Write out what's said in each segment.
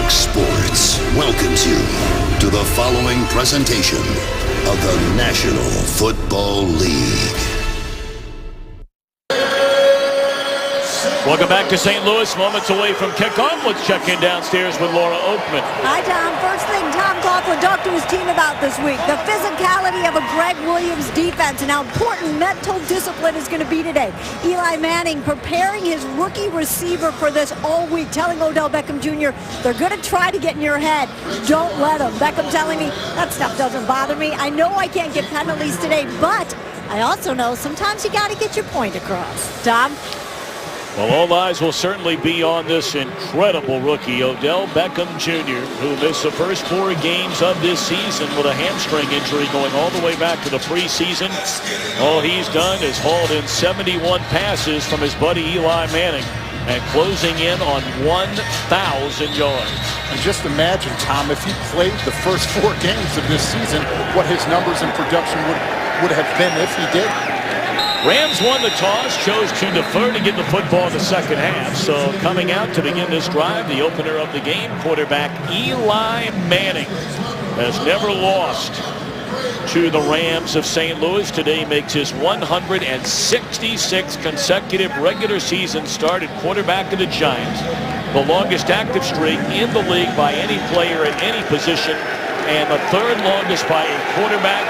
Fox Sports welcomes you to the following presentation of the National Football League. Welcome back to St. Louis. Moments away from kickoff. Let's check in downstairs with Laura Oakman. Hi, Tom. First thing Tom Coughlin talked to his team about this week, the physicality of a Greg Williams defense and how important mental discipline is going to be today. Eli Manning preparing his rookie receiver for this all week, telling Odell Beckham Jr., they're going to try to get in your head. Don't let them. Beckham telling me, that stuff doesn't bother me. I know I can't get penalties today, but I also know sometimes you got to get your point across. Tom? Well, all eyes will certainly be on this incredible rookie, Odell Beckham Jr., who missed the first 4 games of this season with a hamstring injury going all the way back to the preseason. All he's done is hauled in 71 passes from his buddy Eli Manning and closing in on 1,000 yards. And just imagine, Tom, if he played the first 4 games of this season, what his numbers and production would have been if he did. Rams won the toss, chose to defer to get the football in the second half. So coming out to begin this drive, the opener of the game, quarterback Eli Manning has never lost to the Rams of St. Louis. Today makes his 166th consecutive regular season start at quarterback of the Giants. The longest active streak in the league by any player at any position, and the 3rd longest by a quarterback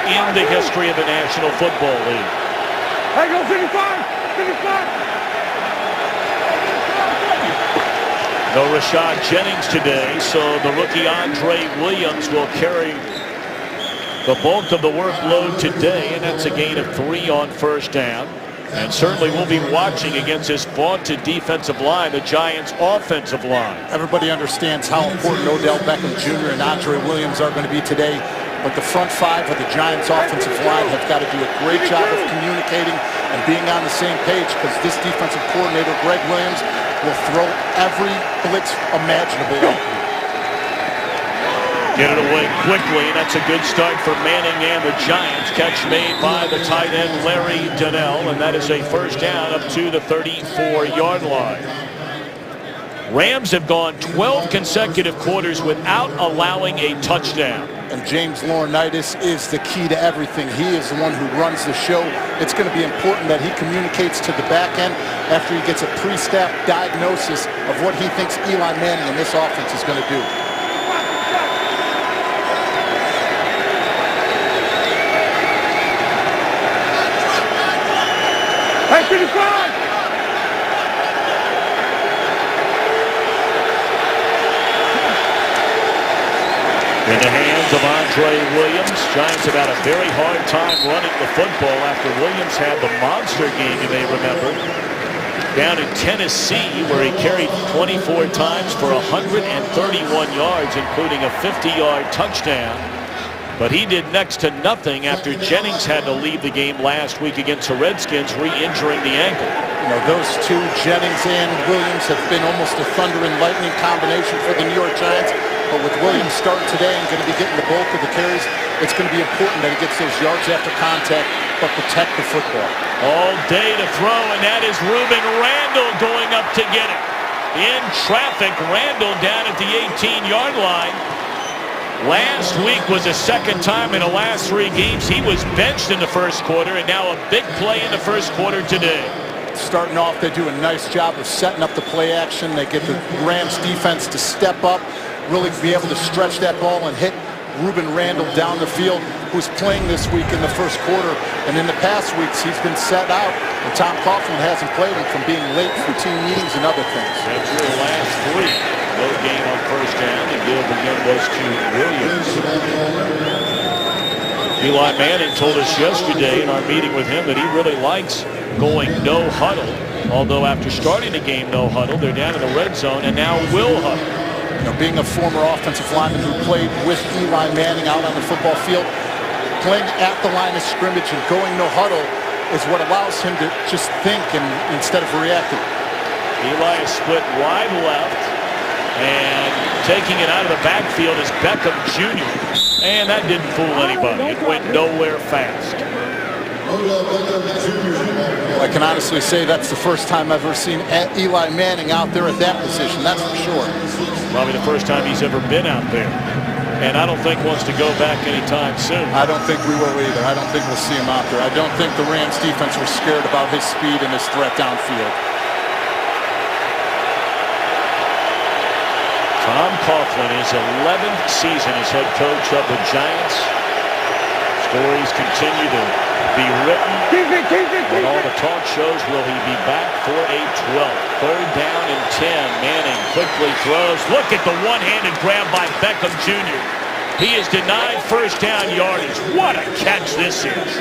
in the history of the National Football League. Hey, go 55! 55! No Rashad Jennings today, so the rookie Andre Williams will carry the bulk of the workload today, and that's a gain of 3 on first down. And certainly we'll be watching against this vaunted defensive line, the Giants' offensive line. Everybody understands how important Odell Beckham Jr. and Andre Williams are going to be today. But the front 5 of the Giants' offensive line have got to do a great job of communicating and being on the same page, because this defensive coordinator, Greg Williams, will throw every blitz imaginable. Get it away quickly. That's a good start for Manning and the Giants. Catch made by the tight end, Larry Donnell, and that is a first down up to the 34-yard line. Rams have gone 12 consecutive quarters without allowing a touchdown. And James Laurinaitis is the key to everything. He is the one who runs the show. It's going to be important that he communicates to the back end after he gets a pre-snap diagnosis of what he thinks Eli Manning and this offense is going to do. Hey, 55! In the hands of Andre Williams. Giants have had a very hard time running the football after Williams had the monster game, you may remember, down in Tennessee, where he carried 24 times for 131 yards, including a 50-yard touchdown. But he did next to nothing after Jennings had to leave the game last week against the Redskins, re-injuring the ankle. You know, those two, Jennings and Williams, have been almost a thunder and lightning combination for the New York Giants. But with Williams starting today and going to be getting the bulk of the carries, it's going to be important that he gets those yards after contact, but protect the football. All day to throw, and that is Ruben Randle going up to get it. In traffic, Randle down at the 18-yard line. Last week was the second time in the last 3 games he was benched in the first quarter, and now a big play in the first quarter today. Starting off, they do a nice job of setting up the play action. They get the Rams defense to step up, really be able to stretch that ball and hit Ruben Randle down the field, who's playing this week in the first quarter. And in the past weeks, he's been set out, and Tom Coughlin hasn't played him from being late for team meetings and other things. That's the last 3. No gain on first down. The give again was to Williams. Eli Manning told us yesterday in our meeting with him that he really likes going no huddle. Although after starting the game no huddle, they're down in the red zone and now will huddle. You know, being a former offensive lineman who played with Eli Manning out on the football field, playing at the line of scrimmage and going no huddle is what allows him to just think and instead of reacting. Eli is split wide left, and taking it out of the backfield is Beckham Jr. And that didn't fool anybody. It went nowhere fast. I can honestly say that's the first time I've ever seen Eli Manning out there at that position. That's for sure. Probably the first time he's ever been out there. And I don't think wants to go back anytime soon. I don't think we will either. I don't think we'll see him out there. I don't think the Rams defense was scared about his speed and his threat downfield. Tom Coughlin, his 11th season as head coach of the Giants. Stories continue to be written. When all the talk shows, will he be back for a 12th? 3rd down and 10. Manning quickly throws. Look at the one-handed grab by Beckham Jr. He is denied first down yardage. What a catch this is.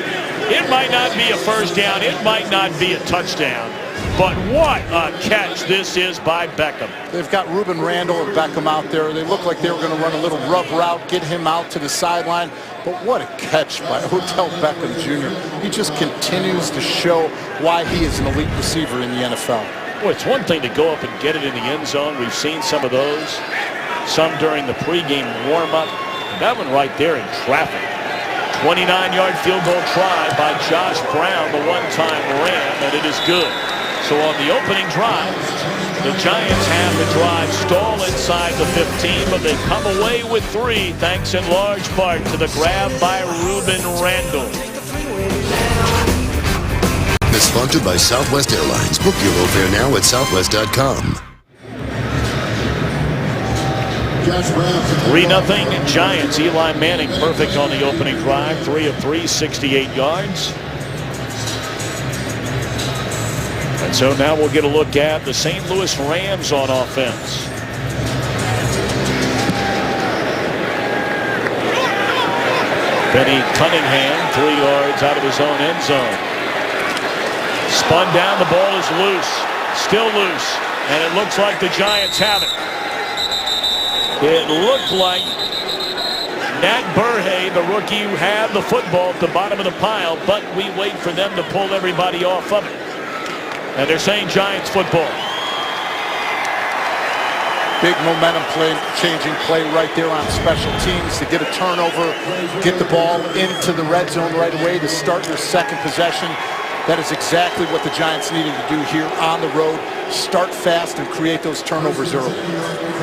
It might not be a first down. It might not be a touchdown. But what a catch this is by Beckham. They've got Ruben Randall and Beckham out there. They look like they were going to run a little rub route, get him out to the sideline. But what a catch by Odell Beckham Jr. He just continues to show why he is an elite receiver in the NFL. Well, it's one thing to go up and get it in the end zone. We've seen some of those. Some during the pregame warm-up. That one right there in traffic. 29-yard field goal try by Josh Brown, the one-time Ram, and it is good. So on the opening drive, the Giants have the drive stall inside the 15, but they come away with 3, thanks in large part to the grab by Ruben Randall. Is sponsored by Southwest Airlines. Book your airfare now at southwest.com. 3-0 Giants. Eli Manning perfect on the opening drive. 3 of 3, 68 yards. And so now we'll get a look at the St. Louis Rams on offense. Benny Cunningham, 3 yards out of his own end zone. Spun down, the ball is loose. Still loose. And it looks like the Giants have it. It looked like Nat Burhay, the rookie, who had the football at the bottom of the pile, but we wait for them to pull everybody off of it. And they're saying Giants football. Big momentum play, changing play right there on special teams to get a turnover, get the ball into the red zone right away to start your second possession. That is exactly what the Giants needed to do here on the road. Start fast and create those turnovers early.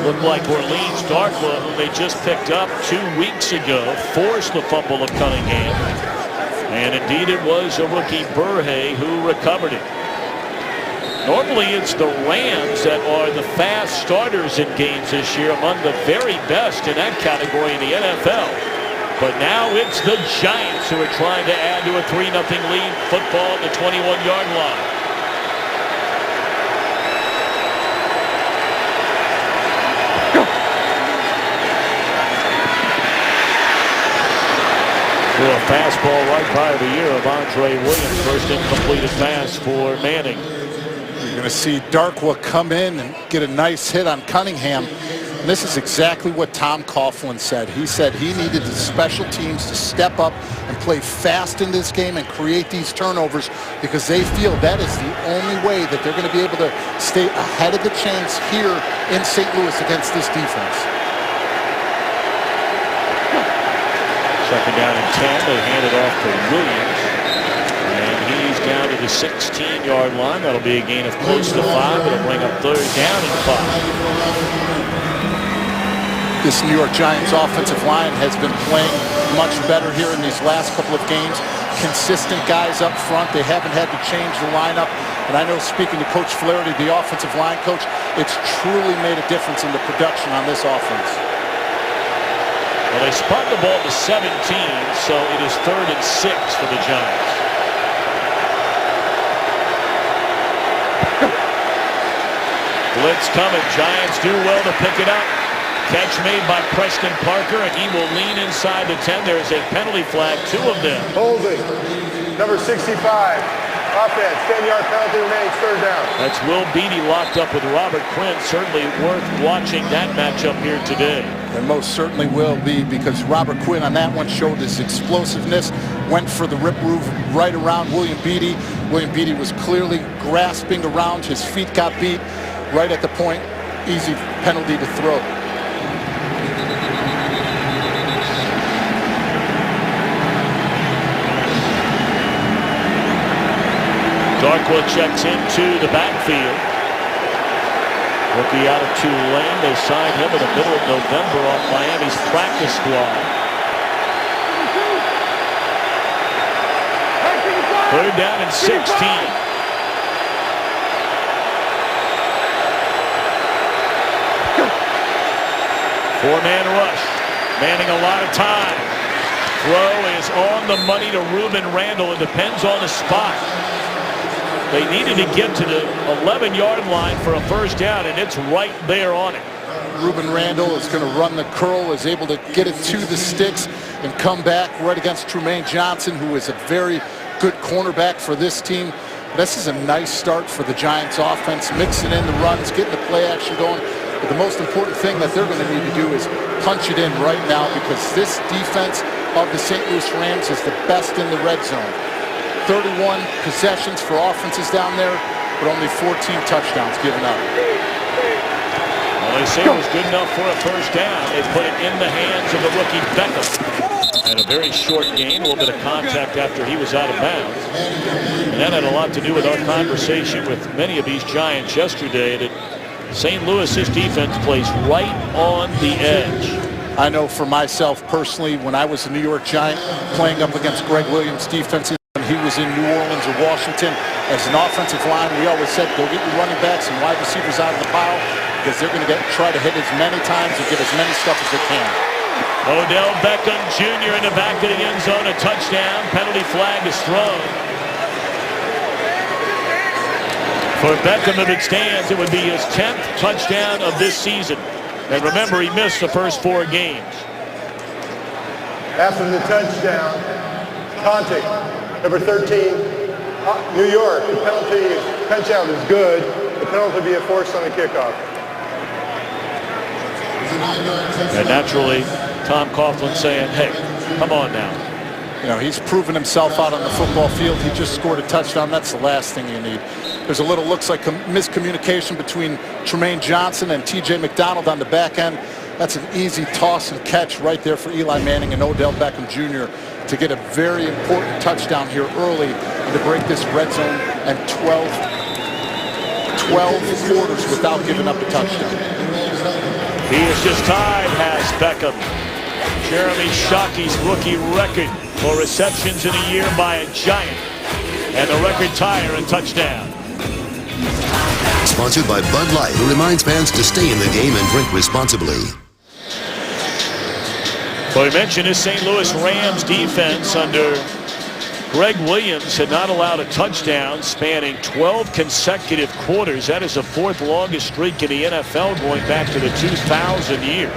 Looked like Orleans Darkwa, who they just picked up 2 weeks ago, forced the fumble of Cunningham. And indeed it was a rookie Burhay who recovered it. Normally it's the Rams that are the fast starters in games this year, among the very best in that category in the NFL. But now it's the Giants who are trying to add to a 3-0 lead. Football at the 21-yard line. Threw a fastball right by the ear of Andre Williams. First incompleted pass for Manning. You're going to see Darkwa come in and get a nice hit on Cunningham. And this is exactly what Tom Coughlin said. He said he needed the special teams to step up and play fast in this game and create these turnovers because they feel that is the only way that they're going to be able to stay ahead of the chains here in St. Louis against this defense. Second down and 10. They hand it off to Williams. And he's down to the 16-yard line. That'll be a gain of close to 5. It'll bring up 3rd down and 5. This New York Giants offensive line has been playing much better here in these last couple of games. Consistent guys up front. They haven't had to change the lineup. And I know, speaking to Coach Flaherty, the offensive line coach, it's truly made a difference in the production on this offense. Well, they spun the ball to 17, so it is 3rd and 6 for the Giants. Blitz coming. Giants do well to pick it up. Catch made by Preston Parker, and he will lean inside the 10. There's a penalty flag, 2 of them. Holding. Number 65. Offense. 10-yard penalty remains. 3rd down. That's Will Beatty locked up with Robert Quinn. Certainly worth watching that matchup here today. And most certainly will be, because Robert Quinn on that one showed his explosiveness, went for the rip roof right around William Beatty. William Beatty was clearly grasping around. His feet got beat right at the point. Easy penalty to throw. Darkwa checks into the backfield. Rookie out of Tulane. They signed him in the middle of November off Miami's practice squad. Third down and 16. Four-man rush. Manning a lot of time. Throw is on the money to Rueben Randle. It depends on the spot. They needed to get to the 11-yard line for a first down, and it's right there on it. Rueben Randle is going to run the curl, is able to get it to the sticks and come back right against Trumaine Johnson, who is a very good cornerback for this team. This is a nice start for the Giants offense, mixing in the runs, getting the play action going. But the most important thing that they're going to need to do is punch it in right now, because this defense of the St. Louis Rams is the best in the red zone. 31 possessions for offenses down there, but only 14 touchdowns given up. Well, they say it was good enough for a first down. They put it in the hands of the rookie Beckham. And a very short gain, a little bit of contact after he was out of bounds. And that had a lot to do with our conversation with many of these Giants yesterday, that St. Louis's defense plays right on the edge. I know for myself personally, when I was a New York Giant playing up against Greg Williams' defenses, when he was in New Orleans or Washington, as an offensive line, we always said, go get your running backs and wide receivers out of the pile, because they're going to try to hit as many times and get as many stuff as they can. Odell Beckham Jr. in the back of the end zone, a touchdown. Penalty flag is thrown. For Beckham, if it stands, it would be his 10th touchdown of this season. And remember, he missed the first 4 games. After the touchdown, Conte, number 13, New York. The penalty, punch out is good. The penalty will be a force on the kickoff. And naturally, Tom Coughlin saying, hey, come on now. You know, he's proven himself out on the football field. He just scored a touchdown. That's the last thing you need. There's a little, looks like miscommunication between Trumaine Johnson and T.J. McDonald on the back end. That's an easy toss and catch right there for Eli Manning and Odell Beckham Jr. to get a very important touchdown here early and to break this red zone and 12 quarters without giving up a touchdown. He has just tied, has Beckham, Jeremy Shockey's rookie record for receptions in a year by a Giant, and the record tire and touchdown. Sponsored by Bud Light, who reminds fans to stay in the game and drink responsibly. Well, we mentioned this St. Louis Rams defense under Greg Williams had not allowed a touchdown spanning 12 consecutive quarters. That is the 4th longest streak in the NFL going back to the 2000 year.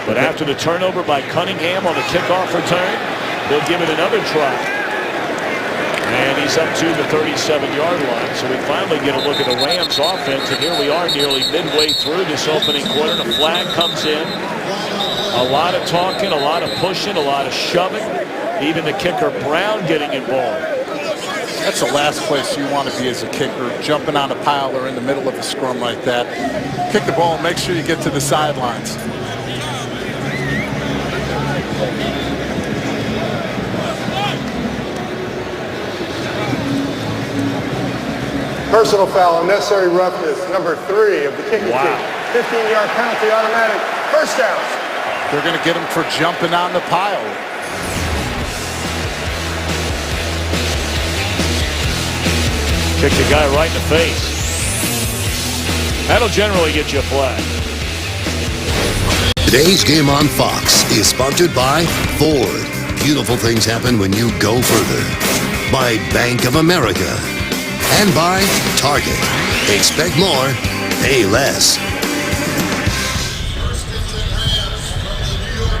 But after the turnover by Cunningham on the kickoff return, they'll give it another try. And he's up to the 37-yard line. So we finally get a look at the Rams offense. And here we are nearly midway through this opening quarter. The flag comes in. A lot of talking, a lot of pushing, a lot of shoving. Even the kicker Brown getting involved. That's the last place you want to be as a kicker, jumping on a pile or in the middle of a scrum like that. Kick the ball, make sure you get to the sidelines. Personal foul, unnecessary roughness, number 3 of the kicking team. 15-yard penalty, automatic, first down. They're going to get him for jumping on the pile. Kick the guy right in the face. That'll generally get you a flag. Today's game on Fox is sponsored by Ford. Beautiful things happen when you go further. By Bank of America. And by Target. Expect more, pay less.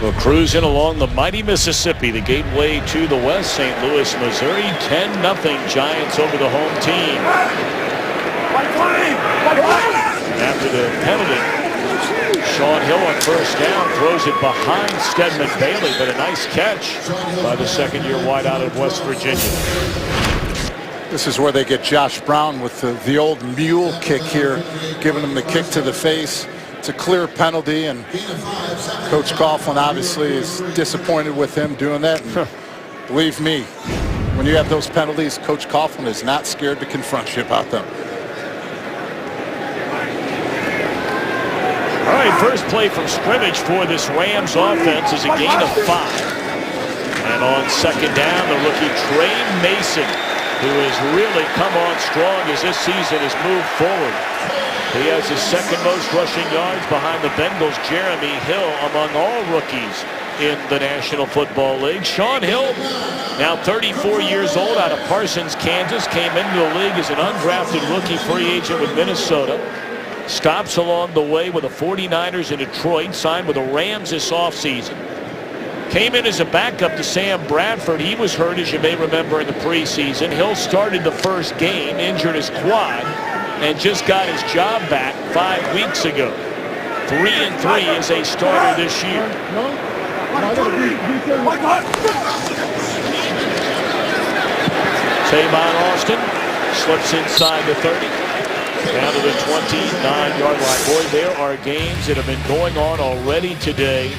We're cruising along the mighty Mississippi, the gateway to the west, St. Louis, Missouri. 10-0 Giants over the home team. And after the penalty, Sean Hill on first down throws it behind Stedman Bailey, but a nice catch by the second-year wideout of West Virginia. This is where they get Josh Brown with the old mule kick here, giving him the kick to the face. It's a clear penalty, and Coach Coughlin obviously is disappointed with him doing that. And believe me, When you have those penalties, Coach Coughlin is not scared to confront you about them. All right, first play from scrimmage for this Rams offense is a gain of 5. And on second down, the rookie Trey Mason, who has really come on strong as this season has moved forward. He has his second most rushing yards behind the Bengals' Jeremy Hill among all rookies in the National Football League. Shaun Hill, now 34 years old, out of Parsons, Kansas, came into the league as an undrafted rookie free agent with Minnesota. Stops along the way with the 49ers in Detroit, signed with the Rams this offseason. Came in as a backup to Sam Bradford. He was hurt, as you may remember, in the preseason. Hill started the first game, injured his quad, and just got his job back 5 weeks ago. 3-3 as a starter this year. Tavon Austin slips inside the 30. Down to the 29-yard line. Boy, there are games that have been going on already today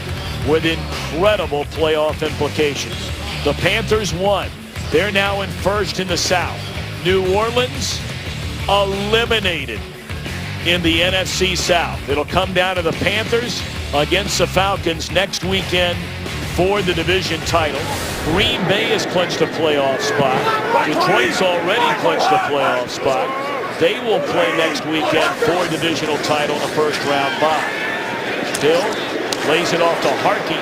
with incredible playoff implications. The Panthers won. They're now in first in the South. New Orleans eliminated in the NFC South. It'll come down to the Panthers against the Falcons next weekend for the division title. Green Bay has clinched a playoff spot. Detroit's already clinched a playoff spot. They will play next weekend for divisional title in a first-round bye. Hill lays it off to Harkey.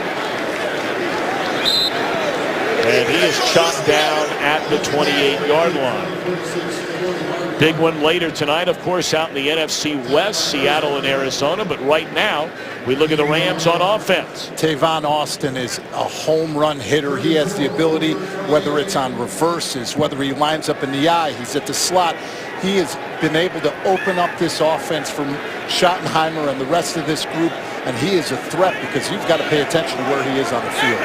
And he is chopped down at the 28-yard line. Big one later tonight, of course, out in the NFC West, Seattle and Arizona. But right now, we look at the Rams on offense. Tavon Austin is a home run hitter. He has the ability, whether it's on reverses, whether he lines up in the eye, he's at the slot. He has been able to open up this offense from Schottenheimer and the rest of this group, and he is a threat because you've got to pay attention to where he is on the field.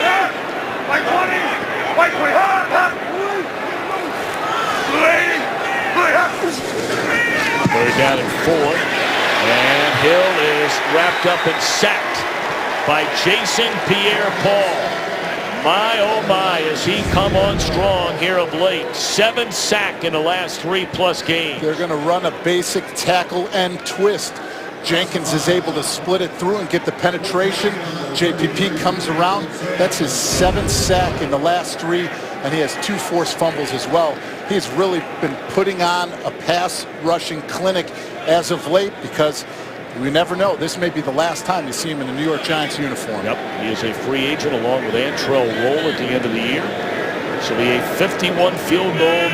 Third down and 4, and Hill is wrapped up and sacked by Jason Pierre-Paul. My, oh my, has he come on strong here of late. 7 sacks in the last 3+ games. They're going to run a basic tackle and twist. Jenkins is able to split it through and get the penetration. JPP comes around. That's his 7th sack in the last 3, and he has 2 forced fumbles as well. He's really been putting on a pass rushing clinic as of late because we never know. This may be the last time you see him in a New York Giants uniform. Yep, he is a free agent along with Antrell Roll at the end of the year. So be a 51 field goal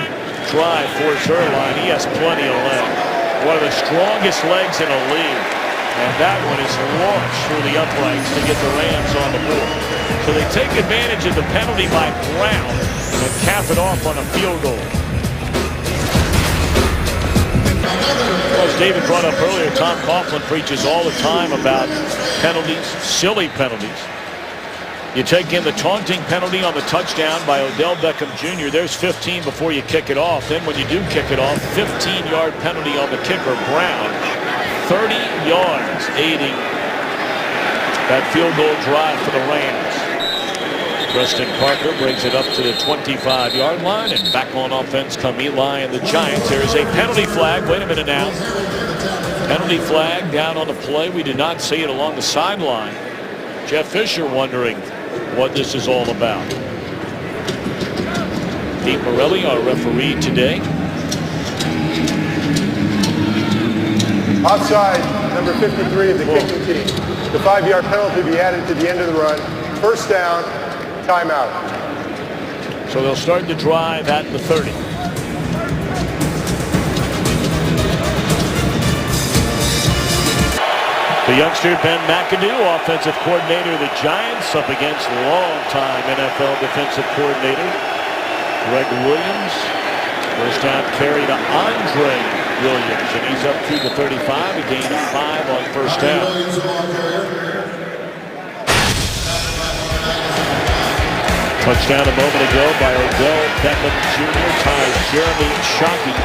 drive for Zuerlein. He has plenty of leg. One of the strongest legs in the league. And that one is launched through the uprights to get the Rams on the board. So they take advantage of the penalty by Brown and cap it off on a field goal. Well, as David brought up earlier, Tom Coughlin preaches all the time about penalties, silly penalties. You take in the taunting penalty on the touchdown by Odell Beckham Jr. There's 15 before you kick it off. Then when you do kick it off, 15-yard penalty on the kicker, Brown. 30 yards aiding that field goal drive for the Rams. Preston Parker brings it up to the 25-yard line, and back on offense come Eli and the Giants. There is a penalty flag. Wait a minute now. Penalty flag down on the play. We did not see it along the sideline. Jeff Fisher wondering what this is all about. Pete Morelli, our referee today. Offside, number 53 of the kicking team. The 5-yard penalty be added to the end of the run. First down, timeout. So they'll start the drive at the 30. The youngster Ben McAdoo, offensive coordinator of the Giants, up against longtime NFL defensive coordinator Greg Williams. First down carry to Andre Williams, and he's up through the 35, a gain of 5 on first down. Touchdown a moment ago by Odell Beckham Jr. ties Jeremy Shockey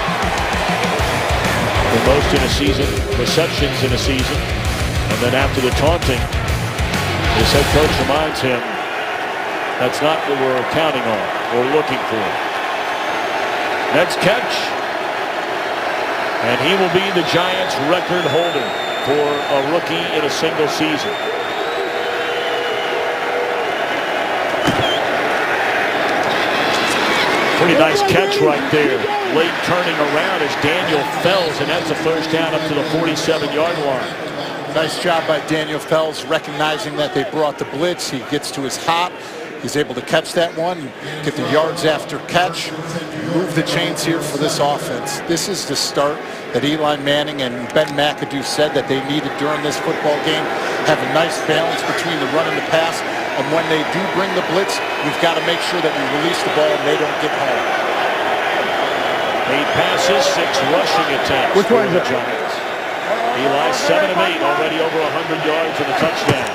for most in a season, receptions in a season. And then after the taunting, his head coach reminds him that's not what we're counting on or looking for. Next catch. And he will be the Giants' record holder for a rookie in a single season. Pretty nice catch right there. Late turning around is Daniel Fells, and that's a first down up to the 47-yard line. Nice job by Daniel Fells, recognizing that they brought the blitz. He gets to his hop. He's able to catch that one, get the yards after catch, move the chains here for this offense. This is the start that Eli Manning and Ben McAdoo said that they needed during this football game. Have a nice balance between the run and the pass. And when they do bring the blitz, we've got to make sure that we release the ball and they don't get home. 8 passes, 6 rushing attempts for the Giants. Eli 7 of 8, already over 100 yards and a touchdown.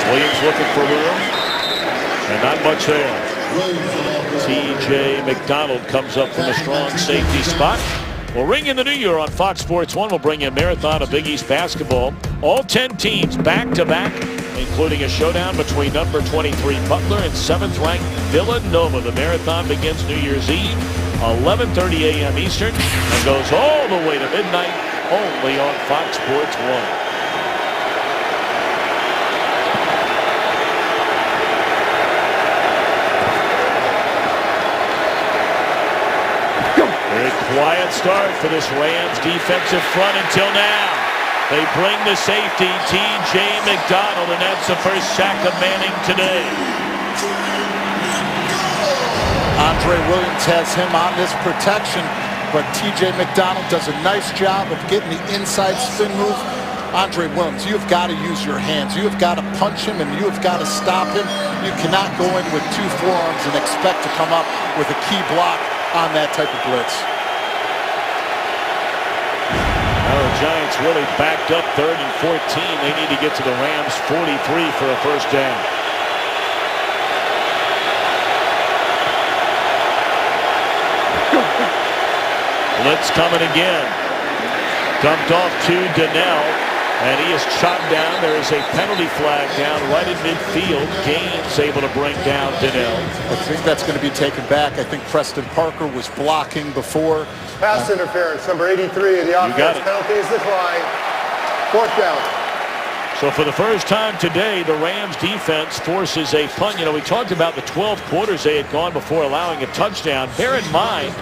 Williams looking for room, and not much there. T.J. McDonald comes up from a strong safety spot. We'll ring in the new year on Fox Sports 1. We'll bring you a marathon of Big East basketball. All 10 teams back-to-back, including a showdown between number 23 Butler and 7th-ranked Villanova. The marathon begins New Year's Eve, 11:30 a.m. Eastern, and goes all the way to midnight, only on Fox Sports 1. Quiet start for this Rams defensive front until now. They bring the safety, T.J. McDonald, and that's the first sack of Manning today. Andre Williams has him on this protection, but T.J. McDonald does a nice job of getting the inside spin move. Andre Williams, you've got to use your hands. You have got to punch him, and you have got to stop him. You cannot go in with 2 forearms and expect to come up with a key block on that type of blitz. Well, the Giants really backed up 3rd and 14. They need to get to the Rams 43 for a first down. Blitz coming again. Dumped off to Donnell, and he is chopped down. There is a penalty flag down right in midfield. Gaines able to bring down Donnell. I think that's going to be taken back. I think Preston Parker was blocking before. Pass interference, number 83 of the offense. Penalty is declined. 4th down. So for the first time today, the Rams defense forces a punt. You know, we talked about the 12 quarters they had gone before allowing a touchdown. Bear in mind,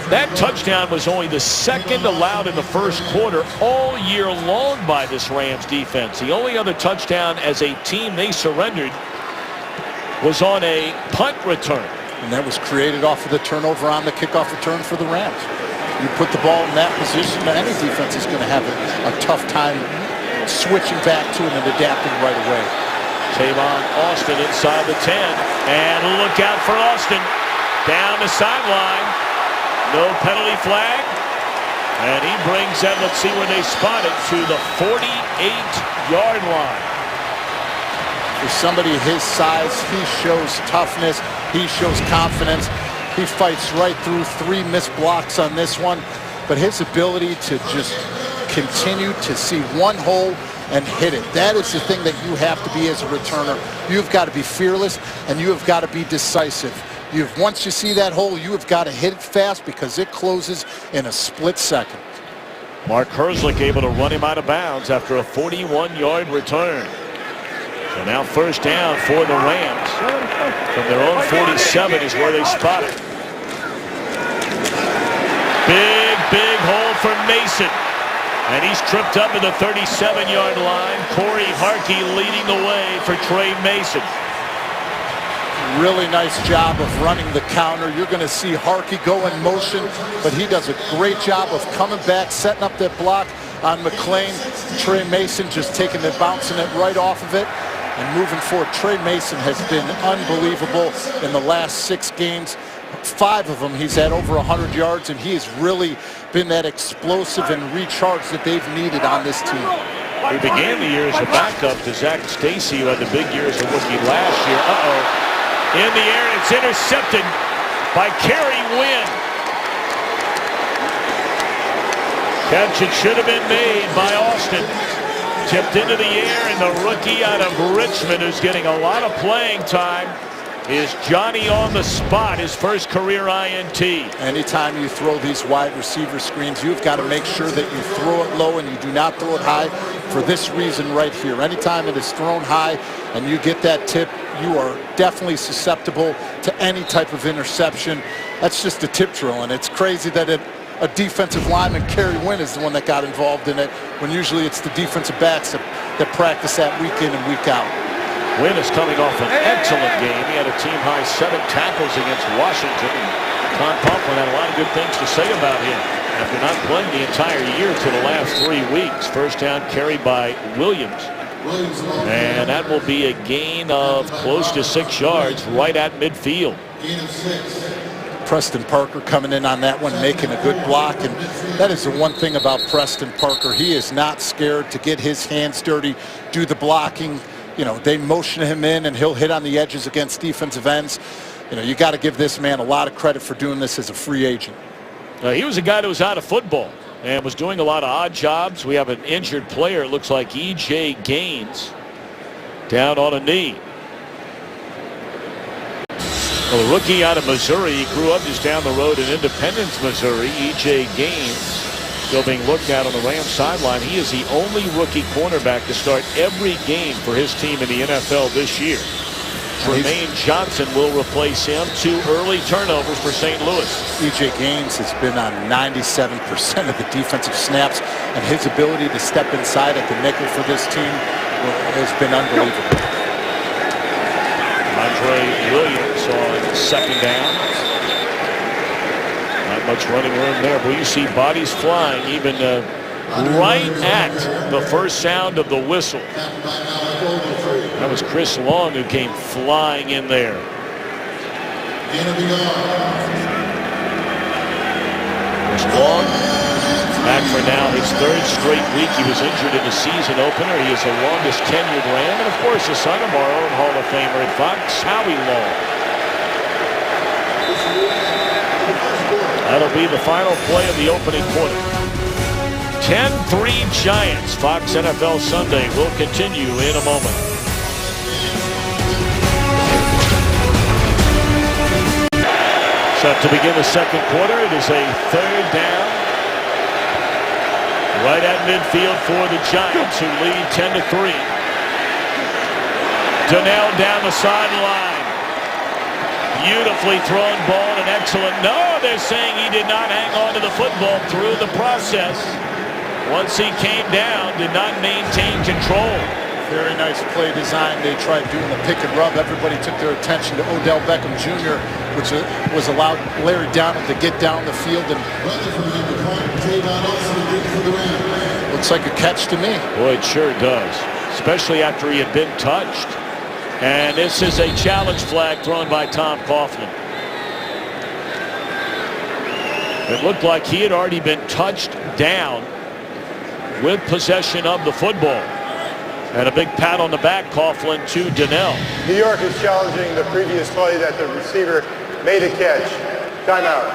that touchdown was only the 2nd allowed in the first quarter all year long by this Rams defense. The only other touchdown as a team they surrendered was on a punt return. And that was created off of the turnover on the kickoff return for the Rams. You put the ball in that position, any defense is going to have a tough time switching back to it and adapting right away. Tavon Austin inside the 10. And look out for Austin. Down the sideline. No penalty flag. And he brings that, let's see where they spot it, to the 48-yard line. For somebody his size, he shows toughness. He shows confidence. He fights right through 3 missed blocks on this one. But his ability to just continue to see one hole and hit it. That is the thing that you have to be as a returner. You've got to be fearless, and you have got to be decisive. Once you see that hole, you have got to hit it fast because it closes in a split second. Mark Herzlich able to run him out of bounds after a 41-yard return. So now first down for the Rams. From their own 47 is where they spot it. Big hole for Mason. And he's tripped up at the 37-yard line. Corey Harkey leading the way for Trey Mason. Really nice job of running the counter. You're going to see Harkey go in motion, but he does a great job of coming back, setting up that block on McLean. Trey Mason just taking it, bouncing it right off of it and moving forward. Trey Mason has been unbelievable in the last 6 games. 5 of them he's had over 100 yards, and he has really been that explosive and recharge that they've needed on this team. He began the year as a backup to Zach Stacy, who had the big year as a rookie last year. In the air, and it's intercepted by Kerry Wynn. Catch, it should have been made by Austin. Tipped into the air, and the rookie out of Richmond, who's getting a lot of playing time, is Johnny on the spot, his first career INT. Anytime you throw these wide receiver screens, you've got to make sure that you throw it low and you do not throw it high for this reason right here. Anytime it is thrown high and you get that tip, you are definitely susceptible to any type of interception. That's just a tip drill, and it's crazy that a defensive lineman, Kerry Wynn, is the one that got involved in it, when usually it's the defensive backs that practice that week in and week out. Wynn is coming off an excellent game. He had a team-high 7 tackles against Washington. Tom Coughlin had a lot of good things to say about him after not playing the entire year for the last 3 weeks. First down carried by Williams. And that will be a gain of close to 6 yards right at midfield. Preston Parker coming in on that one, making a good block, and that is the one thing about Preston Parker. He is not scared to get his hands dirty, do the blocking. You know, they motion him in and he'll hit on the edges against defensive ends. You know, you got to give this man a lot of credit for doing this as a free agent. He was a guy that was out of football and was doing a lot of odd jobs. We have an injured player, it looks like E.J. Gaines, down on a knee. Well, the rookie out of Missouri, he grew up just down the road in Independence, Missouri. E.J. Gaines still being looked at on the Rams sideline. He is the only rookie cornerback to start every game for his team in the NFL this year. Tremaine Johnson will replace him. 2 early turnovers for St. Louis. E.J. Gaines has been on 97% of the defensive snaps, and his ability to step inside at the nickel for this team has been unbelievable. Andre Williams on second down. Not much running room there, but you see bodies flying even right at the first sound of the whistle. That was Chris Long who came flying in there. Chris Long back for now his 3rd straight week. He was injured in the season opener. He is the longest tenured Ram, and of course the son of our own Hall of Famer at Fox, Howie Long. That'll be the final play of the opening quarter. 10-3 Giants. Fox NFL Sunday will continue in a moment. Set to begin the second quarter. It is a 3rd down. Right at midfield for the Giants, who lead 10-3. Donnell down the sideline. Beautifully thrown ball, an excellent. No, they're saying he did not hang on to the football through the process. Once he came down, did not maintain control. Very nice play design. They tried doing the pick and rub. Everybody took their attention to Odell Beckham Jr., which was allowed Larry Donald to get down the field, and looks like a catch to me. Boy, it sure does, especially after he had been touched. And this is a challenge flag thrown by Tom Coughlin. It looked like he had already been touched down with possession of the football. And a big pat on the back, Coughlin, to Donnell. New York is challenging the previous play that the receiver made a catch. Timeout.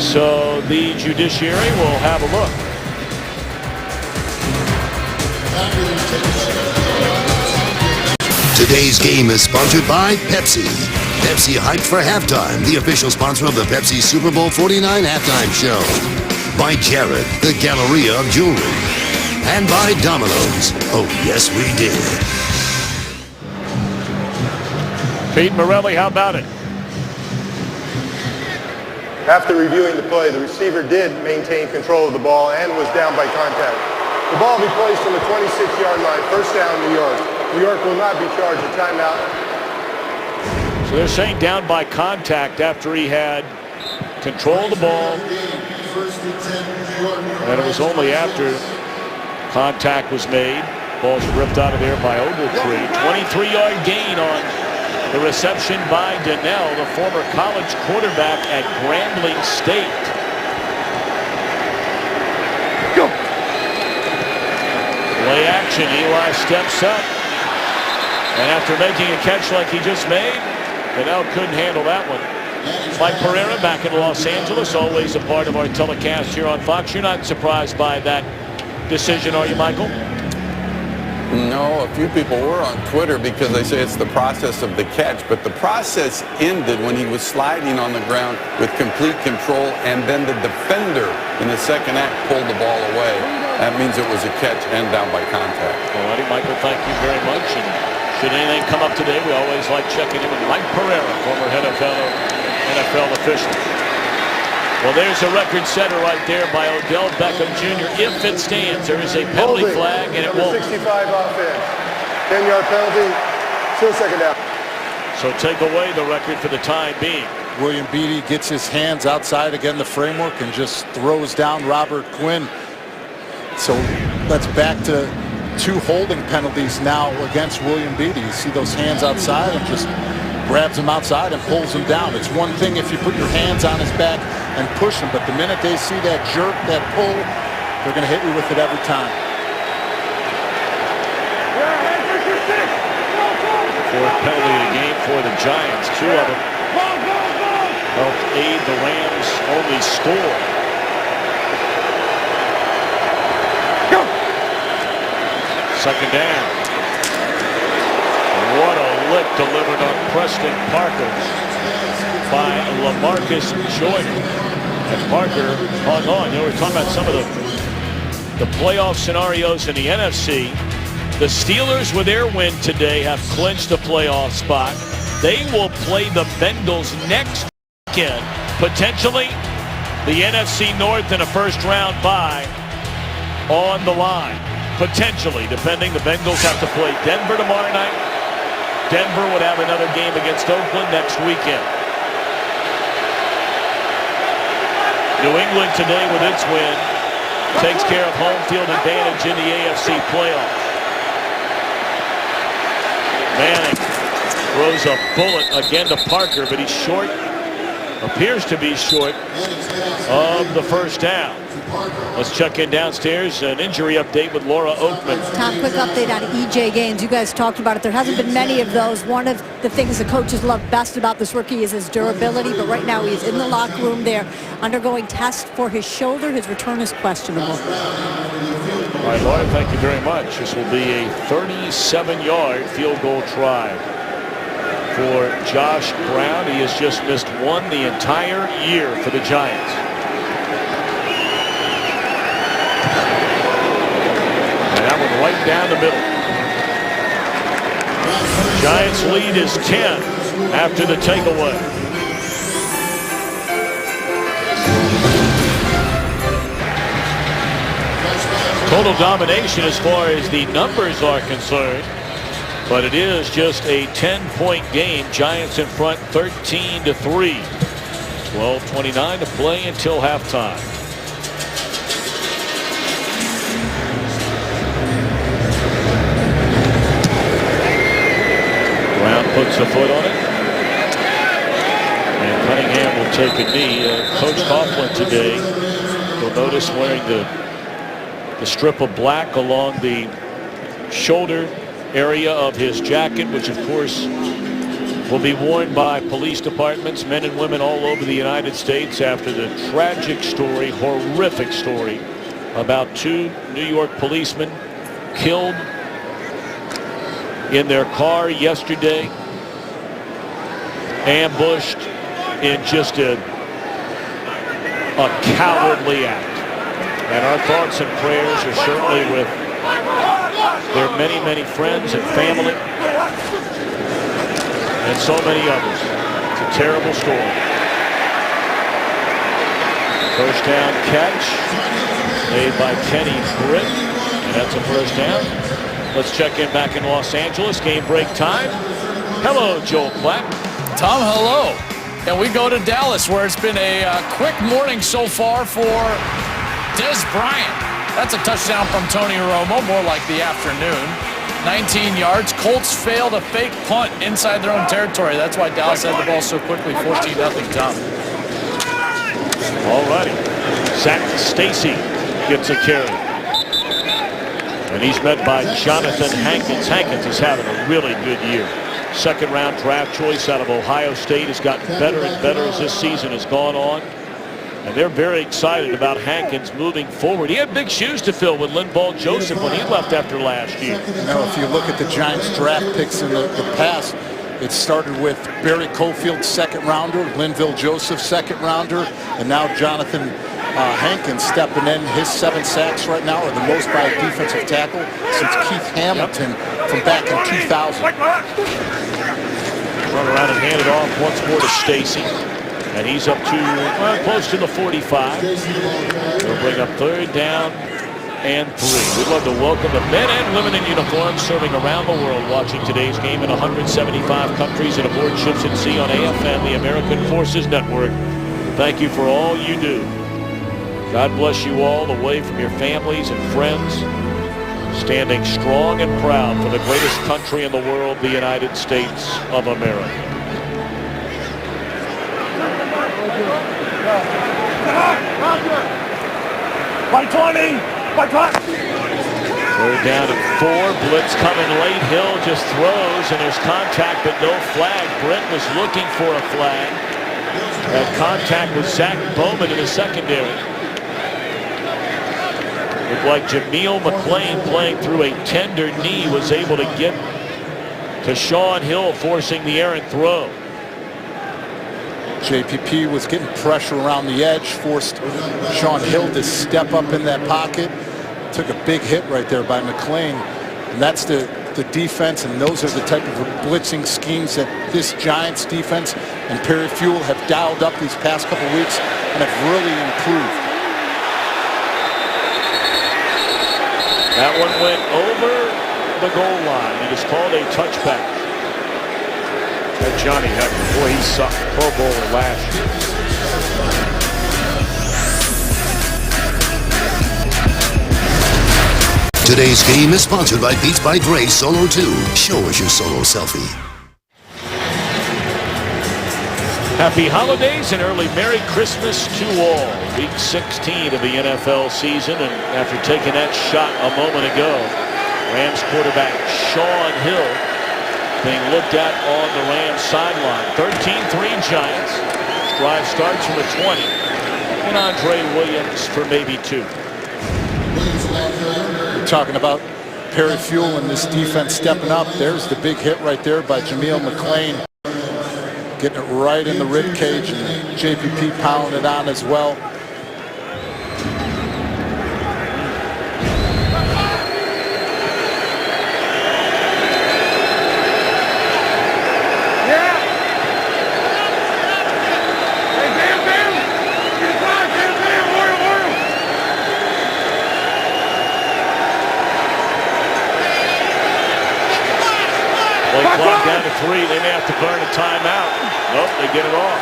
So the judiciary will have a look. Today's game is sponsored by Pepsi. Pepsi hyped for halftime, the official sponsor of the Pepsi Super Bowl 49 halftime show. By Jared, the Galleria of Jewelry. And by Domino's. Oh, yes, we did. Pete Morelli, how about it? After reviewing the play, the receiver did maintain control of the ball and was down by contact. The ball will be placed on the 26-yard line. First down, New York. New York will not be charged a timeout. So they're saying down by contact after he had control of the ball. And it was only after contact was made. Ball's ripped out of there by Ogletree. 23-yard gain on the reception by Donnell, the former college quarterback at Grambling State. Go. Play action. Eli steps up. And after making a catch like he just made, Donnell couldn't handle that one. Mike Pereira back in Los Angeles, always a part of our telecast here on Fox. You're not surprised by that decision, are you, Michael? No, a few people were on Twitter because they say it's the process of the catch, but the process ended when he was sliding on the ground with complete control, and then the defender in the second act pulled the ball away. That means it was a catch and down by contact. All righty, Michael, thank you very much. And should anything come up today, we always like checking in with Mike Pereira, former NFL official. Well, there's a record setter right there by Odell Beckham Jr. If it stands, there is a penalty flag, and it won't. 65 offense. 10-yard penalty. Still second down. So take away the record for the time being. William Beatty gets his hands outside again the framework and just throws down Robert Quinn. So that's back to 2 holding penalties now against William Beatty. You see those hands outside and just grabs him outside and pulls him down. It's one thing if you put your hands on his back and push him, but the minute they see that jerk, that pull, they're going to hit you with it every time. Fourth penalty of the game for the Giants. 2 of them helped aid the Rams' only score. Second down. What a lick delivered on Preston Parker by LaMarcus Joyner. And Parker hung on. You know, we're talking about some of the playoff scenarios in the NFC. The Steelers, with their win today, have clinched a playoff spot. They will play the Bengals next weekend. Potentially the NFC North in a first-round bye on the line. Potentially, depending. The Bengals have to play Denver tomorrow night. Denver would have another game against Oakland next weekend. New England today with its win takes care of home field advantage in the AFC playoffs. Manning throws a bullet again to Parker, but he's short. Appears to be short of the first down. Let's check in downstairs. An injury update with Laura Oakman. Tom, quick update on E.J. Gaines. You guys talked about it. There hasn't been many of those. One of the things the coaches love best about this rookie is his durability, but right now he's in the locker room there undergoing tests for his shoulder. His return is questionable. All right, Laura, thank you very much. This will be a 37-yard field goal try for Josh Brown. He has just missed one the entire year for the Giants. And that one right down the middle. Giants lead is 10 after the takeaway. Total domination as far as the numbers are concerned. But it is just a 10-point game. Giants in front 13-3. 12:29 to play until halftime. Brown puts a foot on it. And Cunningham will take a knee. Coach Coughlin today, you'll notice wearing the strip of black along the shoulder area of his jacket, which of course will be worn by police departments, men and women all over the United States after the tragic story, horrific story about 2 New York policemen killed in their car yesterday, ambushed in just a cowardly act. And our thoughts and prayers are certainly with their many, many friends and family and so many others. It's a terrible story. First down catch made by Kenny Britt, and that's a first down. Let's check in back in Los Angeles. Game break time. Hello, Joel Klatt. Tom, hello. And we go to Dallas, where it's been a quick morning so far for Dez Bryant. That's a touchdown from Tony Romo, more like the afternoon. 19 yards. Colts failed a fake punt inside their own territory. That's why Dallas had the ball so quickly. 14-0, Tom. All righty. Zach Stacy gets a carry. And he's met by Jonathan Hankins. Hankins is having a really good year. Second-round draft choice out of Ohio State. Has gotten better and better as this season has gone on. And they're very excited about Hankins moving forward. He had big shoes to fill with Linval Joseph when he left after last year. You know, if you look at the Giants draft picks in the past, it started with Barry Cofield, second rounder, Linval Joseph, second rounder, and now Jonathan Hankins stepping in. His 7 sacks right now are the most by a defensive tackle since Keith Hamilton from back in 2000. Run around and hand it off once more to Stacy. And he's up to close to the 45. They'll bring up 3rd down and 3. We'd love to welcome the men and women in uniform serving around the world watching today's game in 175 countries and aboard ships at sea on AFN, the American Forces Network. Thank you for all you do. God bless you all away from your families and friends, standing strong and proud for the greatest country in the world, the United States of America. By 20! By 20! 3rd down and 4. Blitz coming late. Hill just throws, and there's contact, but no flag. Brent was looking for a flag. That contact with Zach Bowman in the secondary. Looked like Jameel McClain, playing through a tender knee, was able to get to Sean Hill, forcing the errant throw. JPP was getting pressure around the edge, forced Sean Hill to step up in that pocket. Took a big hit right there by McClain. And that's the defense, and those are the type of blitzing schemes that this Giants defense and Perry Fewell have dialed up these past couple weeks and have really improved. That one went over the goal line. It is called a touchback. That Johnny Hekker, boy, he sucked. Pro Bowler last year. Today's game is sponsored by Beats by Dre Solo 2. Show us your solo selfie. Happy holidays and early Merry Christmas to all. Week 16 of the NFL season, and after taking that shot a moment ago, Rams quarterback Sean Hill being looked at on the Rams sideline. 13-3 Giants. Drive starts from the 20. And Andre Williams for maybe 2. We're talking about Perry Fewell and this defense stepping up. There's the big hit right there by Jameel McClain. Getting it right in the rib cage, and JPP pounding it on as well. Clock down to 3. They may have to burn a timeout. Nope, they get it off.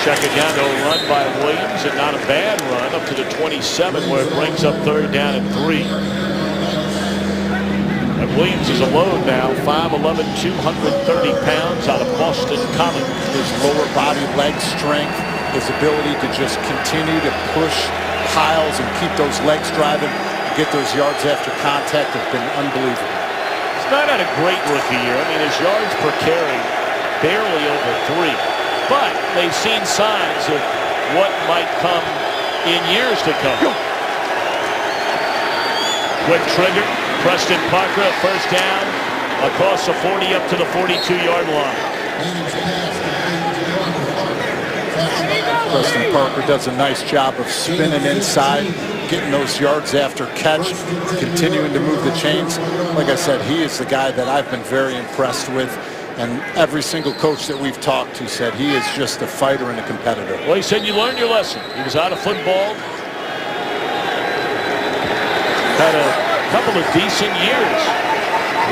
Check it down to a run by Williams, and not a bad run up to the 27, where it brings up 3rd down and 3. And Williams is alone now, 5'11", 230 pounds, out of Boston College. His lower body leg strength, his ability to just continue to push piles and keep those legs driving, get those yards after contact have been unbelievable. He's not had a great rookie year. I mean, his yards per carry barely over 3. But they've seen signs of what might come in years to come. Quick trigger. Preston Parker, 1st down across the 40 up to the 42-yard line. Preston Parker does a nice job of spinning inside, getting those yards after catch, continuing to move the chains. Like I said, he is the guy that I've been very impressed with, and every single coach that we've talked to said he is just a fighter and a competitor. Well, he said you learned your lesson. He was out of football. Had a couple of decent years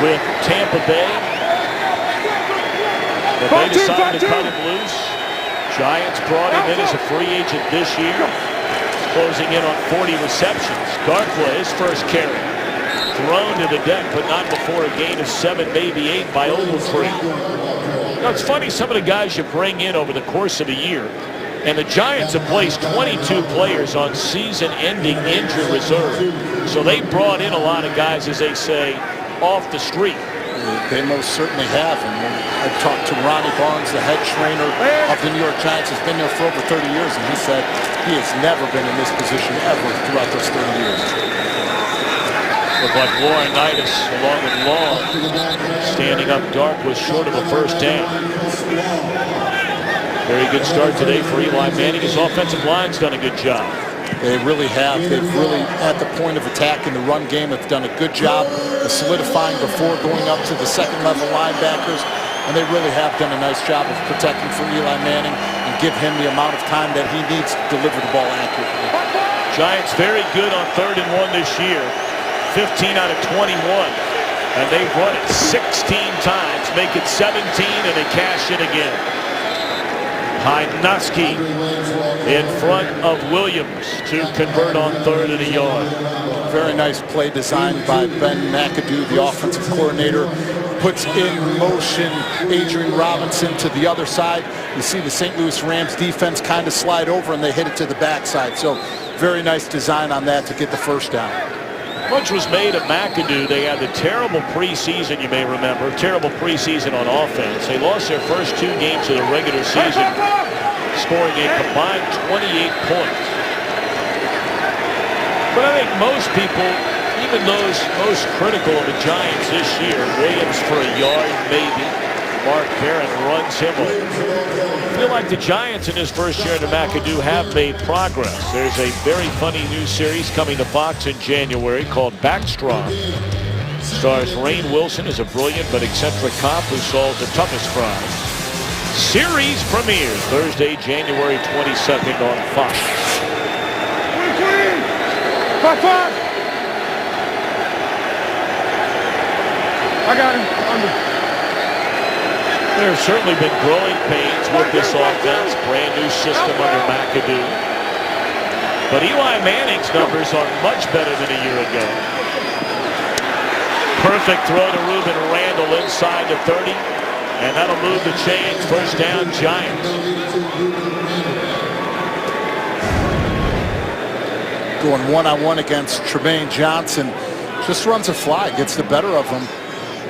with Tampa Bay, but they decided to cut him loose. Giants brought him in as a free agent this year, closing in on 40 receptions. Darkwa, his first carry, thrown to the deck, but not before a gain of 7, maybe 8 by Ogletree. You know, it's funny, some of the guys you bring in over the course of a year, and the Giants have placed 22 players on season-ending injured reserve. So they brought in a lot of guys, as they say, off the street. They most certainly have. And when I talked to Ronnie Barnes, the head trainer of the New York Giants, has been there for over 30 years, and he said he has never been in this position ever throughout those 30 years. Looked like Laurinaitis, along with Long, standing up dark, was short of a first down. Very good start today for Eli Manning. His offensive line's done a good job. They really have. They've really, at the point of attack in the run game, have done a good job of solidifying before going up to the second-level linebackers. And they really have done a nice job of protecting for Eli Manning and give him the amount of time that he needs to deliver the ball accurately. Giants very good on 3rd and 1 this year. 15 out of 21. And they've run it 16 times, make it 17, and they cash it again. Hynoski in front of Williams to convert on 3rd and a yard. Very nice play designed by Ben McAdoo, the offensive coordinator. Puts in motion Adrian Robinson to the other side. You see the St. Louis Rams defense kind of slide over, and they hit it to the backside. So very nice design on that to get the first down. Much was made of McAdoo. They had the terrible preseason, you may remember. Terrible preseason on offense. They lost their first 2 games of the regular season, scoring a combined 28 points. But I think most people, even those most critical of the Giants this year, Williams for a yard, maybe. Mark Barron runs him over. I feel like the Giants in his first year under McAdoo have made progress. There's a very funny new series coming to Fox in January called Backstrom. Stars Rainn Wilson as a brilliant but eccentric cop who solves the toughest crimes. Series premieres Thursday, January 22nd on Fox. I got him. There have certainly been growing pains with this offense. Brand new system under McAdoo. But Eli Manning's numbers are much better than a year ago. Perfect throw to Ruben Randle inside the 30. And that'll move the chains. First down, Giants. Going one-on-one against Tremaine Johnson. Just runs a fly, gets the better of him.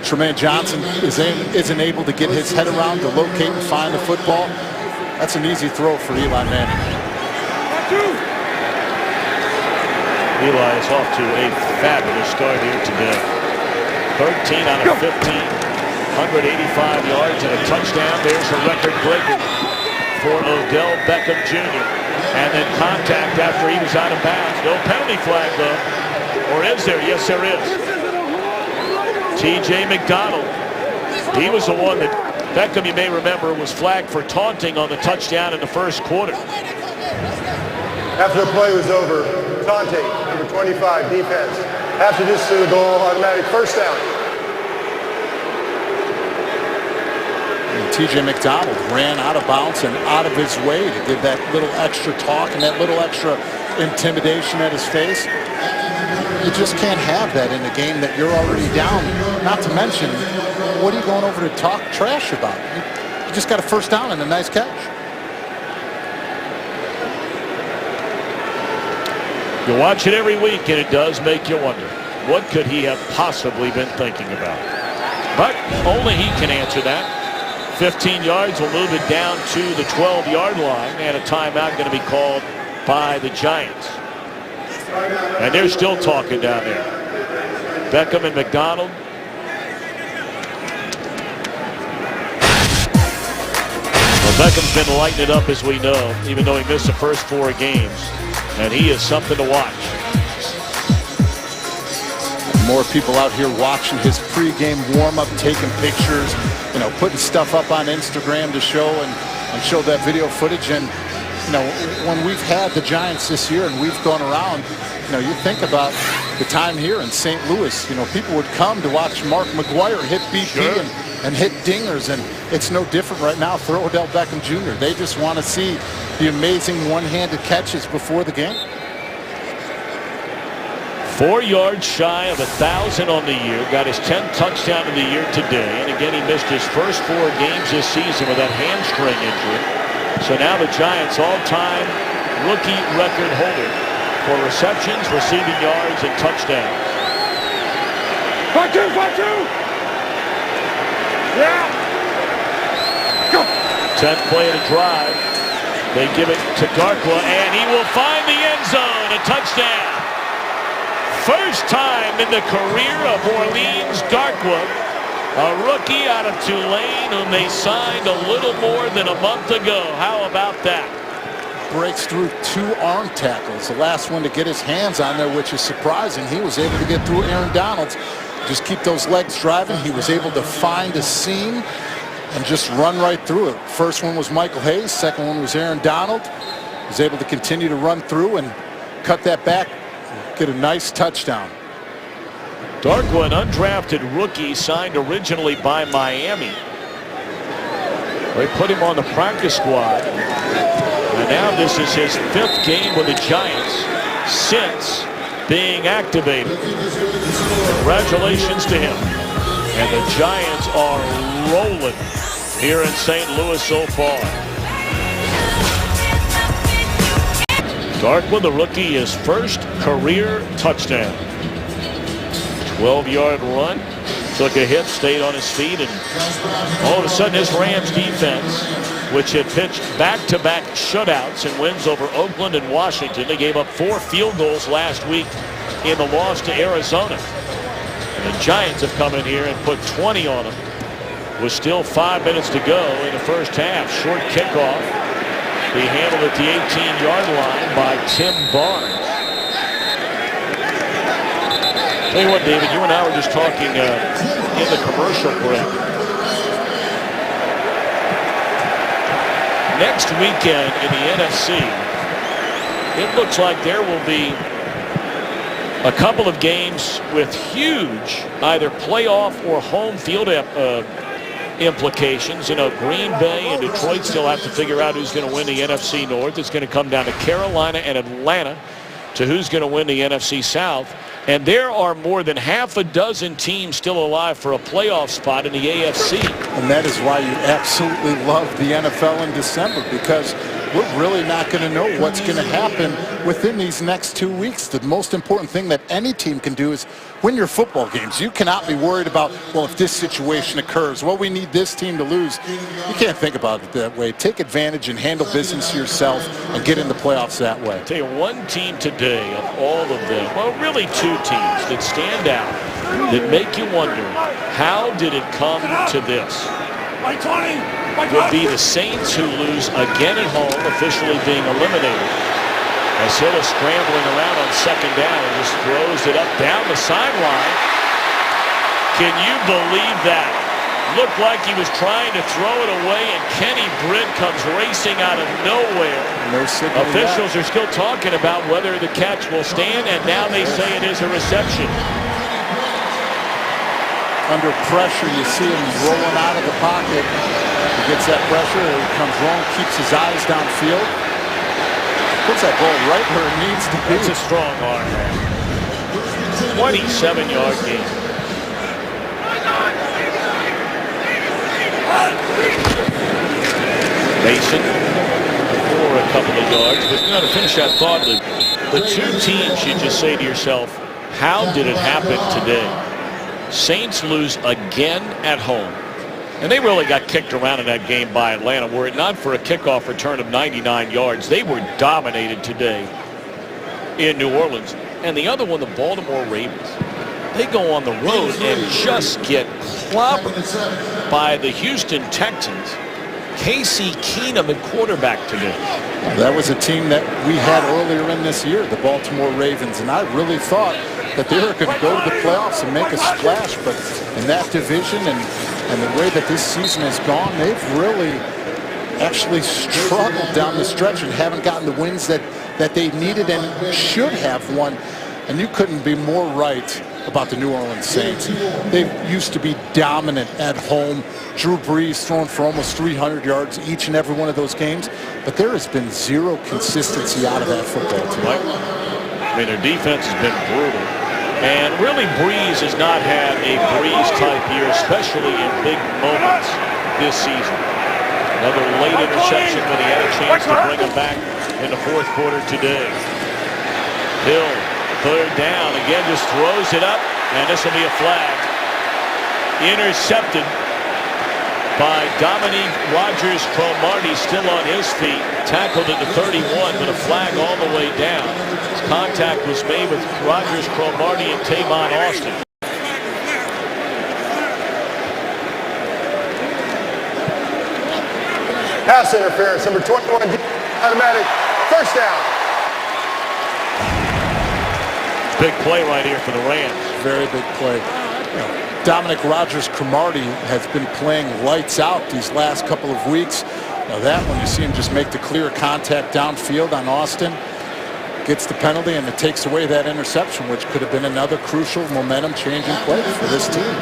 Tremaine Johnson isn't able to get his head around to locate and find the football. That's an easy throw for Eli Manning. Eli is off to a fabulous start here today. 13 out of 15, 185 yards and a touchdown. There's a record breaker for Odell Beckham Jr. And then contact after he was out of bounds. No penalty flag though. Or is there? Yes, there is. T.J. McDonald. He was the one that Beckham, you may remember, was flagged for taunting on the touchdown in the first quarter. After the play was over, taunting, number 25, defense. After this to the goal, automatic first down. T.J. McDonald ran out of bounds and out of his way to give that little extra talk and that little extra intimidation at his face. You just can't have that in a game that you're already down. Not to mention, what are you going over to talk trash about? You just got a first down and a nice catch. You watch it every week, and it does make you wonder, what could he have possibly been thinking about? But only he can answer that. 15 yards will move it down to the 12-yard line, and a timeout going to be called by the Giants. And they're still talking down there. Beckham and McDonald. Well, Beckham's been lighting it up, as we know, even though he missed the first 4 games. And he is something to watch. More people out here watching his pregame warm-up, taking pictures, you know, putting stuff up on Instagram to show and show that video footage. And you know, when we've had the Giants this year and we've gone around, you know, you think about the time here in St. Louis, you know, people would come to watch Mark McGwire hit BP and hit dingers, and it's no different right now for Odell Beckham Jr. They just want to see the amazing one-handed catches before the game. 4 yards shy of 1,000 on the year. Got his 10th touchdown of the year today. And again, he missed his first 4 games this season with that hamstring injury. So now the Giants all-time rookie record holder for receptions, receiving yards, and touchdowns. 5-2, 5-2. Yeah. Go. 10th play of the drive. They give it to Darkwa, and he will find the end zone. A touchdown. First time in the career of Orleans Darkwa, a rookie out of Tulane whom they signed a little more than a month ago. How about that? Breaks through 2 arm tackles. The last one to get his hands on there, which is surprising. He was able to get through Aaron Donald. Just keep those legs driving. He was able to find a seam and just run right through it. First one was Michael Hayes. Second one was Aaron Donald. He was able to continue to run through and cut that back, get a nice touchdown. Darkwa, an undrafted rookie signed originally by Miami. They put him on the practice squad. And now this is his 5th game with the Giants since being activated. Congratulations to him. And the Giants are rolling here in St. Louis so far. Darkwa, the rookie, his first career touchdown. 12-yard run. Took a hit, stayed on his feet, and all of a sudden this Rams defense, which had pitched back-to-back shutouts and wins over Oakland and Washington. They gave up 4 field goals last week in the loss to Arizona. And the Giants have come in here and put 20 on them. With still 5 minutes to go in the first half. Short kickoff. Be handled at the 18-yard line by Tim Barnes. Tell you what, David, you and I were just talking in the commercial break. Next weekend in the NFC, it looks like there will be a couple of games with huge either playoff or home field implications. You know, Green Bay and Detroit still have to figure out who's going to win the NFC North. It's going to come down to Carolina and Atlanta to who's going to win the NFC South. And there are more than half a dozen teams still alive for a playoff spot in the AFC. And that is why you absolutely love the NFL in December, because we're really not going to know what's going to happen within these next 2 weeks. The most important thing that any team can do is win your football games. You cannot be worried about, well, if this situation occurs, well, we need this team to lose. You can't think about it that way. Take advantage and handle business yourself and get in the playoffs that way. I'll tell you, one team today of all of them, well, really 2 teams that stand out, that make you wonder, how did it come to this? Would be the Saints, who lose again at home, officially being eliminated. As Hill is scrambling around on 2nd down and just throws it up down the sideline. Can you believe that? Looked like he was trying to throw it away, and Kenny Britt comes racing out of nowhere. No signal. Officials are still talking about whether the catch will stand, and now they say it is a reception. Under pressure, you see him rolling out of the pocket. He gets that pressure, he comes wrong, keeps his eyes downfield. Puts that ball right where it needs to be. It's a strong arm, man. 27-yard gain. Mason for a couple of yards, but to finish that thought, the 2 teams, you just say to yourself, how did it happen today? Saints lose again at home. And they really got kicked around in that game by Atlanta. Were it not for a kickoff return of 99 yards, they were dominated today in New Orleans. And the other one, the Baltimore Ravens, they go on the road and just get clobbered by the Houston Texans. Casey Keenum at quarterback today. That was a team that we had earlier in this year, the Baltimore Ravens, and I really thought that they were going to go to the playoffs and make a splash, but in that division and the way that this season has gone, they've really actually struggled down the stretch and haven't gotten the wins that they needed and should have won. And you couldn't be more right about the New Orleans Saints. They used to be dominant at home. Drew Brees throwing for almost 300 yards each and every one of those games, but there has been zero consistency out of that football team. I mean, their defense has been brutal. And really, Brees has not had a Brees-type year, especially in big moments this season. Another late interception, but he had a chance to bring him back in the 4th quarter today. Hill, 3rd down, again just throws it up, and this will be a flag. Intercepted. by Dominique Rodgers-Cromartie, still on his feet. Tackled at the 31, but a flag all the way down. Contact was made with Rodgers-Cromartie and Tavon Austin. Pass interference, number 21, automatic, first down. Big play right here for the Rams. Very big play. Dominique Rodgers-Cromartie has been playing lights out these last couple of weeks. Now that one, you see him just make the clear contact downfield on Austin. Gets the penalty, and it takes away that interception, which could have been another crucial momentum-changing play for this team.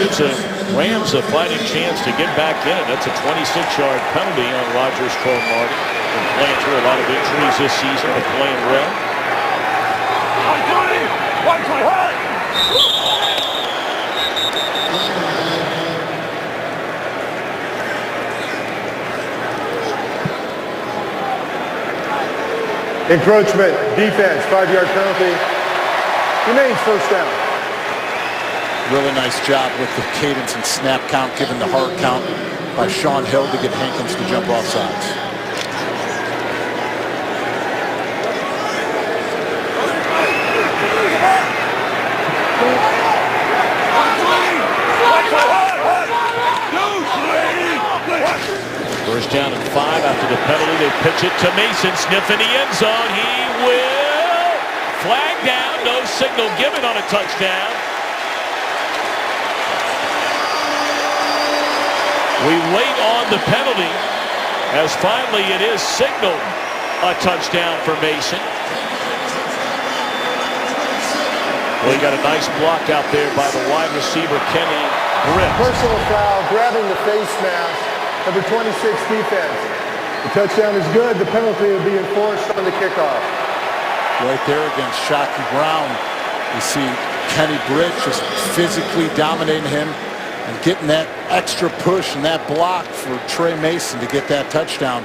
Gives the Rams a fighting chance to get back in it. That's a 26-yard penalty on Rodgers-Cromartie. Been playing through a lot of injuries this season, but playing well. Encroachment, defense, 5-yard penalty. Remains first down. Really nice job with the cadence and snap count, given the hard count by Sean Hill to get Hankins to jump off sides. First down and 5 after the penalty. They pitch it to Mason. Sniff in the end zone. He will flag down. No signal given on a touchdown. We wait on the penalty as finally it is signaled a touchdown for Mason. Well, you got a nice block out there by the wide receiver, Kenny Britt. Personal foul, grabbing the face mask. Number 26 defense. The touchdown is good. The penalty will be enforced on the kickoff. Right there against Shockey Brown. You see Kenny Britt just physically dominating him and getting that extra push and that block for Trey Mason to get that touchdown.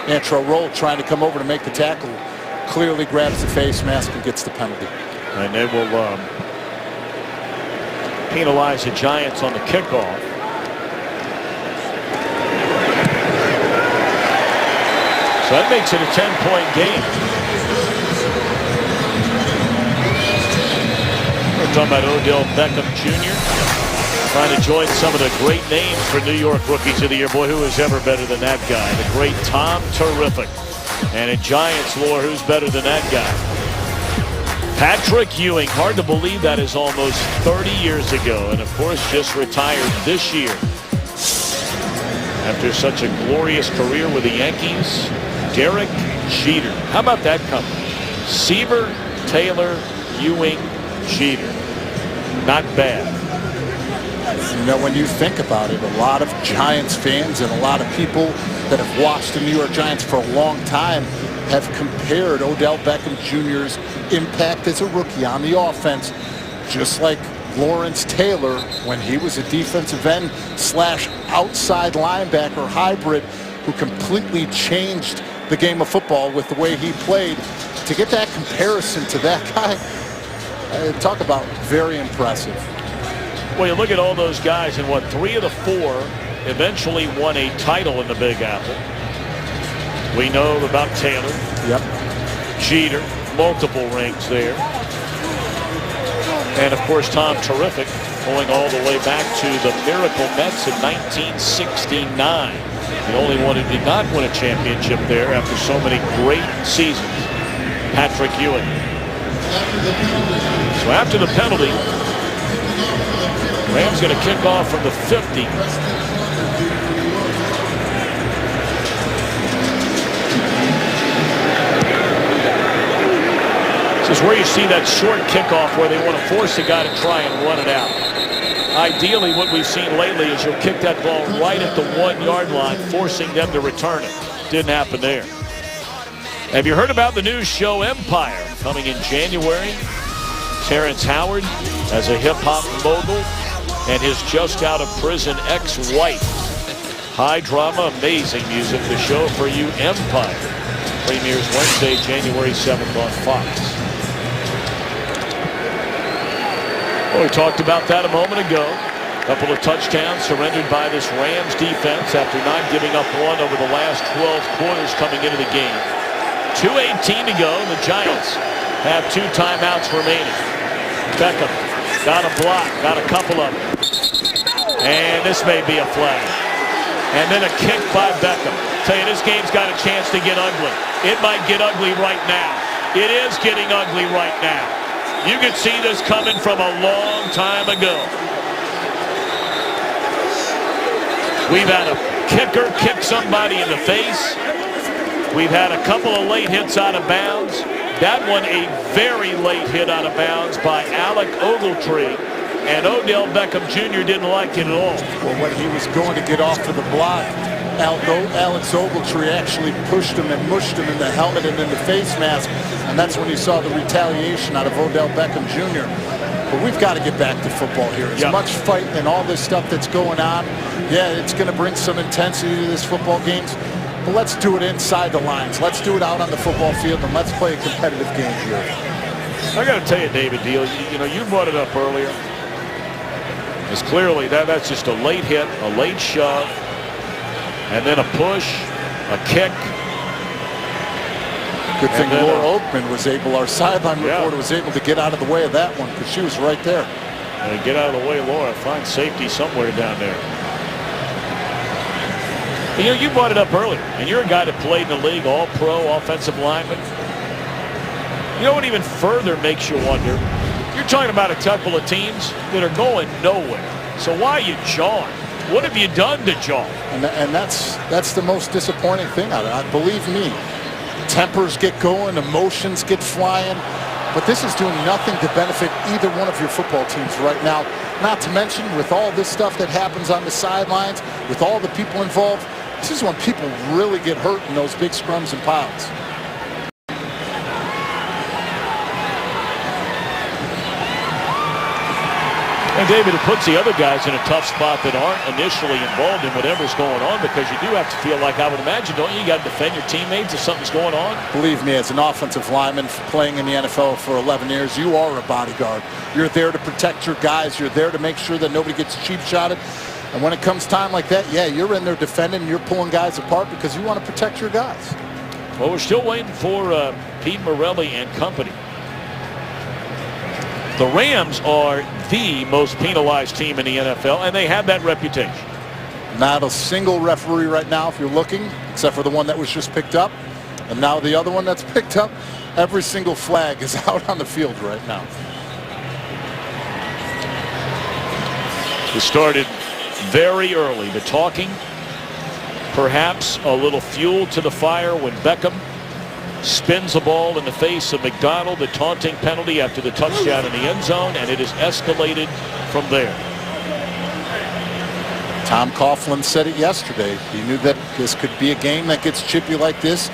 Antrel Rolle trying to come over to make the tackle. Clearly grabs the face mask and gets the penalty. And they will penalize the Giants on the kickoff. So that makes it a 10-point game. We're talking about Odell Beckham Jr. trying to join some of the great names for New York Rookies of the Year. Boy, who is ever better than that guy? The great Tom Terrific. And in Giants lore, who's better than that guy? Patrick Ewing. Hard to believe that is almost 30 years ago. And, of course, just retired this year. After such a glorious career with the Yankees, Derek Jeter. How about that company? Seaver, Taylor, Ewing, Jeter. Not bad. You know, when you think about it, a lot of Giants fans and a lot of people that have watched the New York Giants for a long time have compared Odell Beckham Jr.'s impact as a rookie on the offense, just like Lawrence Taylor when he was a defensive end slash outside linebacker hybrid who completely changed the game of football with the way he played. To get that comparison to that guy, talk about very impressive. Well, you look at all those guys, and what, 3 of the 4 eventually won a title in the Big Apple. We know about Taylor. Yep. Jeter, multiple rings there. And, of course, Tom Terrific, going all the way back to the Miracle Mets in 1969. The only one who did not win a championship there after so many great seasons. Patrick Ewing. So after the penalty, Rams going to kick off from the 50. This is where you see that short kickoff where they want to force a guy to try and run it out. Ideally, what we've seen lately is you'll kick that ball right at the 1-yard line, forcing them to return it. Didn't happen there. Have you heard about the new show Empire coming in January? Terrence Howard as a hip-hop mogul and his just-out-of-prison ex-wife. High drama, amazing music. The show for you, Empire, premieres Wednesday, January 7th on Fox. Well, we talked about that a moment ago. Couple of touchdowns surrendered by this Rams defense after not giving up one over the last 12 quarters coming into the game. 2:18 to go. The Giants have 2 timeouts remaining. Beckham got a block, got a couple of them. And this may be a flag. And then a kick by Beckham. Tell you, this game's got a chance to get ugly. It might get ugly right now. It is getting ugly right now. You could see this coming from a long time ago. We've had a kicker kick somebody in the face. We've had a couple of late hits out of bounds. That one a very late hit out of bounds by Alec Ogletree. And Odell Beckham Jr. didn't like it at all. Well, when he was going to get off to the block, Alex Ogletree actually pushed him and mushed him in the helmet and in the face mask. And that's when he saw the retaliation out of Odell Beckham Jr. But we've got to get back to football here. As much fight and all this stuff that's going on, yeah, it's going to bring some intensity to this football games. But let's do it inside the lines. Let's do it out on the football field, and let's play a competitive game here. I got to tell you, David Deal, you know, you brought it up earlier. It's clearly that's just a late hit, a late shove, and then a push, a kick. Good thing Laura Oakman was able, our sideline reporter was able to get out of the way of that one because she was right there. Get out of the way, Laura. Find safety somewhere down there. You know, you brought it up earlier, and you're a guy that played in the league, all-pro offensive lineman. You know what even further makes you wonder? You're talking about a couple of teams that are going nowhere. So why are you jawing? What have you done to jaw? And that's the most disappointing thing out of it. Believe me, tempers get going, emotions get flying, but this is doing nothing to benefit either one of your football teams right now. Not to mention with all this stuff that happens on the sidelines, with all the people involved, this is when people really get hurt in those big scrums and piles. And David, it puts the other guys in a tough spot that aren't initially involved in whatever's going on, because you do have to feel like, I would imagine, don't you? You got to defend your teammates if something's going on. Believe me, as an offensive lineman playing in the NFL for 11 years, you are a bodyguard. You're there to protect your guys. You're there to make sure that nobody gets cheap shotted. And when it comes time like that, yeah, you're in there defending, you're pulling guys apart because you want to protect your guys. Well, we're still waiting for Pete Morelli and company. The Rams are the most penalized team in the NFL, and they have that reputation. Not a single referee right now, if you're looking, except for the one that was just picked up. And now the other one that's picked up, every single flag is out on the field right now. It started very early. The talking, perhaps a little fuel to the fire when Beckham spins the ball in the face of McDonald, the taunting penalty after the touchdown in the end zone, and it has escalated from there. Tom Coughlin said it yesterday. He knew that this could be a game that gets chippy like this,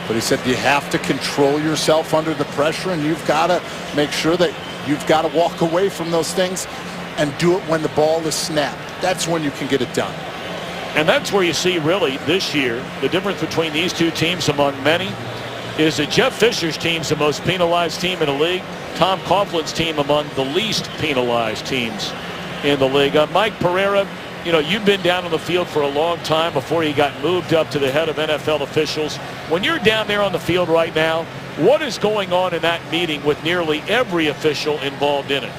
but he said you have to control yourself under the pressure, and you've got to make sure that you've got to walk away from those things and do it when the ball is snapped. That's when you can get it done. And that's where you see really this year the difference between these two teams among many is that Jeff Fisher's team's the most penalized team in the league. Tom Coughlin's team among the least penalized teams in the league. Mike Pereira, you know, you've been down on the field for a long time before you got moved up to the head of NFL officials. When you're down there on the field right now, what is going on in that meeting with nearly every official involved in it?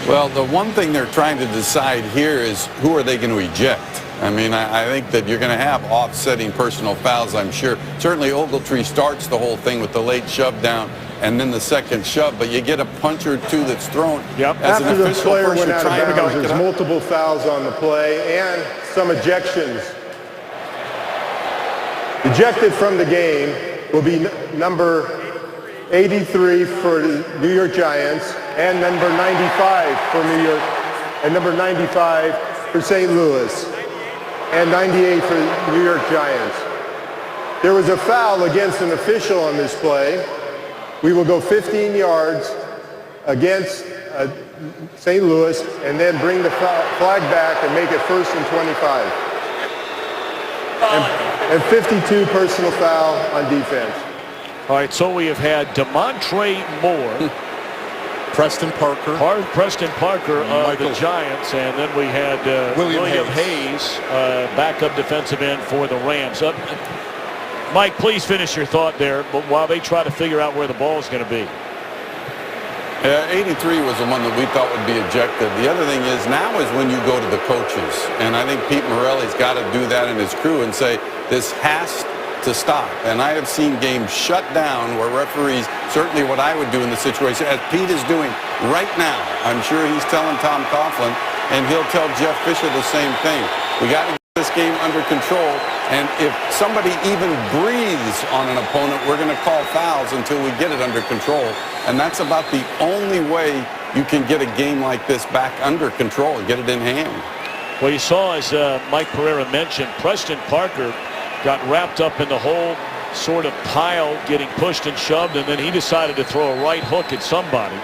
Well, the one thing they're trying to decide here is who are they going to eject? I mean, I think that you're going to have offsetting personal fouls, I'm sure. Certainly Ogletree starts the whole thing with the late shove down and then the second shove, but you get a punch or two that's thrown. Yep. As After an the official, player first went you're out of trying to bounds, go. there's multiple fouls on the play and some ejections. Ejected from the game will be number 83 for the New York Giants and number 95 for New York, and number 95 for St. Louis, and 98 for the New York Giants. There was a foul against an official on this play. We will go 15 yards against St. Louis and then bring the flag back and make it 1st and 25. And 52 personal foul on defense. All right, so we have had Damontre Moore Preston Parker. Preston Parker of Michael. the Giants, and then we had William Hayes, backup defensive end for the Rams. Mike, please finish your thought there, but while they try to figure out where the ball is going to be. 83 was the one that we thought would be ejected. The other thing is now is when you go to the coaches, and I think Pete Morelli's got to do that in his crew and say this has to stop. And I have seen games shut down where referees, certainly what I would do in the situation, as Pete is doing right now. I'm sure he's telling Tom Coughlin, and he'll tell Jeff Fisher the same thing. We got to get this game under control, and if somebody even breathes on an opponent, we're going to call fouls until we get it under control. And that's about the only way you can get a game like this back under control and get it in hand. Well, you saw, as Mike Pereira mentioned, Preston Parker got wrapped up in the whole sort of pile, getting pushed and shoved, and then he decided to throw a right hook at somebody.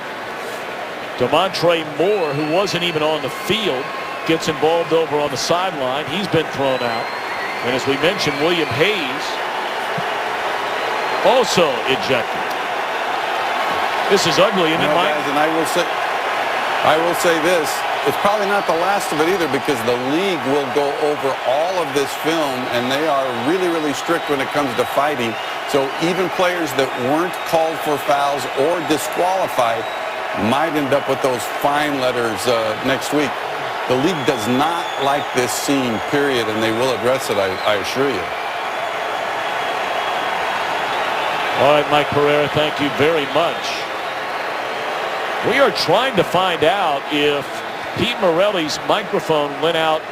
Damontre Moore, who wasn't even on the field, gets involved over on the sideline. He's been thrown out. And as we mentioned, William Hayes also ejected. This is ugly, isn't it, Mike? Guys, and I will say this. It's probably not the last of it either, because the league will go over all of this film, and they are really, really strict when it comes to fighting. So even players that weren't called for fouls or disqualified might end up with those fine letters next week. The league does not like this scene, period, and they will address it, I assure you. All right, Mike Pereira, thank you very much. We are trying to find out if Pete Morelli's microphone went out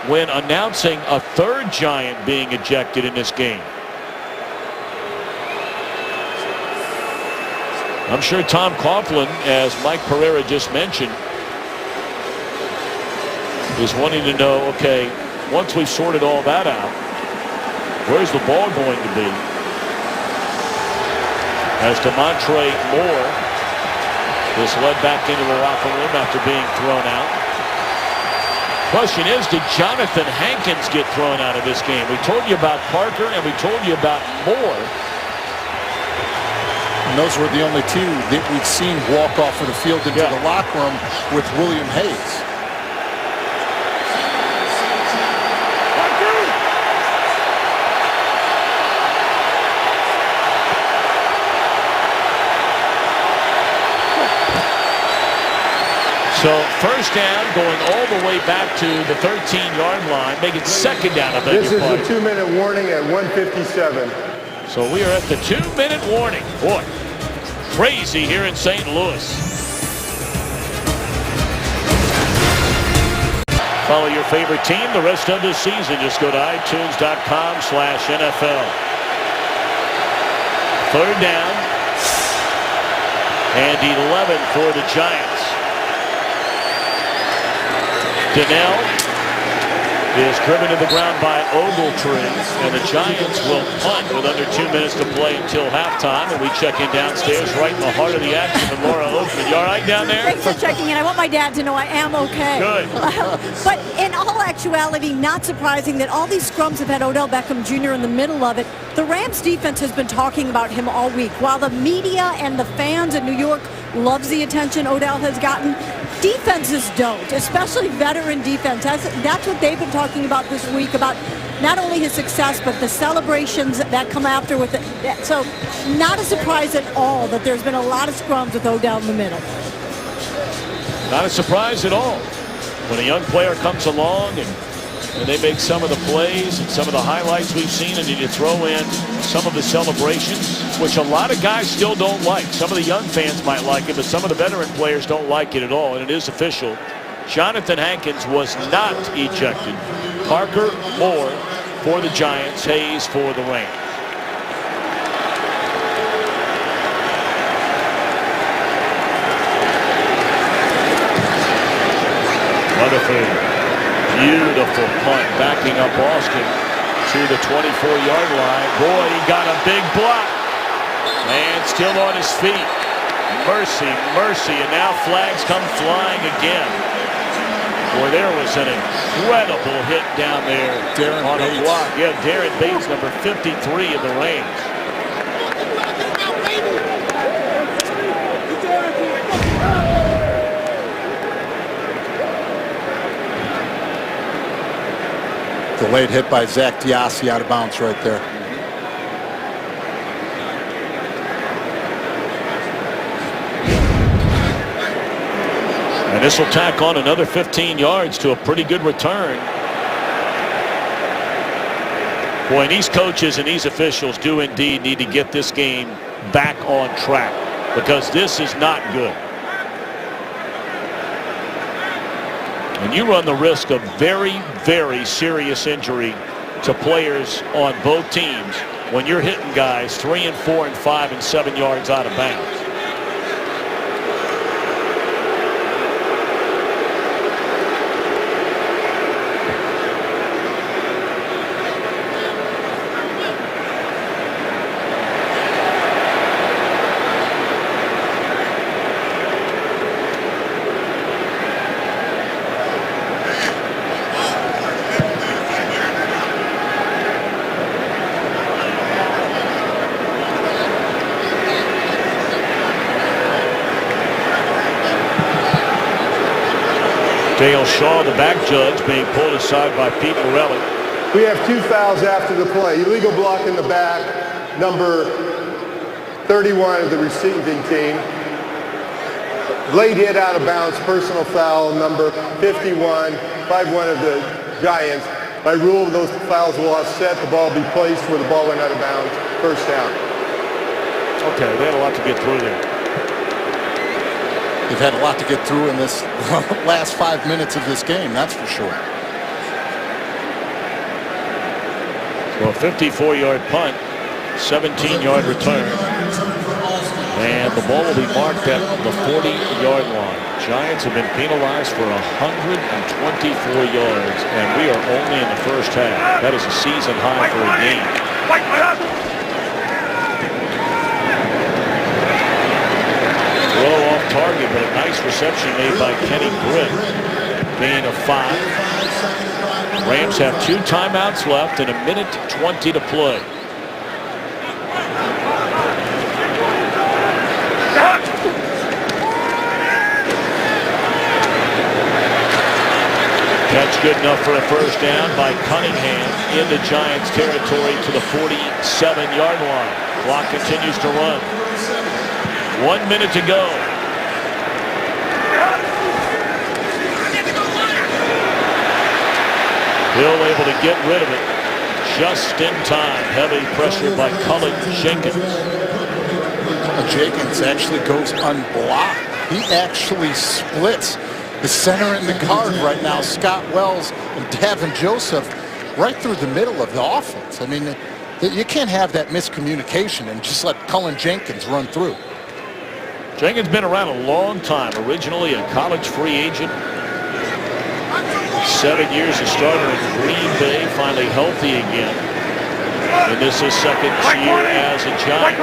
when announcing a third Giant being ejected in this game. I'm sure Tom Coughlin, as Mike Pereira just mentioned, is wanting to know, okay, once we've sorted all that out, where's the ball going to be? As Damontre Moore is led back into the locker room after being thrown out. Question is, did Jonathan Hankins get thrown out of this game? We told you about Parker and we told you about Moore. And those were the only two that we'd seen walk off of the field into the locker room with William Hayes. So first down, going all the way back to the 13-yard line, make it second down. This is the 2-minute warning at 1:57. So we are at the 2-minute warning. Boy, crazy here in St. Louis. Follow your favorite team the rest of the season. Just go to iTunes.com/NFL. Third down and 11 for the Giants. Donnell is driven to the ground by Ogletree, and the Giants will punt with under 2 minutes to play until halftime. And we check in downstairs right in the heart of the action with Laura Oakman. You all right down there? Thanks for checking in. I want my dad to know I am okay. Good. But in all actuality, not surprising that all these scrums have had Odell Beckham Jr. in the middle of it. The Rams defense has been talking about him all week. While the media and the fans in New York loves the attention Odell has gotten, defenses don't, especially veteran defense. That's what they've been talking about this week, about not only his success, but the celebrations that come after with it. So not a surprise at all that there's been a lot of scrums with Odell in the middle. Not a surprise at all. When a young player comes along and they make some of the plays and some of the highlights we've seen, and then you throw in some of the celebrations, which a lot of guys still don't like. Some of the young fans might like it, but some of the veteran players don't like it at all, and it is official. Jonathan Hankins was not ejected. Parker, Moore for the Giants, Hayes for the Rams. Rutherford. Beautiful punt, backing up Austin to the 24-yard line. Boy, he got a big block. Man, still on his feet. Mercy, mercy, and now flags come flying again. Boy, there was an incredible hit down there on a block. Yeah, Darren Bates, number 53 of the Rams. Late hit by Zach Diassi out of bounds right there. And this will tack on another 15 yards to a pretty good return. Boy, and these coaches and these officials do indeed need to get this game back on track, because this is not good. And you run the risk of very, very serious injury to players on both teams when you're hitting guys 3 and 4 and 5 and 7 yards out of bounds. Dale Shaw, the back judge, being pulled aside by Pete Morelli. We have 2 fouls after the play. Illegal block in the back, number 31 of the receiving team. Late hit out of bounds, personal foul, number 51, 5-1 of the Giants. By rule, those fouls will offset. The ball be placed where the ball went out of bounds. First down. Okay, they had a lot to get through there. They've had a lot to get through in this last 5 minutes of this game, that's for sure. Well, 54-yard punt, 17-yard return. And the ball will be marked at the 40-yard line. Giants have been penalized for 124 yards, and we are only in the first half. That is a season high for a game. Throw off target, but a nice reception made by Kenny Britt. Gain of 5. Rams have 2 timeouts left and 1:20 to play. Catch good enough for a first down by Cunningham into Giants territory to the 47-yard line. Clock continues to run. 1 minute to go. Hill able to get rid of it just in time. Heavy pressure by Cullen Jenkins. Jenkins actually goes unblocked. He actually splits the center and the guard right now, Scott Wells and Davin Joseph, right through the middle of the offense. I mean, you can't have that miscommunication and just let Cullen Jenkins run through. Jenkins been around a long time. Originally a college free agent. 7 years a starter in Green Bay. Finally healthy again. And this is second year as a Giant.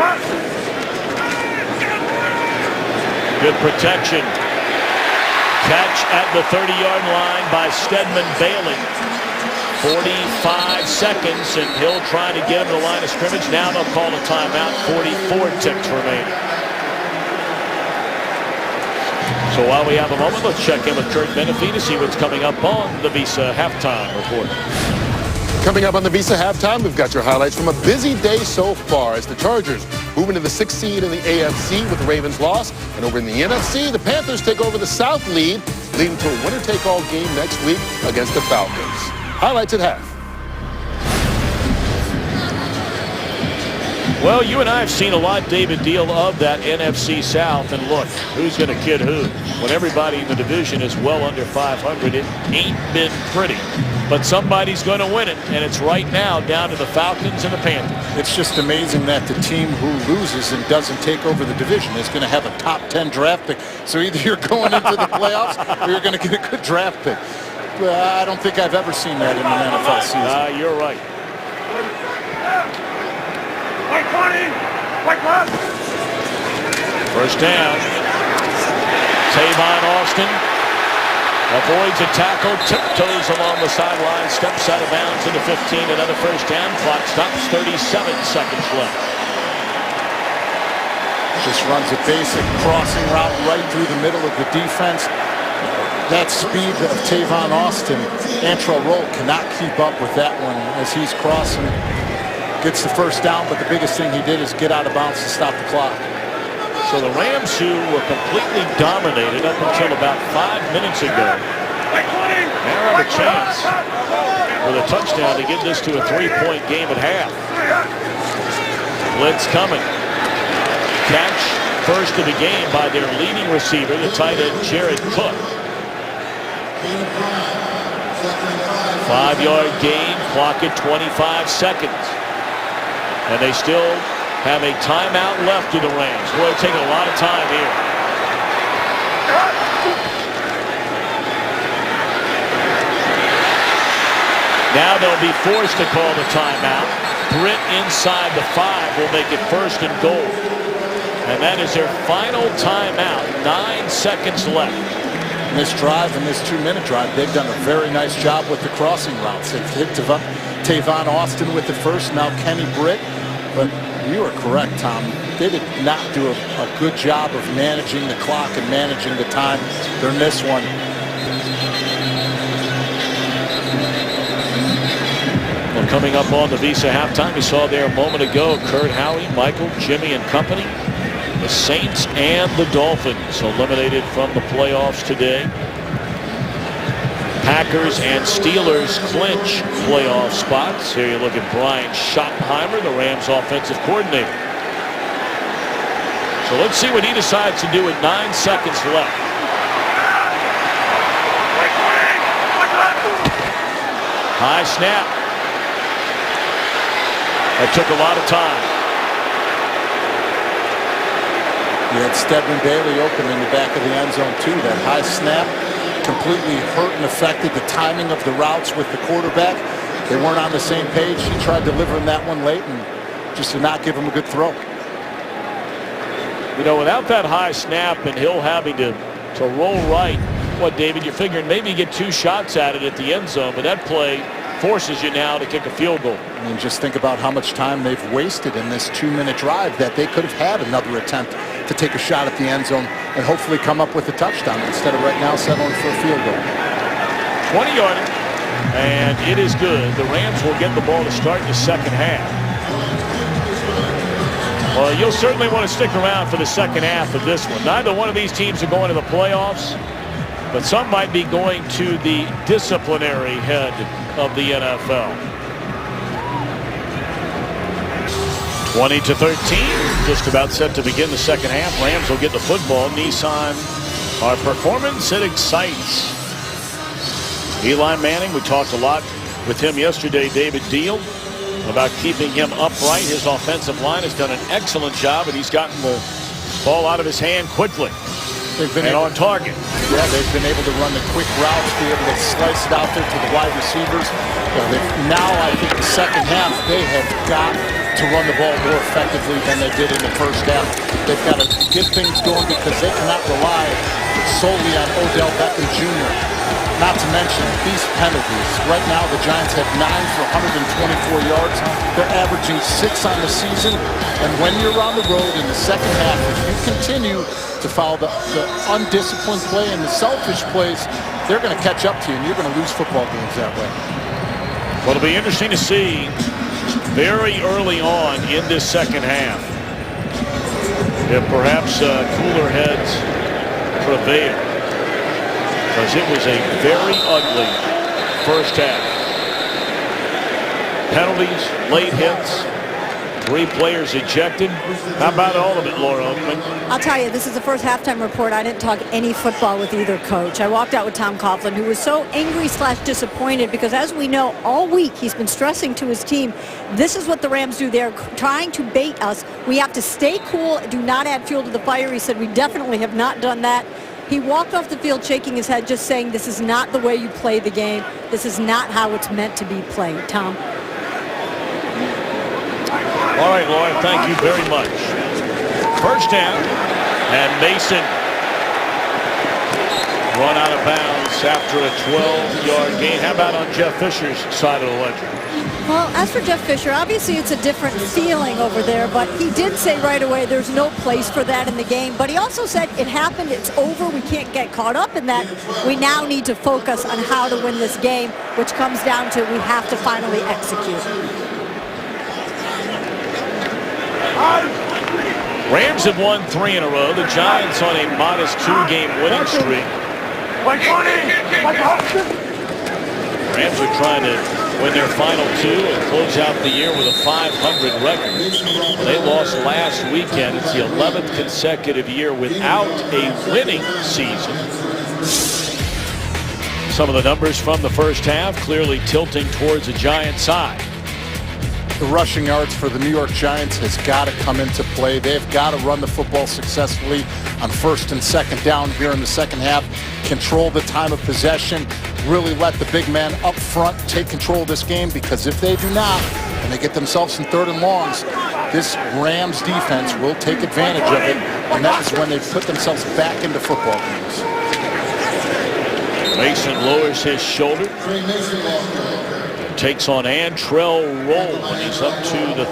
Good protection. Catch at the 30-yard line by Stedman Bailey. 45 seconds, and Hill trying to get him to the line of scrimmage. Now they'll call a timeout. 44 ticks remaining. So while we have a moment, let's check in with Kurt Menefee to see what's coming up on the Visa Halftime Report. Coming up on the Visa Halftime, we've got your highlights from a busy day so far as the Chargers move into the 6th seed in the AFC with the Ravens' loss. And over in the NFC, the Panthers take over the South lead, leading to a winner-take-all game next week against the Falcons. Highlights at half. Well, you and I have seen a lot, David Deal, of that NFC South. And look, who's going to kid who? When everybody in the division is well under 500, it ain't been pretty. But somebody's going to win it, and it's right now down to the Falcons and the Panthers. It's just amazing that the team who loses and doesn't take over the division is going to have a top 10 draft pick. So either you're going into the playoffs or you're going to get a good draft pick. I don't think I've ever seen that in an NFL season. You're right. First down. Tavon Austin avoids a tackle, tiptoes along the sideline, steps out of bounds to the 15. Another first down. Clock stops. 37 seconds left. Just runs a basic crossing route right through the middle of the defense. that speed of Tavon Austin, Antrel Rolle cannot keep up with that one as he's crossing. Gets the first down, but the biggest thing he did is get out of bounds to stop the clock. So the Rams, who were completely dominated up until about 5 minutes ago, now have a chance with a touchdown to get this to a 3-point game at half. Blitz coming. Catch first of the game by their leading receiver, the tight end Jared Cook. 5-yard gain, clock at 25 seconds. And they still have a timeout left to the Rams. Boy, they're taking a lot of time here. Now they'll be forced to call the timeout. Britt inside the 5 will make it first and goal. And that is their final timeout. 9 seconds left. In this drive, in this 2-minute drive, they've done a very nice job with the crossing routes. They've hit Tavon Austin with the first, now Kenny Britt. But you are correct, Tom. They did not do a good job of managing the clock and managing the time during this one. Well, coming up on the Visa halftime, you saw there a moment ago, Kurt Howie, Michael, Jimmy, and company. The Saints and the Dolphins eliminated from the playoffs today. Packers and Steelers clinch playoff spots. Here you look at Brian Schottenheimer, the Rams offensive coordinator. So let's see what he decides to do with 9 seconds left. High snap. That took a lot of time. You had Stedman Bailey open in the back of the end zone too. That high snap completely hurt and affected the timing of the routes with the quarterback. They weren't on the same page. He tried delivering that one late and just did not give him a good throw. You know, without that high snap and Hill having to roll right, what, David, you're figuring maybe get 2 shots at it at the end zone, but that play forces you now to kick a field goal. I mean, just think about how much time they've wasted in this 2-minute drive that they could have had another attempt to take a shot at the end zone and hopefully come up with a touchdown instead of right now settling for a field goal. 20-yarder, and it is good. The Rams will get the ball to start the second half. Well, you'll certainly want to stick around for the second half of this one. Neither one of these teams are going to the playoffs, but some might be going to the disciplinary head of the NFL. 20-13, just about set to begin the second half. Rams will get the football. Nissan, our performance, it excites. Eli Manning, we talked a lot with him yesterday, David Deal, about keeping him upright. His offensive line has done an excellent job, and he's gotten the ball out of his hand quickly. They've been on target. Yeah, they've been able to run the quick routes, be able to slice it out there to the wide receivers. Now, I think the second half, they have got to run the ball more effectively than they did in the first half. They've got to get things going because they cannot rely solely on Odell Beckham Jr. Not to mention these penalties. Right now, the Giants have 9 for 124 yards. They're averaging 6 on the season. And when you're on the road in the second half, if you continue to follow the undisciplined play and the selfish plays, they're going to catch up to you, and you're going to lose football games that way. Well, it'll be interesting to see very early on in this second half if perhaps cooler heads prevail, because it was a very ugly first half. Penalties, late hits, 3 players ejected. How about all of it, Laura Oakman? I'll tell you, this is the first halftime report. I didn't talk any football with either coach. I walked out with Tom Coughlin, who was so angry/disappointed because, as we know, all week he's been stressing to his team, this is what the Rams do. They're trying to bait us. We have to stay cool, do not add fuel to the fire. He said, we definitely have not done that. He walked off the field shaking his head, just saying, this is not the way you play the game. This is not how it's meant to be played. Tom? All right, Laura, thank you very much. First down, and Mason run out of bounds after a 12-yard gain. How about on Jeff Fisher's side of the ledger? Well, as for Jeff Fisher, obviously it's a different feeling over there, but he did say right away there's no place for that in the game. But he also said it happened, it's over, we can't get caught up in that. We now need to focus on how to win this game, which comes down to we have to finally execute. Rams have won 3 in a row. The Giants on a modest 2-game winning streak. Rams are trying to win their final 2 and close out the year with a 500 record. They lost last weekend. It's the 11th consecutive year without a winning season. Some of the numbers from the first half clearly tilting towards the Giants' side. The rushing yards for the New York Giants has got to come into play. They've got to run the football successfully on first and second down here in the second half. Control the time of possession. Really let the big man up front take control of this game, because if they do not, and they get themselves in 3rd and longs, this Rams defense will take advantage of it, and that is when they put themselves back into football games. Mason lowers his shoulder. Takes on Antrel Roll when he's up to the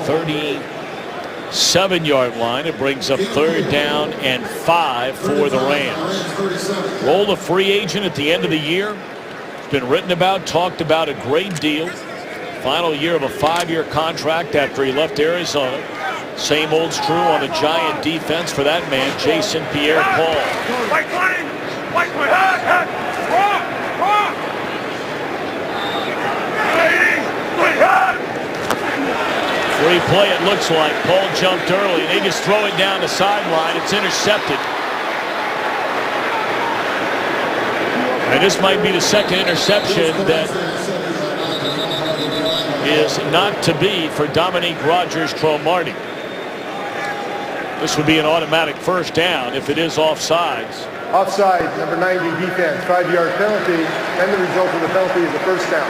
37-yard line. It brings up 3rd down and 5 for the Rams. Roll, a free agent at the end of the year. Been written about, talked about a great deal. Final year of a 5-year contract after he left Arizona. Same old's true on the Giant defense for that man, Jason Pierre-Paul. Free play, it looks like. Paul jumped early. They just throw it down the sideline. It's intercepted. And this might be the second interception that is not to be for Dominique Rodgers-Cromartie. This would be an automatic first down if it is offsides. Offside, number 90 defense, 5-yard penalty, and the result of the penalty is a first down.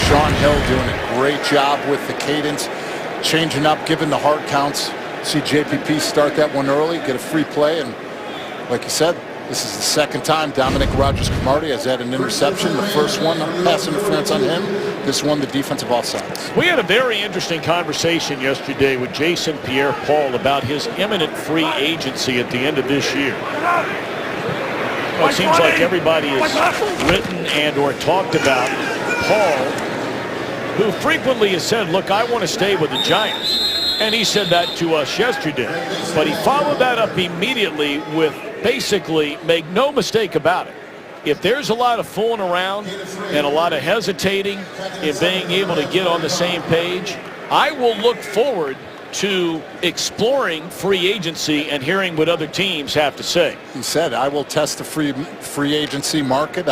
Shaun Hill doing a great job with the cadence, changing up, giving the hard counts. See JPP start that one early, get a free play, and like you said, this is the second time Dominique Rodgers-Cromartie has had an interception. The first one, pass interference on him. This one, the defensive offsides. We had a very interesting conversation yesterday with Jason Pierre-Paul about his imminent free agency at the end of this year. Well, it seems like everybody has written and or talked about Paul, who frequently has said, look, I want to stay with the Giants. And he said that to us yesterday. But he followed that up immediately with basically, make no mistake about it, if there's a lot of fooling around and a lot of hesitating in being able to get on the same page, I will look forward to exploring free agency and hearing what other teams have to say. He said, I will test the free agency market.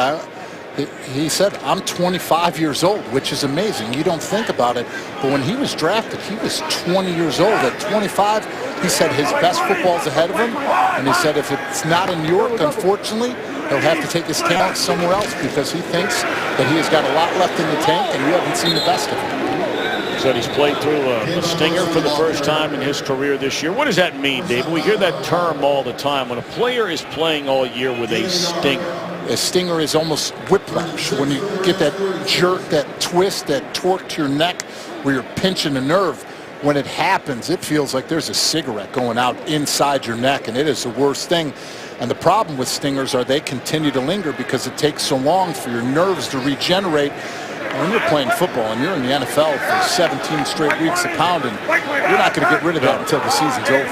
He said, I'm 25 years old, which is amazing. You don't think about it, but when he was drafted, he was 20 years old. At 25, he said his best football is ahead of him, and he said if it's not in New York, unfortunately, he'll have to take his talent somewhere else, because he thinks that he has got a lot left in the tank, and you haven't seen the best of him. He said he's played through a stinger for the first time in his career this year. What does that mean, David? We hear that term all the time. When a player is playing all year with a stinger. A stinger is almost whiplash. When you get that jerk, that twist, that torque to your neck where you're pinching a nerve, when it happens, it feels like there's a cigarette going out inside your neck, and it is the worst thing. And the problem with stingers are they continue to linger because it takes so long for your nerves to regenerate. And when you're playing football and you're in the NFL for 17 straight weeks of pounding, you're not going to get rid of that until the season's over.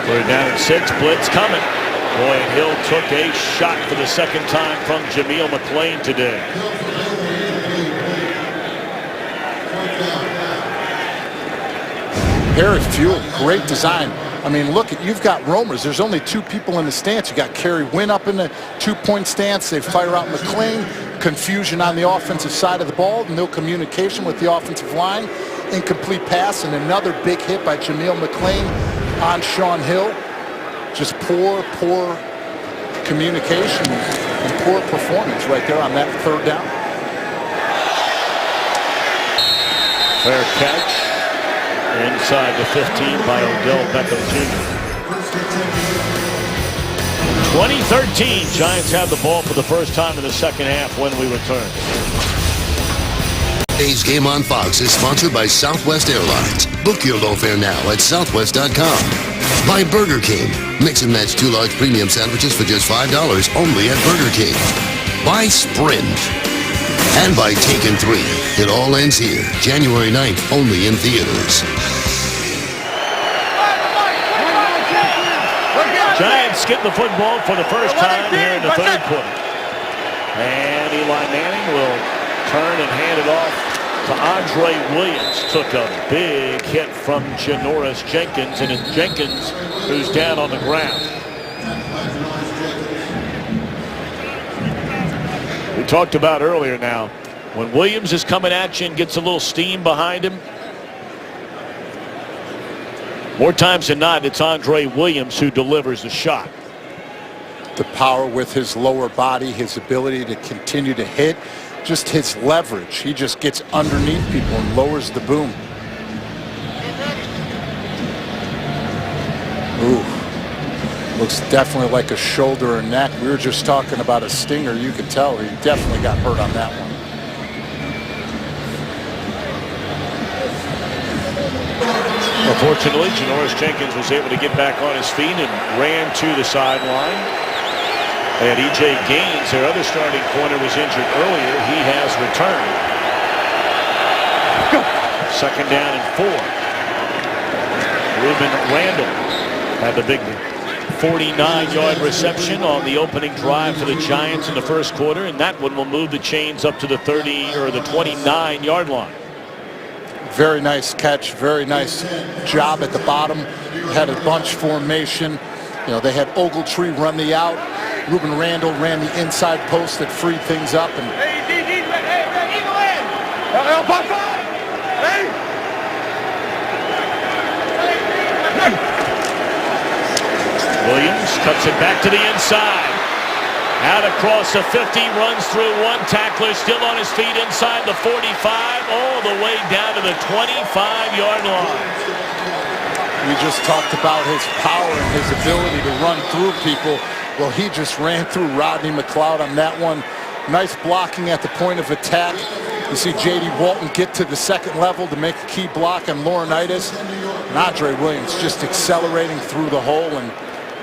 We're down at 6, blitz coming. Boy, and Hill took a shot for the second time from Jameel McClain today. Harry Fuel, great design. I mean, look, you've got roamers. There's only 2 people in the stance. You got Kerry Wynn up in the 2-point stance. They fire out McClain. Confusion on the offensive side of the ball. No communication with the offensive line. Incomplete pass, and another big hit by Jameel McClain on Shaun Hill. Just poor communication and poor performance right there on that 3rd down. Fair catch. Inside the 15 by Odell Beckham Jr. 2013, Giants have the ball for the first time in the second half when we return. Today's game on Fox is sponsored by Southwest Airlines. Book your low fare now at southwest.com. By Burger King. Mix and match 2 large premium sandwiches for just $5 only at Burger King. By Sprint. And by Taken 3. It all ends here, January 9th, only in theaters. Giants get the football for the first time here in the third quarter. And Eli Manning will turn and hand it off to Andre Williams. Took a big hit from Janoris Jenkins, and it's Jenkins who's down on the ground. We talked about earlier now, when Williams is coming at you and gets a little steam behind him, more times than not, it's Andre Williams who delivers the shot. The power with his lower body, his ability to continue to hit, just his leverage. He just gets underneath people and lowers the boom. Ooh, looks definitely like a shoulder or neck. We were just talking about a stinger. You could tell he definitely got hurt on that one. Unfortunately, Janoris Jenkins was able to get back on his feet and ran to the sideline. And E.J. Gaines, their other starting corner, was injured earlier. He has returned. Second down and 4. Ruben Randall had the big 49-yard reception on the opening drive for the Giants in the first quarter, and that one will move the chains up to the 30 or the 29-yard line. Very nice catch, very nice job at the bottom. Had a bunch formation. You know, they had Ogletree run the out. Ruben Randall ran the inside post that freed things up. And Williams cuts it back to the inside. Out across the 50, runs through one tackler, still on his feet inside the 45, all the way down to the 25-yard line. We just talked about his power and his ability to run through people. Well, he just ran through Rodney McLeod on that one. Nice blocking at the point of attack. You see J.D. Walton get to the second level to make a key block on Laurinaitis. And Andre Williams just accelerating through the hole and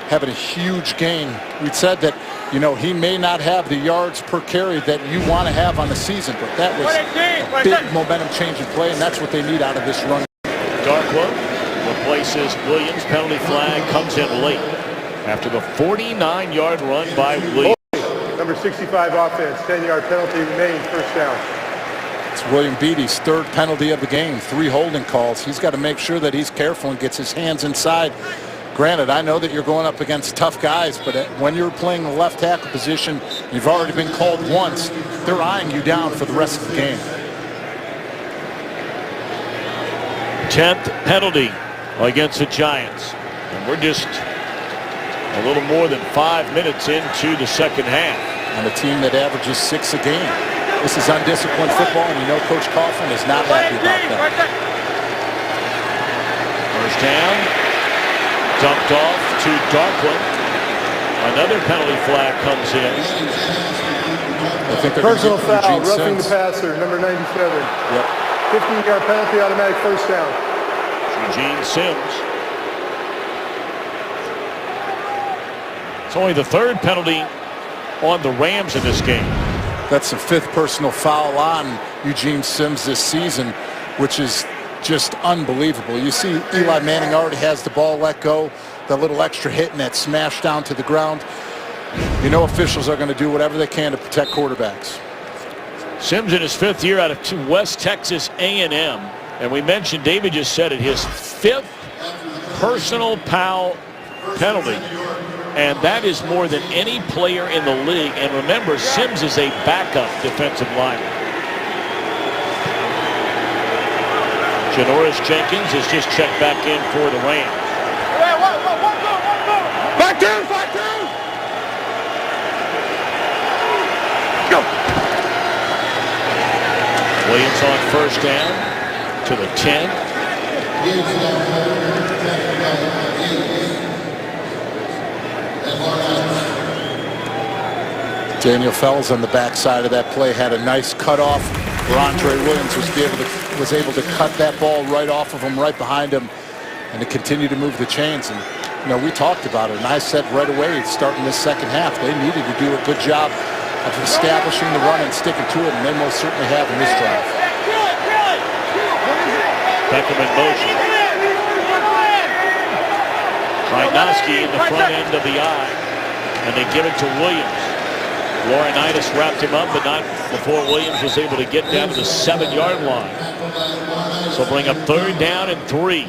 having a huge gain. We said that, you know, he may not have the yards per carry that you want to have on the season, but that was a big momentum-changing play, and that's what they need out of this run. Darkwa replaces Williams. Penalty flag comes in late after the 49-yard run by Williams. Number 65 offense, 10-yard penalty remains, first down. It's William Beattie's third penalty of the game, 3 holding calls. He's got to make sure that he's careful and gets his hands inside. Granted, I know that you're going up against tough guys, but when you're playing the left tackle position, you've already been called once. They're eyeing you down for the rest of the game. 10th penalty against the Giants. And we're just a little more than 5 minutes into the second half. On a team that averages 6 a game. This is undisciplined football, and you know Coach Coughlin is not happy about that. First down. Dumped off to Darkwa. Another penalty flag comes in. I think personal foul, roughing the passer, number 97. Yep. 15-yard penalty, automatic first down. Eugene Sims. It's only the 3rd penalty on the Rams in this game. That's the 5th personal foul on Eugene Sims this season, which is just unbelievable. You see Eli Manning already has the ball let go, the little extra hit and that smash down to the ground. You know officials are going to do whatever they can to protect quarterbacks. Sims in his 5th year out of West Texas A&M. And we mentioned, David just said it, his 5th personal foul penalty. And that is more than any player in the league. And remember, Sims is a backup defensive lineman. Janoris Jenkins has just checked back in for the Rams. Back down, back down. Go. Williams on first down to the 10. Daniel Fells on the backside of that play had a nice cutoff where Andre Williams was able to cut that ball right off of him, right behind him, and to continue to move the chains. And we talked about it, and I said right away, starting this second half, they needed to do a good job of establishing the run and sticking to it, and they most certainly have in this drive. Beckham in motion. Reinowski in the front end of the eye, and they give it to Williams. Laurinaitis wrapped him up, but not before Williams was able to get down to the 7-yard line. So bring up 3rd down and 3.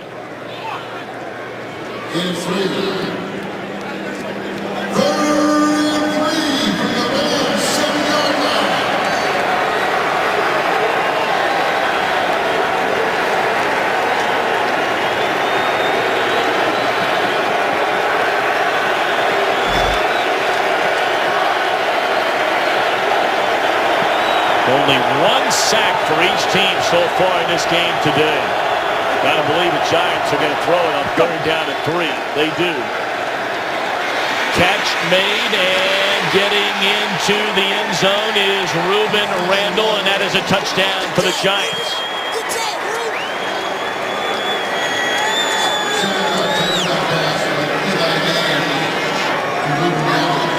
Only 1 sack for each team so far in this game today. Gotta believe the Giants are gonna throw it on 3rd down and 3. They do. Catch made, and getting into the end zone is Rueben Randle, and that is a touchdown for the Giants.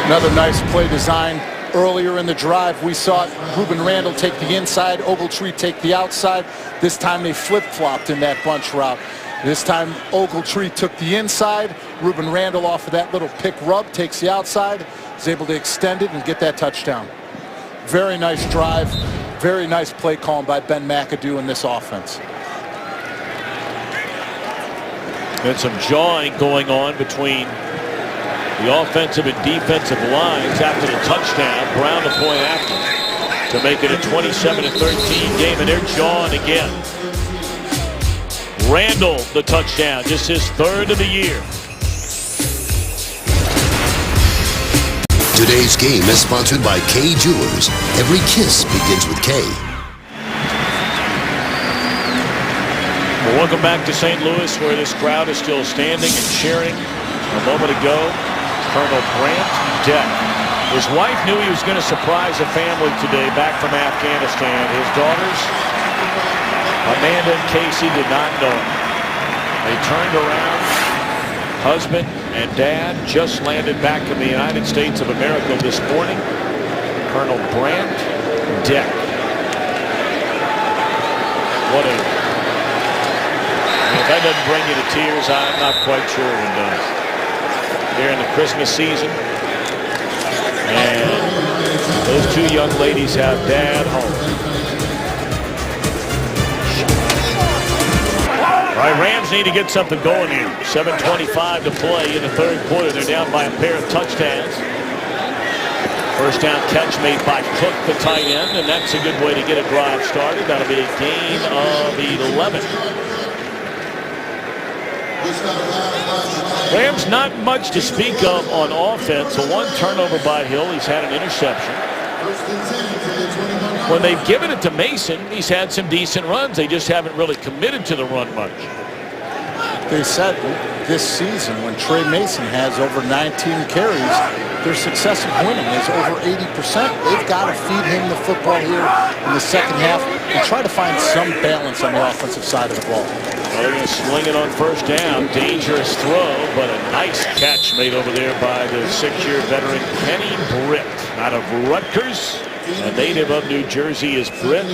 Another nice play design. Earlier in the drive, we saw Rueben Randle take the inside, Ogletree take the outside. This time they flip-flopped in that bunch route. This time Ogletree took the inside. Rueben Randle off of that little pick rub takes the outside, is able to extend it and get that touchdown. Very nice drive, very nice play call by Ben McAdoo in this offense. And some jawing going on between the offensive and defensive lines after the touchdown. Brown the point after to make it a 27-13 game, and they're jawing again. Randle the touchdown, just his 3rd of the year. Today's game is sponsored by Kay Jewelers. Every kiss begins with Kay. Well, welcome back to St. Louis, where this crowd is still standing and cheering. A moment ago, Colonel Brant Deck. His wife knew he was going to surprise a family today back from Afghanistan. His daughters, Amanda and Casey, did not know him. They turned around. Husband and dad just landed back in the United States of America this morning. Colonel Brant Deck. What a... If that doesn't bring you to tears, I'm not quite sure it does. Here in the Christmas season, and those 2 young ladies have dad home. All right, Rams need to get something going here. 7:25 to play in the 3rd quarter. They're down by a pair of touchdowns. First down catch made by Cook, the tight end, and that's a good way to get a drive started. That'll be a gain of 11. Rams not much to speak of on offense. A 1 turnover by Hill. He's had an interception. When they've given it to Mason, he's had some decent runs. They just haven't really committed to the run much. They said this season when Trey Mason has over 19 carries, their success of winning is over 80%. They've got to feed him the football here in the second half and try to find some balance on the offensive side of the ball. Well, they're going to swing it on first down. Dangerous throw, but a nice catch made over there by the 6-year veteran Kenny Britt out of Rutgers. A native of New Jersey is Britt.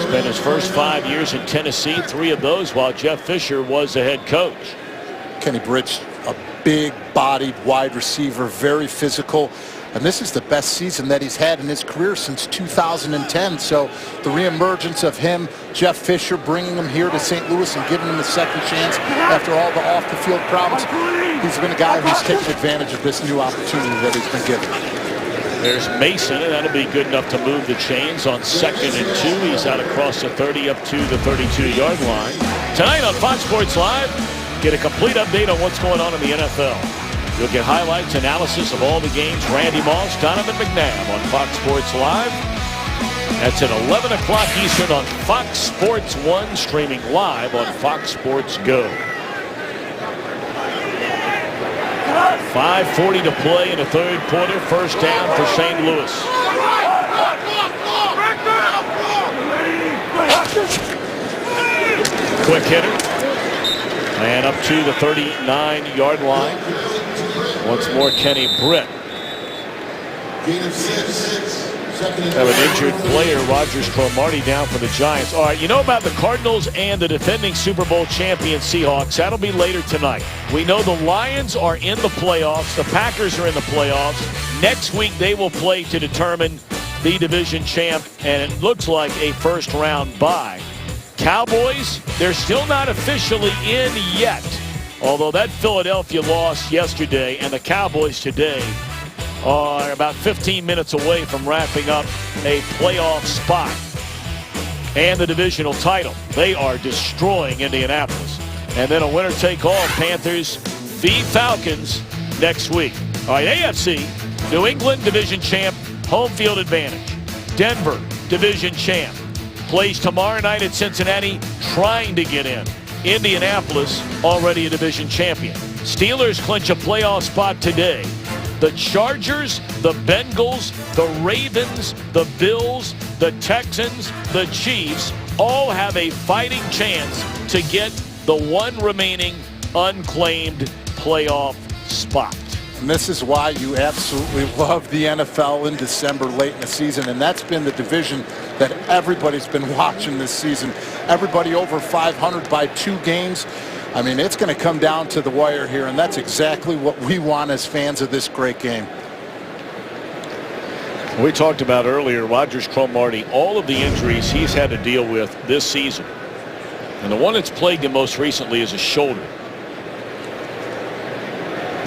Spent his first 5 years in Tennessee, 3 of those while Jeff Fisher was the head coach. Kenny Britt, a big-bodied wide receiver, very physical. And this is the best season that he's had in his career since 2010. So the reemergence of him, Jeff Fisher, bringing him here to St. Louis and giving him a second chance after all the off-the-field problems. He's been a guy who's taken advantage of this new opportunity that he's been given. There's Mason, and that'll be good enough to move the chains on 2nd and 2. He's out across the 30 up to the 32-yard line. Tonight on Fox Sports Live, get a complete update on what's going on in the NFL. You'll get highlights, analysis of all the games. Randy Moss, Donovan McNabb on Fox Sports Live. That's at 11 o'clock Eastern on Fox Sports 1, streaming live on Fox Sports Go. 5:40 to play in the third quarter. First down for St. Louis. Quick hitter. And up to the 39-yard line. Once more, Kenny Britt. Have an injured player, Rogers Cromartie, down for the Giants. All right, you know about the Cardinals and the defending Super Bowl champion Seahawks. That'll be later tonight. We know the Lions are in the playoffs. The Packers are in the playoffs. Next week, they will play to determine the division champ, and it looks like a first-round bye. Cowboys, they're still not officially in yet, although that Philadelphia loss yesterday and the Cowboys today are about 15 minutes away from wrapping up a playoff spot and the divisional title. They are destroying Indianapolis. And then a winner-take-all, Panthers v. Falcons next week. All right, AFC, New England division champ, home field advantage. Denver division champ, plays tomorrow night at Cincinnati, trying to get in. Indianapolis, already a division champion. Steelers clinch a playoff spot today. The Chargers, the Bengals, the Ravens, the Bills, the Texans, the Chiefs all have a fighting chance to get the one remaining unclaimed playoff spot. And this is why you absolutely love the NFL in December late in the season. And that's been the division that everybody's been watching this season. Everybody over 500 by 2 games. I mean, it's going to come down to the wire here, and that's exactly what we want as fans of this great game. We talked about earlier, Rogers Cromartie, all of the injuries he's had to deal with this season. And the one that's plagued him most recently is his shoulder.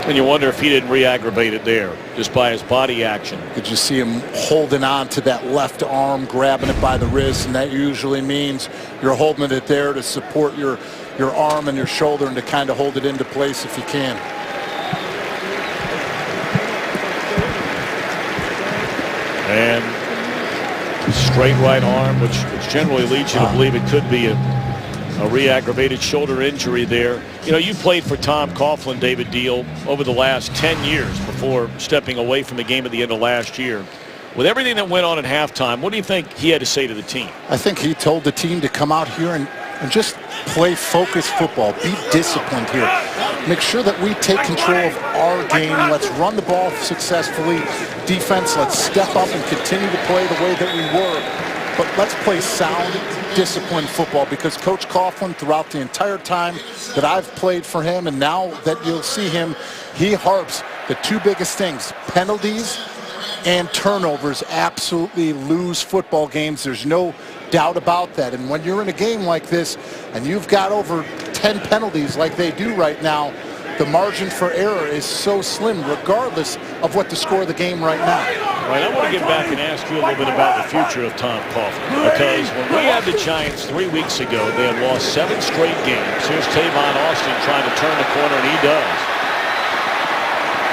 And you wonder if he didn't re-aggravate it there just by his body action. Could you see him holding on to that left arm, grabbing it by the wrist, and that usually means you're holding it there to support your arm and your shoulder and to kind of hold it into place if you can. And straight right arm, which generally leads you to believe it could be a re-aggravated shoulder injury there. You know, you played for Tom Coughlin, David Deal, over the last 10 years before stepping away from the game at the end of last year. With everything that went on at halftime, what do you think he had to say to the team? I think he told the team to come out here and just play focused football. Be disciplined here. Make sure that we take control of our game. Let's run the ball successfully. Defense, let's step up and continue to play the way that we were. But let's play sound, disciplined football, because Coach Coughlin, throughout the entire time that I've played for him, and now that you'll see him, he harps the 2 biggest things: penalties and turnovers. Absolutely lose football games. There's no doubt about that. And when you're in a game like this and you've got over 10 penalties like they do right now, the margin for error is so slim regardless of what the score of the game right now. All right, I want to get back and ask you a little bit about the future of Tom Coughlin, because when we had the Giants 3 weeks ago, they had lost 7 straight games. Here's Tavon Austin trying to turn the corner, and he does.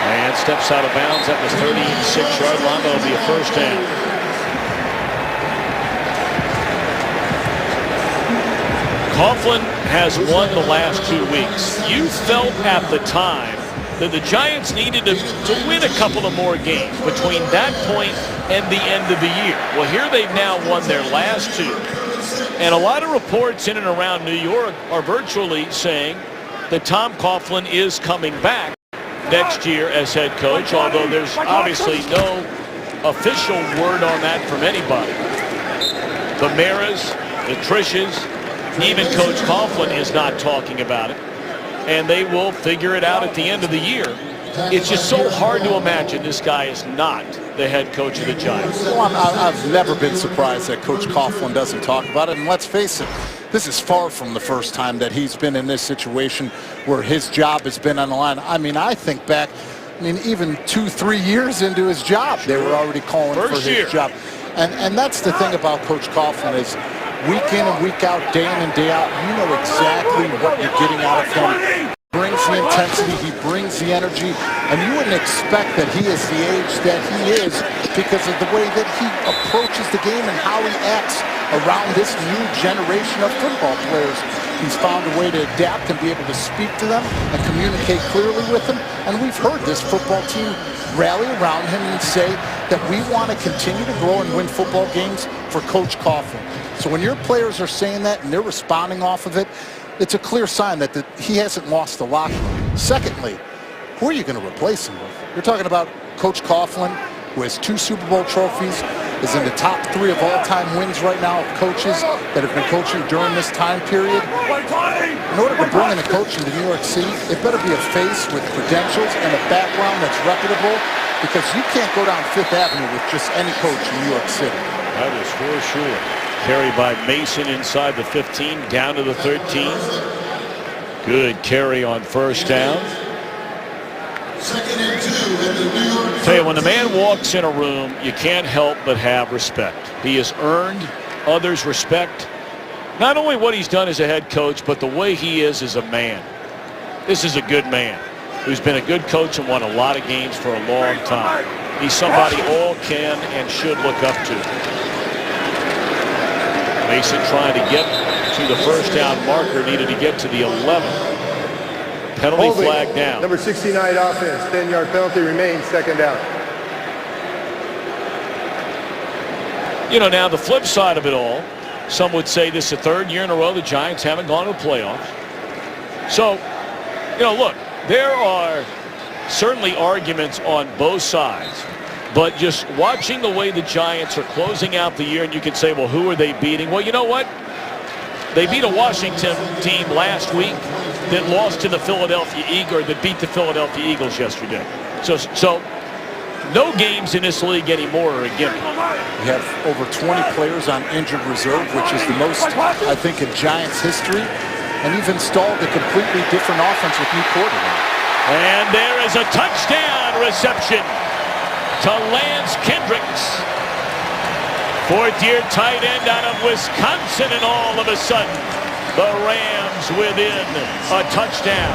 And steps out of bounds at the 36-yard line. That'll be a first down. Coughlin has won the last 2 weeks. You felt at the time that the Giants needed to win a couple of more games between that point and the end of the year. Well, here they've now won their last 2. And a lot of reports in and around New York are virtually saying that Tom Coughlin is coming back next year as head coach, although there's obviously no official word on that from anybody. The Maras, the Trishas, even Coach Coughlin is not talking about it, and they will figure it out at the end of the year. It's just so hard to imagine this guy is not the head coach of the Giants. Well, I've never been surprised that Coach Coughlin doesn't talk about it, and let's face it, this is far from the first time that he's been in this situation where his job has been on the line. I mean, I think back, even 2-3 years into his job, they were already calling for his job. And that's the thing about Coach Coughlin is, week in and week out, day in and day out, you know exactly what you're getting out of him. Brings the intensity, he brings the energy, and you wouldn't expect that he is the age that he is because of the way that he approaches the game and how he acts around this new generation of football players. He's found a way to adapt and be able to speak to them and communicate clearly with them, and we've heard this football team rally around him and say that we want to continue to grow and win football games for Coach Coughlin. So when your players are saying that and they're responding off of it, it's a clear sign that he hasn't lost the locker room. Secondly, who are you going to replace him with? You're talking about Coach Coughlin, who has 2 Super Bowl trophies, is in the top 3 of all-time wins right now of coaches that have been coaching during this time period. In order to bring in a coach into New York City, it better be a face with credentials and a background that's reputable, because you can't go down Fifth Avenue with just any coach in New York City. That is for sure. Carry by Mason inside the 15, down to the 13. Good carry on first down. Tell you, when the man walks in a room, you can't help but have respect. He has earned others' respect. Not only what he's done as a head coach, but the way he is as a man. This is a good man who's been a good coach and won a lot of games for a long time. He's somebody all can and should look up to. Mason trying to get to the first down marker, needed to get to the 11. Penalty Holding. flag down. Number 69 offense, 10-yard penalty remains, second down. You know, now the flip side of it all, some would say this is the 3rd year in a row the Giants haven't gone to the playoffs. So, you know, look, there are certainly arguments on both sides. But just watching the way the Giants are closing out the year, and you can say, well, who are they beating? Well, you know what? They beat a Washington team last week that lost to the Philadelphia Eagles, that beat the Philadelphia Eagles yesterday. So no games in this league anymore are a gimme. We have over 20 players on injured reserve, which is the most, I think, in Giants history. And you've installed a completely different offense with new quarterback. And there is a touchdown reception to Lance Kendricks. 4th-year tight end out of Wisconsin, and all of a sudden, the Rams within a touchdown.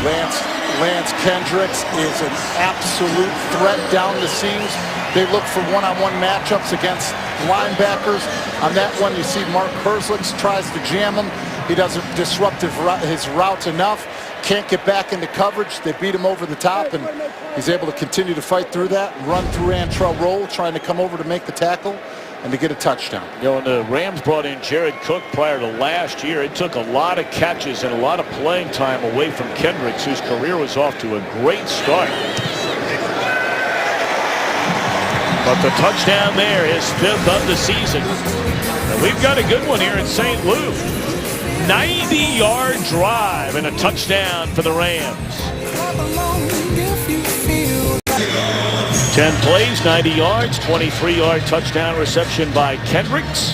Lance Kendricks is an absolute threat down the seams. They look for one-on-one matchups against linebackers. On that one, you see Mark Herzlich tries to jam him. He doesn't disrupt his routes enough. Can't get back into coverage. They beat him over the top, and he's able to continue to fight through that and run through Antrell Roll, trying to come over to make the tackle and to get a touchdown. You know, when the Rams brought in Jared Cook prior to last year, it took a lot of catches and a lot of playing time away from Kendricks, whose career was off to a great start. But the touchdown there, his 5th of the season. And we've got a good one here in St. Louis. 90-yard drive and a touchdown for the Rams. 10 plays, 90 yards, 23-yard touchdown reception by Kendricks.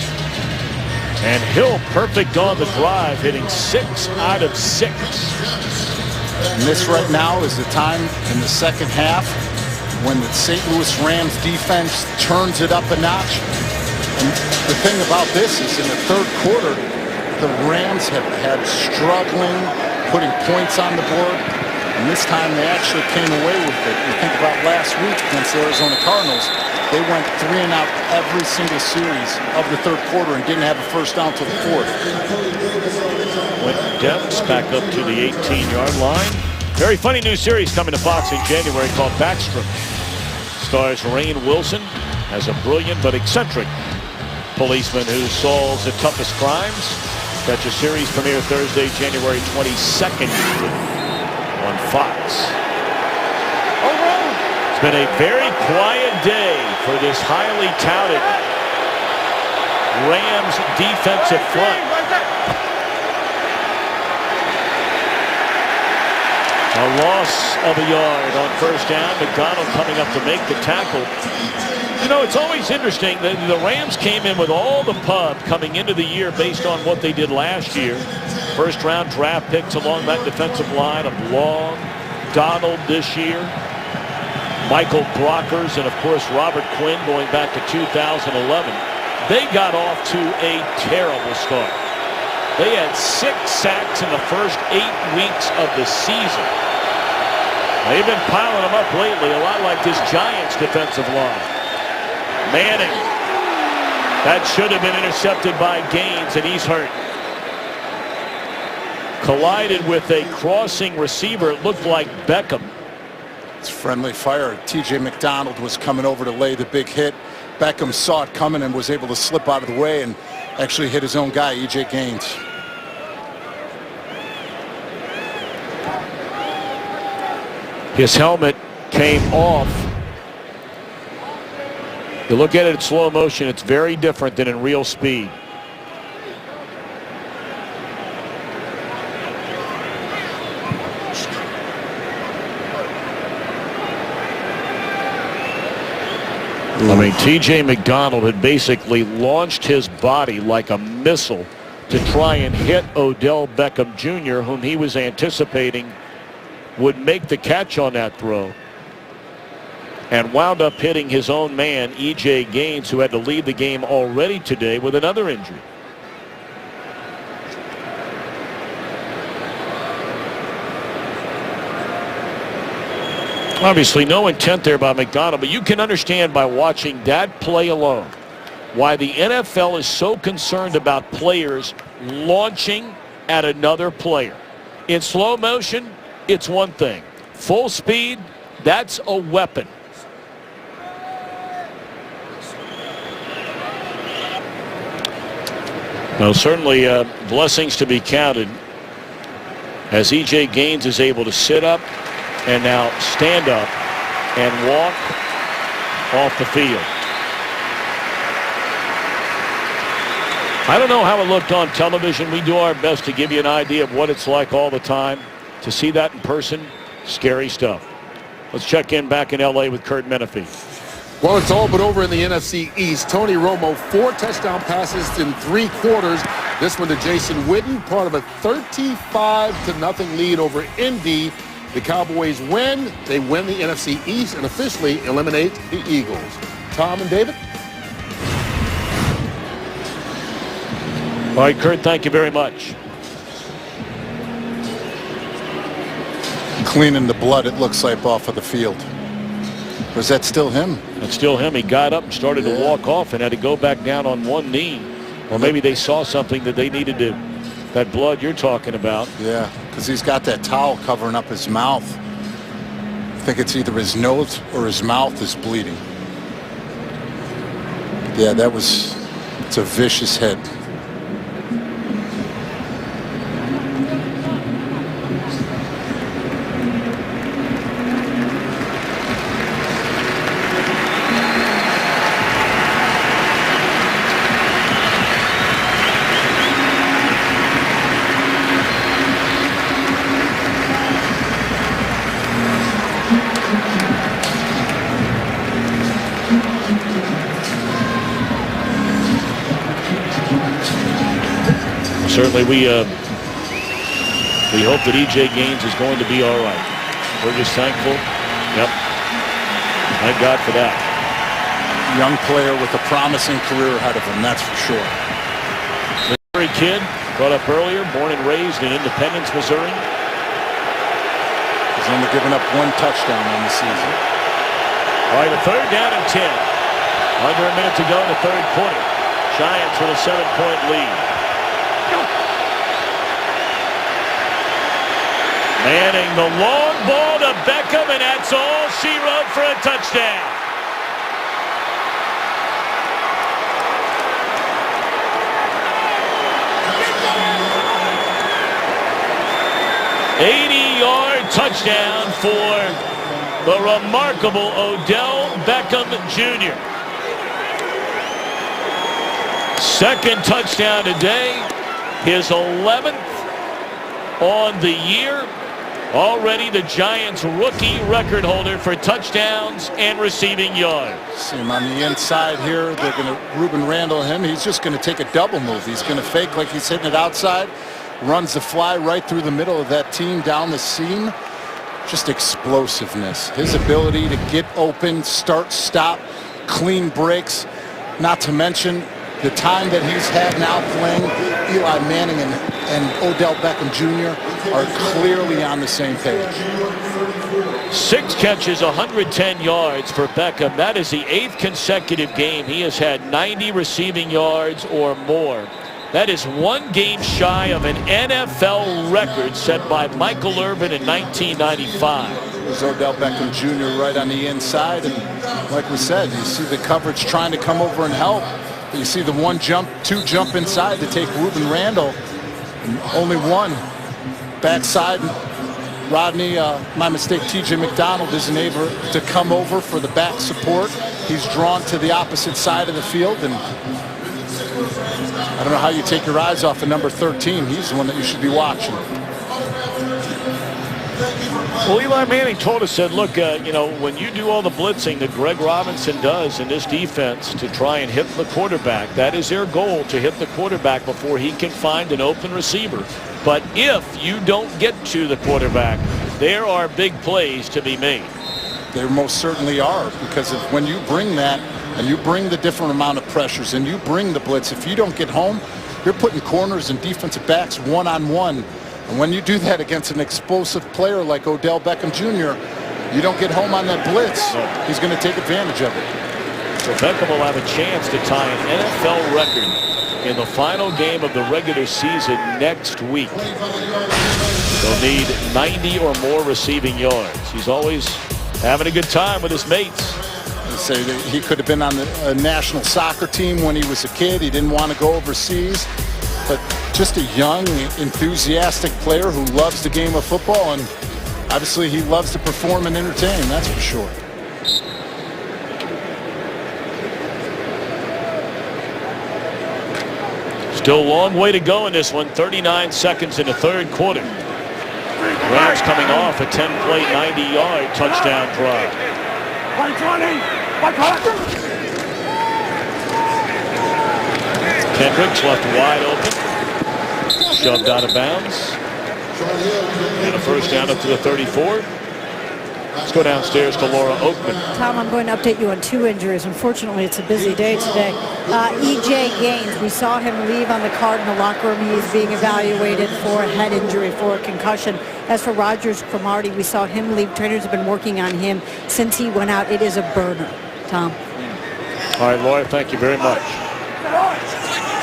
And Hill perfect on the drive, hitting 6 out of 6. And this right now is the time in the second half when the St. Louis Rams defense turns it up a notch. And the thing about this is in the 3rd quarter, the Rams have had struggling putting points on the board. And this time they actually came away with it. You think about last week against the Arizona Cardinals, they went 3 and out every single series of the 3rd quarter and didn't have a first down till the 4th. Quentin Demps back up to the 18-yard line. Very funny new series coming to Fox in January called Backstrom. Stars Rainn Wilson as a brilliant but eccentric policeman who solves the toughest crimes. Catch a series premiere Thursday, January 22nd on Fox. It's been a very quiet day for this highly touted Rams defensive front. A loss of a yard on first down. McDonald coming up to make the tackle. You know, it's always interesting that the Rams came in with all the pub coming into the year based on what they did last year. First round draft picks along that defensive line of Long, Donald this year, Michael Brockers, and of course Robert Quinn going back to 2011. They got off to a terrible start. They had 6 sacks in the first 8 weeks of the season. They've been piling them up lately, a lot like this Giants defensive line. Manning. That should have been intercepted by Gaines, and he's hurt. Collided with a crossing receiver. It looked like Beckham. It's friendly fire. T.J. McDonald was coming over to lay the big hit. Beckham saw it coming and was able to slip out of the way and actually hit his own guy, E.J. Gaines. His helmet came off. You look at it in slow motion, it's very different than in real speed. I mean, T.J. McDonald had basically launched his body like a missile to try and hit Odell Beckham Jr., whom he was anticipating would make the catch on that throw, and wound up hitting his own man, E.J. Gaines, who had to leave the game already today with another injury. Obviously, no intent there by McDonald, but you can understand by watching that play alone why the NFL is so concerned about players launching at another player. In slow motion, it's one thing. Full speed, that's a weapon. Well, certainly blessings to be counted as E.J. Gaines is able to sit up and now stand up and walk off the field. I don't know how it looked on television. We do our best to give you an idea of what it's like all the time. To see that in person, scary stuff. Let's check in back in L.A. with Curt Menefee. Well, it's all but over in the NFC East. Tony Romo, 4 touchdown passes in 3 quarters. This one to Jason Witten, part of a 35-0 lead over Indy. The Cowboys win. They win the NFC East and officially eliminate the Eagles. Tom and David? All right, Curt, thank you very much. Cleaning the blood, it looks like, off of the field. Or is that still him? That's still him. He got up and started to walk off and had to go back down on one knee. Or maybe they saw something that they needed to, that blood you're talking about. Yeah, because he's got that towel covering up his mouth. I think it's either his nose or his mouth is bleeding. Yeah, it's a vicious hit. Certainly, we hope that E.J. Gaines is going to be all right. We're just thankful. Yep. Thank God for that. Young player with a promising career ahead of him, that's for sure. Missouri kid, brought up earlier, born and raised in Independence, Missouri. He's only given up 1 touchdown on the season. All right, a 3rd down and 10. Under a minute to go in the 3rd quarter. Giants with a 7-point lead. Manning, the long ball to Beckham, and that's all she wrote for a touchdown. $80-yard touchdown for the remarkable Odell Beckham Jr. 2nd touchdown today, his 11th on the year. Already the Giants rookie record holder for touchdowns and receiving yards. See him on the inside here. They're going to Ruben Randall him. He's just going to take a double move. He's going to fake like he's hitting it outside. Runs the fly right through the middle of that team down the seam. Just explosiveness. His ability to get open, start, stop, clean breaks. Not to mention the time that he's had now playing, Eli Manning and Odell Beckham Jr. are clearly on the same page. 6 catches, 110 yards for Beckham. That is the 8th consecutive game he has had 90 receiving yards or more. That is 1 game shy of an NFL record set by Michael Irvin in 1995. There's Odell Beckham Jr. right on the inside, and like we said, you see the coverage trying to come over and help. You see the 1-2 jump inside to take Ruben Randall, and only one backside. Rodney, my mistake, T.J. McDonald isn't able to come over for the back support. He's drawn to the opposite side of the field, and I don't know how you take your eyes off of number 13. He's the one that you should be watching. Well, Eli Manning told us, said, look, you know, when you do all the blitzing that Greg Robinson does in this defense to try and hit the quarterback, that is their goal, to hit the quarterback before he can find an open receiver. But if you don't get to the quarterback, there are big plays to be made. There most certainly are, because when you bring that and you bring the different amount of pressures and you bring the blitz, if you don't get home, you're putting corners and defensive backs one-on-one. And when you do that against an explosive player like Odell Beckham Jr., you don't get home on that blitz, he's going to take advantage of it. So Beckham will have a chance to tie an NFL record in the final game of the regular season next week. They'll need 90 or more receiving yards. He's always having a good time with his mates. Say that he could have been on a national soccer team when he was a kid. He didn't want to go overseas. But just a young, enthusiastic player who loves the game of football, and obviously he loves to perform and entertain, that's for sure. Still a long way to go in this one. 39 seconds in the third quarter. Rams coming off a 10-play, 90-yard touchdown drive. Kendricks left wide open. Shoved out of bounds. And a first down up to the 34. Let's go downstairs to Laura Oakman. Tom, I'm going to update you on 2 injuries. Unfortunately, it's a busy day today. E.J. Gaines, we saw him leave on the Cardinal locker room. He is being evaluated for a head injury, for a concussion. As for Rogers Cromartie, we saw him leave. Trainers have been working on him since he went out. It is a burner. Tom. All right, Laura, thank you very much.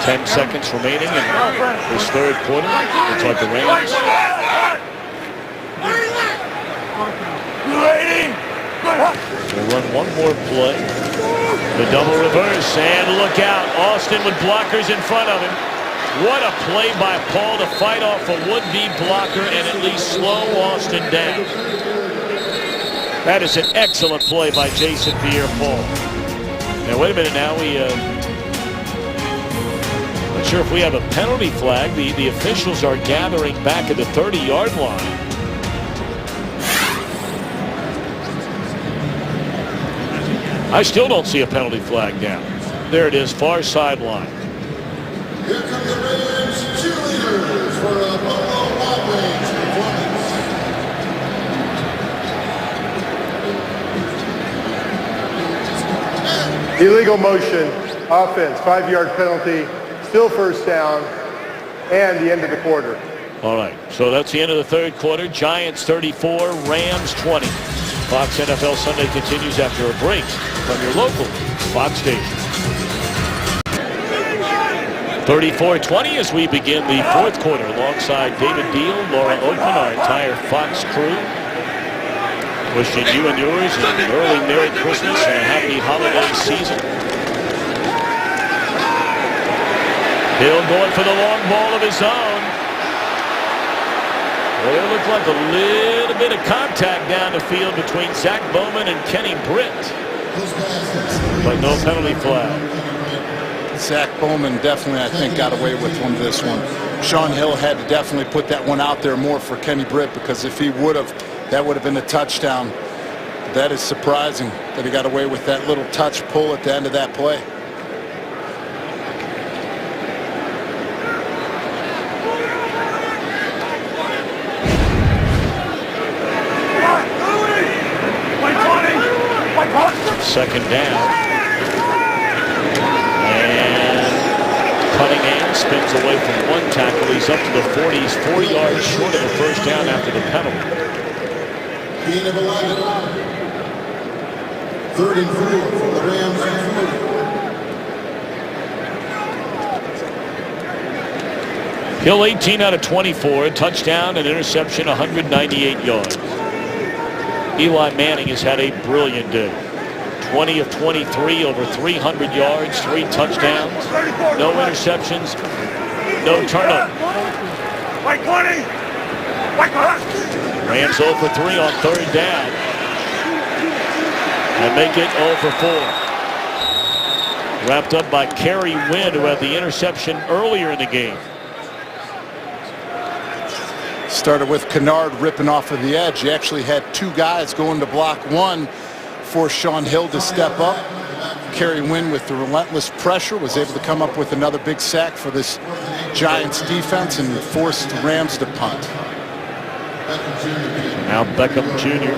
10 seconds remaining in this third quarter. Looks like the Rams. We'll run one more play. The double reverse, and look out. Austin with blockers in front of him. What a play by Paul to fight off a would-be blocker and at least slow Austin down. That is an excellent play by Jason Pierre-Paul. Now, wait a minute now. Not sure if we have a penalty flag. The officials are gathering back at the 30-yard line. I still don't see a penalty flag down. There it is, far sideline. Here come the Rams cheerleaders for a Buffalo Wild Wings performance. Illegal motion, offense, 5-yard penalty, still first down, and the end of the quarter. All right, so that's the end of the third quarter. Giants 34, Rams 20. Fox NFL Sunday continues after a break from your local Fox station. 34-20 as we begin the fourth quarter alongside David Deal, Laura Oakman, our entire Fox crew. Wishing you and yours an early Merry Christmas and a happy holiday season. Hill going for the long ball of his own. Well, it looked like a little bit of contact down the field between Zach Bowman and Kenny Britt. But no penalty flag. Zach Bowman definitely, I think, got away with this one. Sean Hill had to definitely put that one out there more for Kenny Britt, because if he would have, that would have been a touchdown. That is surprising that he got away with that little touch pull at the end of that play. Second down. And Cunningham spins away from one tackle. He's up to the 40. He's 4 yards short of the first down after the penalty. Gain of 11. 3rd and 4 for the Rams. Hill 18 out of 24. Touchdown and interception, 198 yards. Eli Manning has had a brilliant day. 20 of 23, over 300 yards, 3 touchdowns, no interceptions, no turnovers. Rams 0 for 3 on 3rd down and make it 0 for 4. Wrapped up by Kerry Wynn, who had the interception earlier in the game. Started with Kennard ripping off of the edge. He actually had 2 guys going to block one for Shaun Hill to step up. Kerry Wynn, with the relentless pressure, was able to come up with another big sack for this Giants defense and forced the Rams to punt. Now Beckham Jr.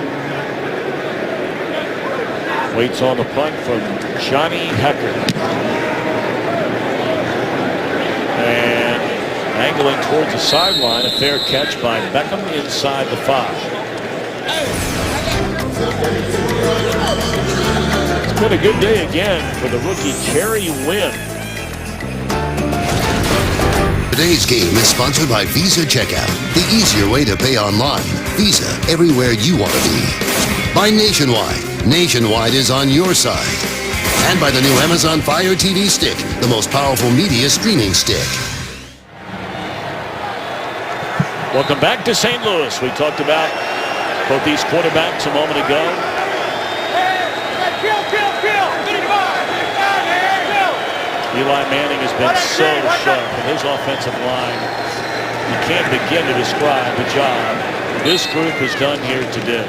waits on the punt from Johnny Hekker. And angling towards the sideline, a fair catch by Beckham inside the 5. It's been a good day again for the rookie Kerry Wynn. Today's game is sponsored by Visa Checkout, the easier way to pay online. Visa, everywhere you want to be. By Nationwide. Nationwide is on your side. And by the new Amazon Fire TV Stick, the most powerful media streaming stick. Welcome back to St. Louis. We talked about both these quarterbacks a moment ago. Eli Manning has been so sharp, and his offensive line, you can't begin to describe the job this group has done here today.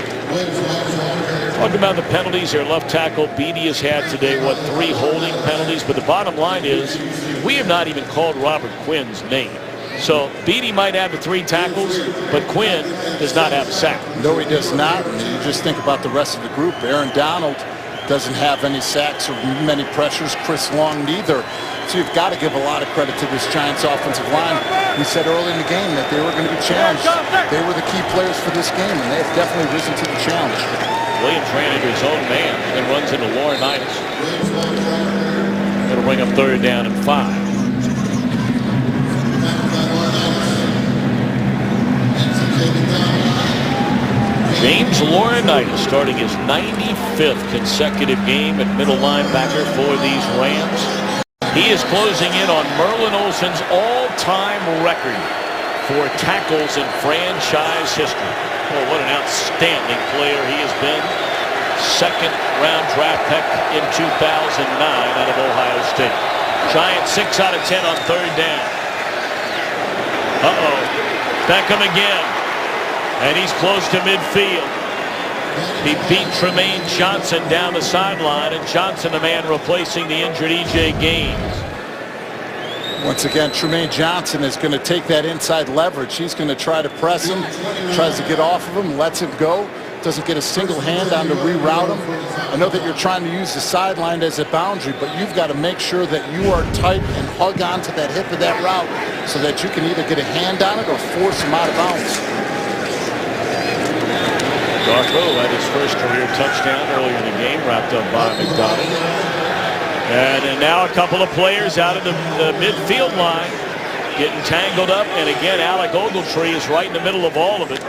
Talk about the penalties. Their left tackle, Beatty, has had today, 3 holding penalties? But the bottom line is, we have not even called Robert Quinn's name. So Beatty might have the 3 tackles, but Quinn does not have a sack. No, he does not. You just think about the rest of the group. Aaron Donald doesn't have any sacks or many pressures. Chris Long neither. So you've got to give a lot of credit to this Giants offensive line. We said early in the game that they were going to be challenged. They were the key players for this game, and they have definitely risen to the challenge. Williams ran into his own man and runs into Laurinaitis. It'll bring up 3rd down and 5. James Laurinaitis starting his 95th consecutive game at middle linebacker for these Rams. He is closing in on Merlin Olsen's all-time record for tackles in franchise history. Oh, what an outstanding player he has been. 2nd-round draft pick in 2009 out of Ohio State. Giants 6 out of 10 on 3rd down. Beckham again. And he's close to midfield. He beat Tremaine Johnson down the sideline, and Johnson, the man replacing the injured E.J. Gaines. Once again, Tremaine Johnson is going to take that inside leverage. He's going to try to press him, tries to get off of him, lets him go, doesn't get a single hand on to reroute him. I know that you're trying to use the sideline as a boundary, but you've got to make sure that you are tight and hug onto that hip of that route so that you can either get a hand on it or force him out of bounds. Garko had his first career touchdown earlier in the game, wrapped up by McDonald. And now a couple of players out of the midfield line getting tangled up. And again, Alec Ogletree is right in the middle of all of it.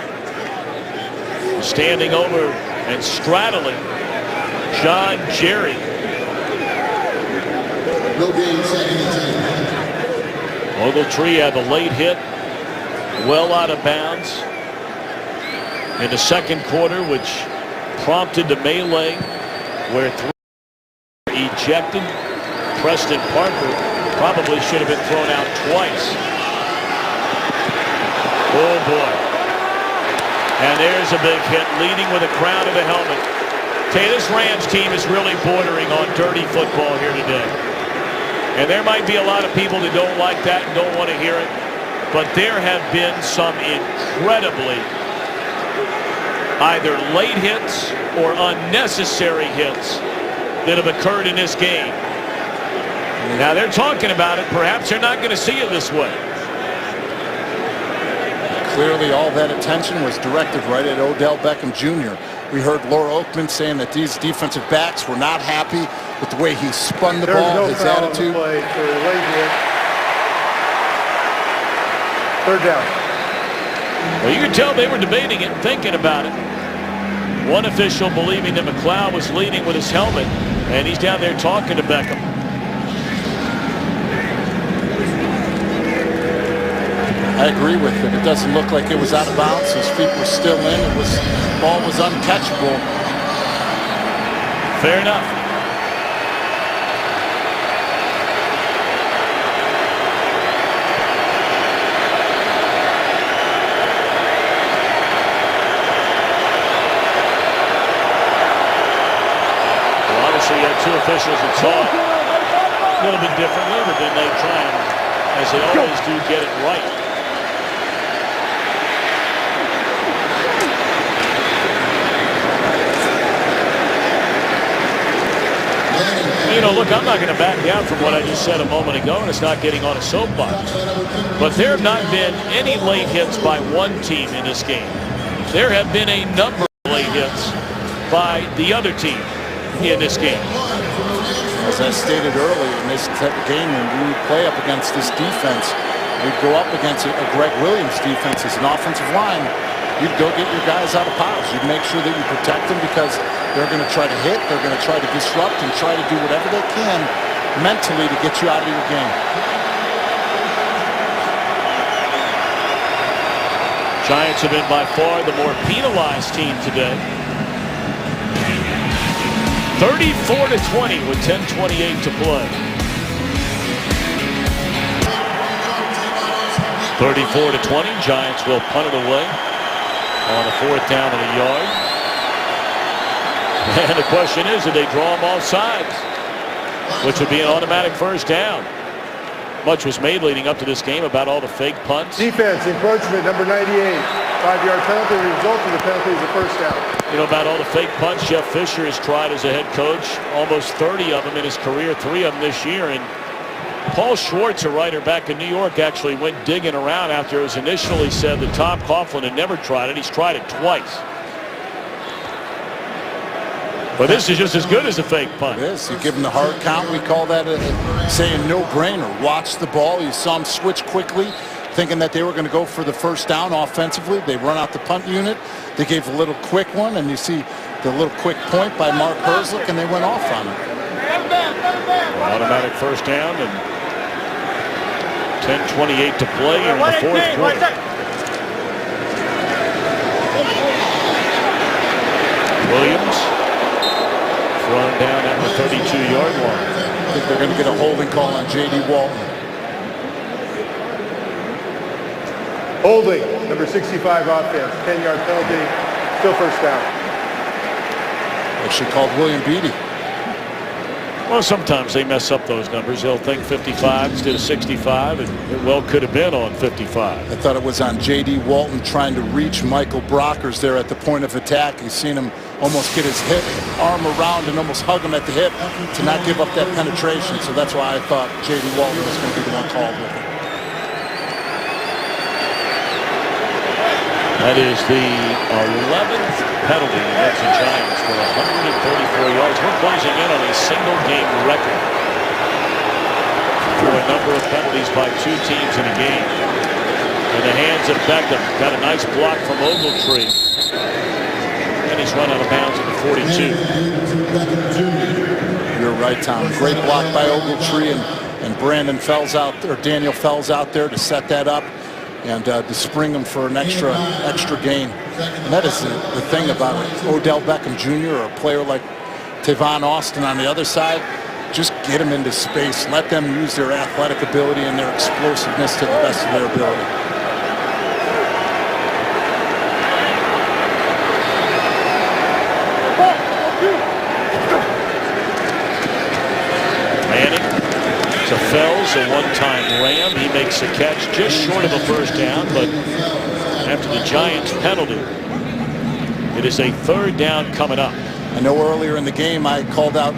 Standing over and straddling John Jerry. Ogletree had the late hit, well out of bounds in the second quarter, which prompted the melee where 3 were ejected. Preston Parker probably should have been thrown out twice. Oh boy. And there's a big hit, leading with a crown of the helmet. Okay, this Rams team is really bordering on dirty football here today. And there might be a lot of people that don't like that and don't want to hear it. But there have been some incredibly either late hits or unnecessary hits that have occurred in this game. Now they're talking about it. Perhaps they're not going to see it this way. Clearly, all that attention was directed right at Odell Beckham Jr. We heard Laura Oakman saying that these defensive backs were not happy with the way he spun the ball, his attitude. Play for late hit. Third down. Well, you could tell they were debating it and thinking about it. One official believing that McLeod was leading with his helmet, and he's down there talking to Beckham. I agree with it. It doesn't look like it was out of bounds. His feet were still in. Ball was uncatchable. Fair enough. Well, obviously you had two officials that saw it a little bit differently, but then they try and, as they always do, get it right. You know, look, I'm not going to back down from what I just said a moment ago, and it's not getting on a soapbox. But there have not been any late hits by one team in this game. There have been a number of late hits by the other team in this game. As I stated earlier, in this type of game, when we would play up against this defense, we'd go up against a Greg Williams defense as an offensive line. You'd go get your guys out of piles. You'd make sure that you protect them because they're going to try to hit, they're going to try to disrupt and try to do whatever they can mentally to get you out of your game. Giants have been by far the more penalized team today. 34-20 with 10:28 to play. 34-20, Giants will punt it away on a 4th down and a yard. And the question is, do they draw them off sides, which would be an automatic first down. Much was made leading up to this game about all the fake punts. Defense, encroachment, number 98. 5-yard penalty. The result of the penalty is a first down. You know, about all the fake punts Jeff Fisher has tried as a head coach, almost 30 of them in his career, 3 of them this year. And Paul Schwartz, a writer back in New York, actually went digging around after it was initially said that Tom Coughlin had never tried it. He's tried it twice. But this is just as good as a fake punt. It is. You give him the hard count. We call that saying no-brainer. Watch the ball. You saw him switch quickly, thinking that they were going to go for the first down offensively. They run out the punt unit. They gave a little quick one, and you see the little quick point by Mark Herzlich, and they went off on it. Automatic first down, and 10:28 to play in the 4th quarter. Williams thrown down at the 32-yard line. I think they're going to get a holding call on J.D. Walton. Holding, number 65 offense. 10-yard penalty. Still first down. Actually called William Beatty. Well, sometimes they mess up those numbers. They'll think 55 instead of 65, and it well could have been on 55. I thought it was on J.D. Walton trying to reach Michael Brockers there at the point of attack. You've seen him almost get his arm around and almost hug him at the hip to not give up that penetration. So that's why I thought J.D. Walton was going to be the one called with it. That is the 11th penalty against the Giants for 134 yards. We're closing in on a single-game record for a number of penalties by 2 teams in a game. In the hands of Beckham. Got a nice block from Ogletree. And he's run out of bounds at the 42. You're right, Tom. Great block by Ogletree and Brandon Fells out there, Daniel Fells out there to set that up and to spring him for an extra gain. And that is the thing about it. Odell Beckham Jr. or a player like Tavon Austin on the other side, just get them into space. Let them use their athletic ability and their explosiveness to the best of their ability. Fells, a one-time Ram. He makes a catch just short of a first down, but after the Giants penalty, it is a 3rd down coming up. I know earlier in the game I called out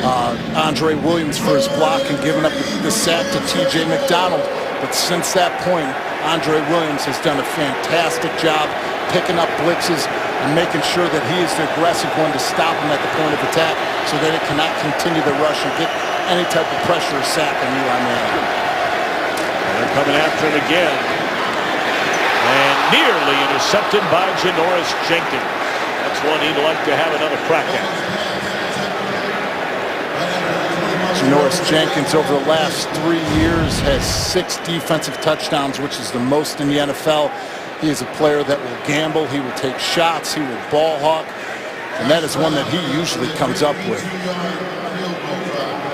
Andre Williams for his block and giving up the sack to T.J. McDonald. But since that point, Andre Williams has done a fantastic job picking up blitzes and making sure that he is the aggressive one to stop him at the point of attack so that it cannot continue to rush and get any type of pressure or sack on Eli Manning. They're coming after him again. And nearly intercepted by Janoris Jenkins. That's one he'd like to have another crack at. Janoris Jenkins over the last 3 years has 6 defensive touchdowns, which is the most in the NFL. He is a player that will gamble, he will take shots, he will ball hawk, and that is one that he usually comes up with.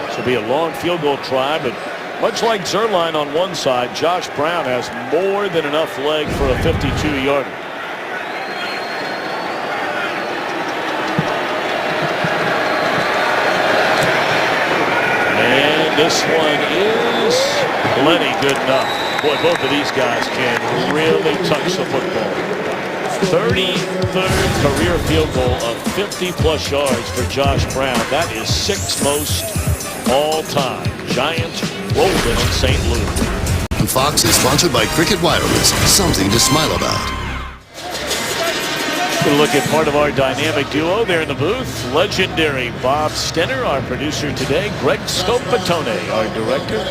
This will be a long field goal try, but much like Zuerlein on one side, Josh Brown has more than enough leg for a 52-yarder. And this one is plenty good enough. Boy, both of these guys can really touch the football. 33rd career field goal of 50-plus yards for Josh Brown. That is 6th most all time. Giants rolling in St. Louis. Fox is sponsored by Cricket Wireless. Something to smile about. We'll look at part of our dynamic duo there in the booth. Legendary Bob Stenner, our producer today. Greg Scopatone, our director.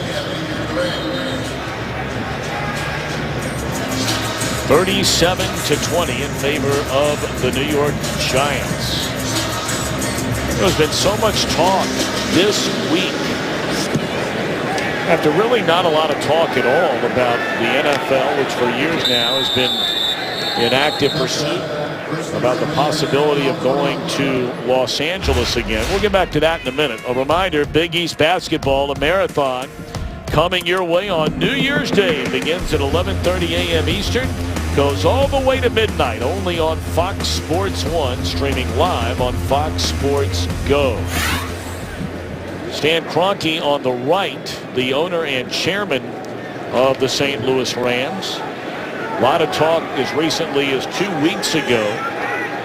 37-20 in favor of the New York Giants. There's been so much talk this week, after really not a lot of talk at all about the NFL, which for years now has been in active pursuit, about the possibility of going to Los Angeles again. We'll get back to that in a minute. A reminder, Big East basketball, a marathon coming your way on New Year's Day. It begins at 11:30 a.m. Eastern, goes all the way to midnight, only on Fox Sports 1, streaming live on Fox Sports Go. Stan Kroenke on the right, the owner and chairman of the St. Louis Rams. A lot of talk as recently as 2 weeks ago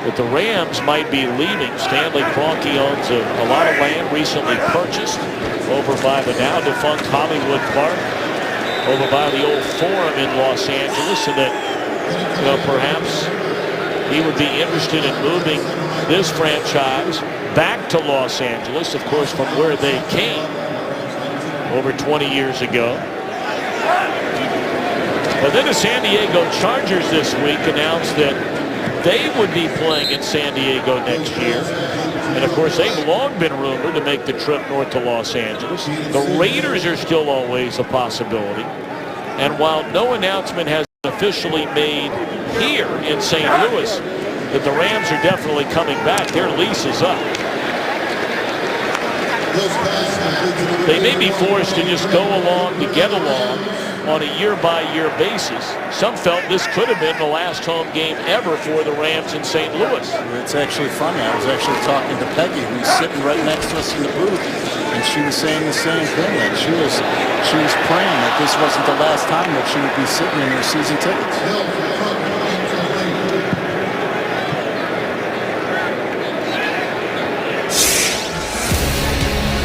that the Rams might be leaving. Stanley Kroenke owns a lot of land recently purchased over by the now defunct Hollywood Park, over by the old Forum in Los Angeles, and that perhaps he would be interested in moving this franchise back to Los Angeles, of course, from where they came over 20 years ago. But then the San Diego Chargers this week announced that they would be playing in San Diego next year. And of course, they've long been rumored to make the trip north to Los Angeles. The Raiders are still always a possibility. And while no announcement has been officially made here in St. Louis that the Rams are definitely coming back, their lease is up. They may be forced to just go along to get along on a year-by-year basis. Some felt this could have been the last home game ever for the Rams in St. Louis. It's actually funny. I was actually talking to Peggy, who's sitting right next to us in the booth, and she was saying the same thing, that she was praying that this wasn't the last time that she would be sitting in her season tickets.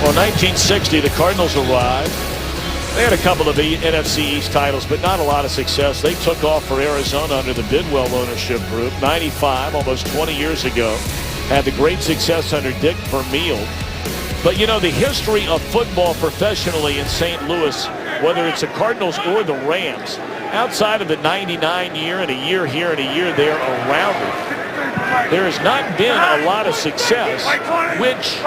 Well, 1960, the Cardinals arrived. They had a couple of NFC East titles, but not a lot of success. They took off for Arizona under the Bidwell ownership group. 95, almost 20 years ago, had the great success under Dick Vermeil. But, the history of football professionally in St. Louis, whether it's the Cardinals or the Rams, outside of the 99 year and a year here and a year there around it, there has not been a lot of success, which,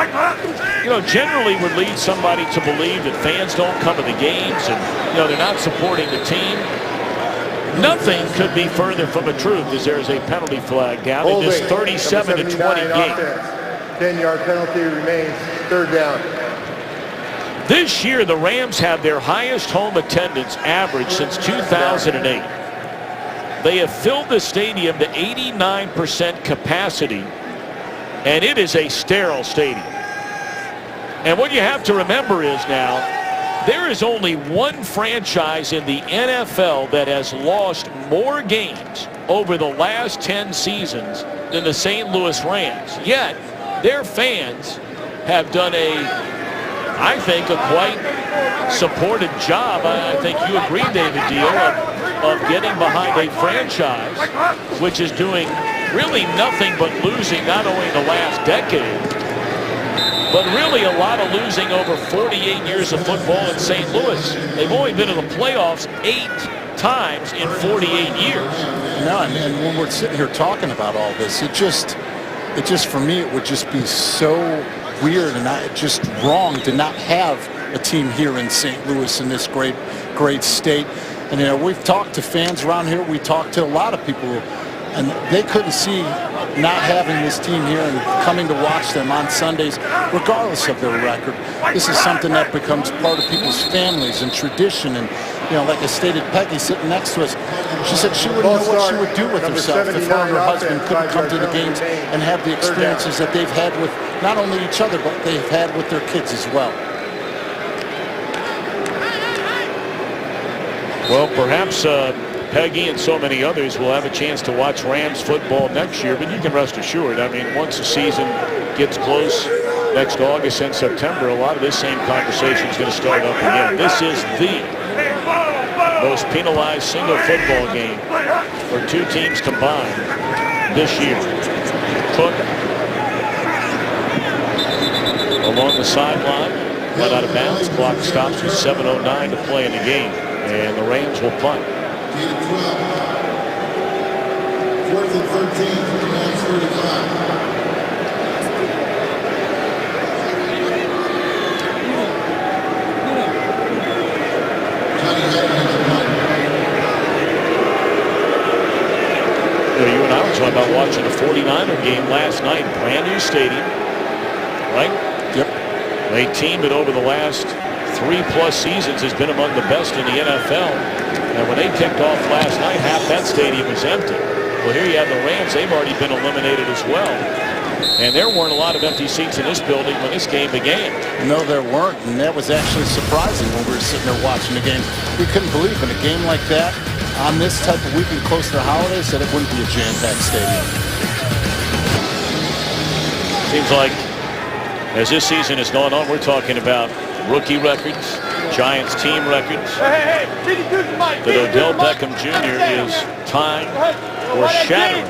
generally would lead somebody to believe that fans don't come to the games and, they're not supporting the team. Nothing could be further from the truth as there is a penalty flag down in this 37-20 game. 10-yard penalty remains, third down. This year, the Rams have their highest home attendance average since 2008. They have filled the stadium to 89% capacity, and it is a sterile stadium. And what you have to remember is now, there is only one franchise in the NFL that has lost more games over the last 10 seasons than the St. Louis Rams. Yet, their fans have done I think, a quite supported job. I think you agree, David Deal, of getting behind a franchise which is doing really nothing but losing, not only in the last decade, but really a lot of losing over 48 years of football in St. Louis. They've only been in the playoffs 8 times in 48 years. No, and when we're sitting here talking about all this, it just for me, it would just be so weird and just wrong to not have a team here in St. Louis in this great state. And you know, we've talked to fans around here. We talked to a lot of people, and they couldn't see not having this team here and coming to watch them on Sundays, regardless of their record. This is something that becomes part of people's families and tradition. And you know, like I stated, Peggy sitting next to us, she said she wouldn't know what she would do with herself if her and her husband couldn't come to the games and have the experiences that they've had with not only each other, but they've had with their kids as well. Well, perhaps Peggy and so many others will have a chance to watch Rams football next year, but you can rest assured, I mean, once the season gets close next August and September, a lot of this same conversation is going to start up again. This is the most penalized single football game for two teams combined this year. Cook along the sideline, went out of bounds. Clock stops with 7:09 to play in the game, and the Rams will punt. 4th and 13 from the Rams 35. You and I were talking about watching a 49er game last night, brand new stadium, right? Yep. A team that over the last 3+ seasons has been among the best in the NFL. And when they kicked off last night, half that stadium was empty. Well, here you have the Rams. They've already been eliminated as well. And there weren't a lot of empty seats in this building when this game began. No, there weren't, and that was actually surprising when we were sitting there watching the game. We couldn't believe in a game like that, on this type of weekend close to the holidays, that it wouldn't be a jam-packed stadium. Seems like as this season has gone on, we're talking about rookie records, Giants team records, that Odell Beckham Jr. is tying or shattering.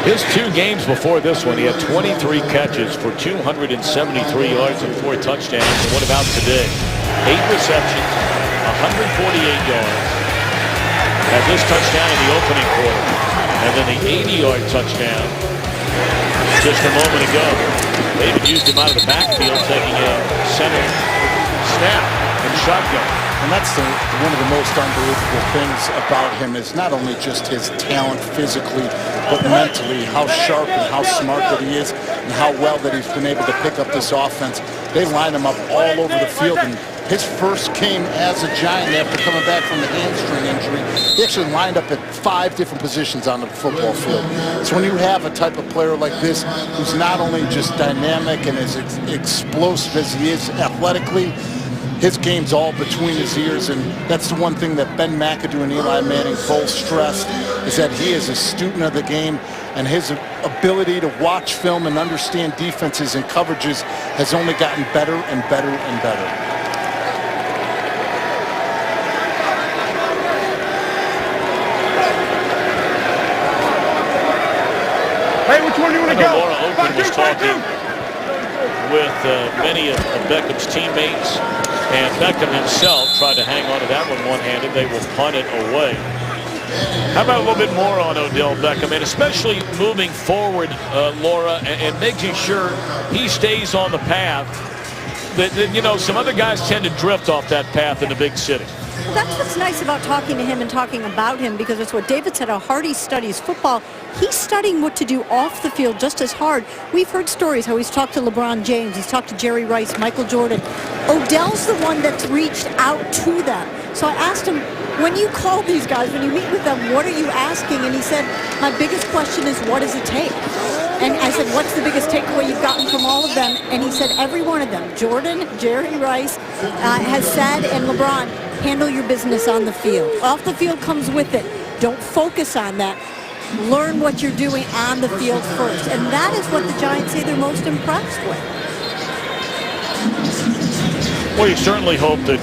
His 2 games before this one, he had 23 catches for 273 yards and 4 touchdowns. And what about today? 8 receptions, 148 yards. Had this touchdown in the opening quarter. And then the 80-yard touchdown just a moment ago. They even used him out of the backfield, taking a center snap and shotgun. And that's one of the most unbelievable things about him is not only just his talent physically, but mentally, how sharp and how smart that he is, and how well that he's been able to pick up this offense. They line him up all over the field, and his first game as a Giant after coming back from the hamstring injury, he actually lined up at 5 different positions on the football field. So when you have a type of player like this, who's not only just dynamic and as explosive as he is athletically, his game's all between his ears, and that's the one thing that Ben McAdoo and Eli Manning both stressed, is that he is a student of the game, and his ability to watch film and understand defenses and coverages has only gotten better and better and better. Hey, which one do you want to go? Laura Oakland was talking with many of Beckham's teammates, and Beckham himself tried to hang on to that one one-handed. They will punt it away. How about a little bit more on Odell Beckham, and especially moving forward, Laura, and making sure he stays on the path that, you know, some other guys tend to drift off that path in the big city. Well, that's what's nice about talking to him and talking about him, because it's what David said, how hard he studies football. He's studying what to do off the field just as hard. We've heard stories how he's talked to LeBron James, he's talked to Jerry Rice, Michael Jordan. Odell's the one that's reached out to them. So I asked him, when you call these guys, when you meet with them, what are you asking? And he said, my biggest question is, what does it take? And I said, what's the biggest takeaway you've gotten from all of them? And he said, every one of them. Jordan, Jerry Rice has said, and LeBron, handle your business on the field. Off the field comes with it. Don't focus on that. learn what you're doing on the field first. And that is what the Giants say they're most impressed with. Well, you certainly hope that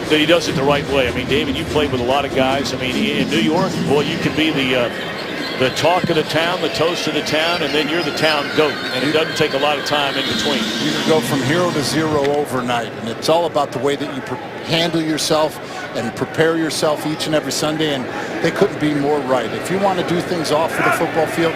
that he does it the right way. I mean, David, you played with a lot of guys. I mean, in New York, boy, you can be the talk of the town, the toast of the town, and then you're the town goat. And it doesn't take a lot of time in between. You can go from hero to zero overnight, and it's all about the way that you handle yourself and prepare yourself each and every Sunday, and they couldn't be more right. If you want to do things off of the football field,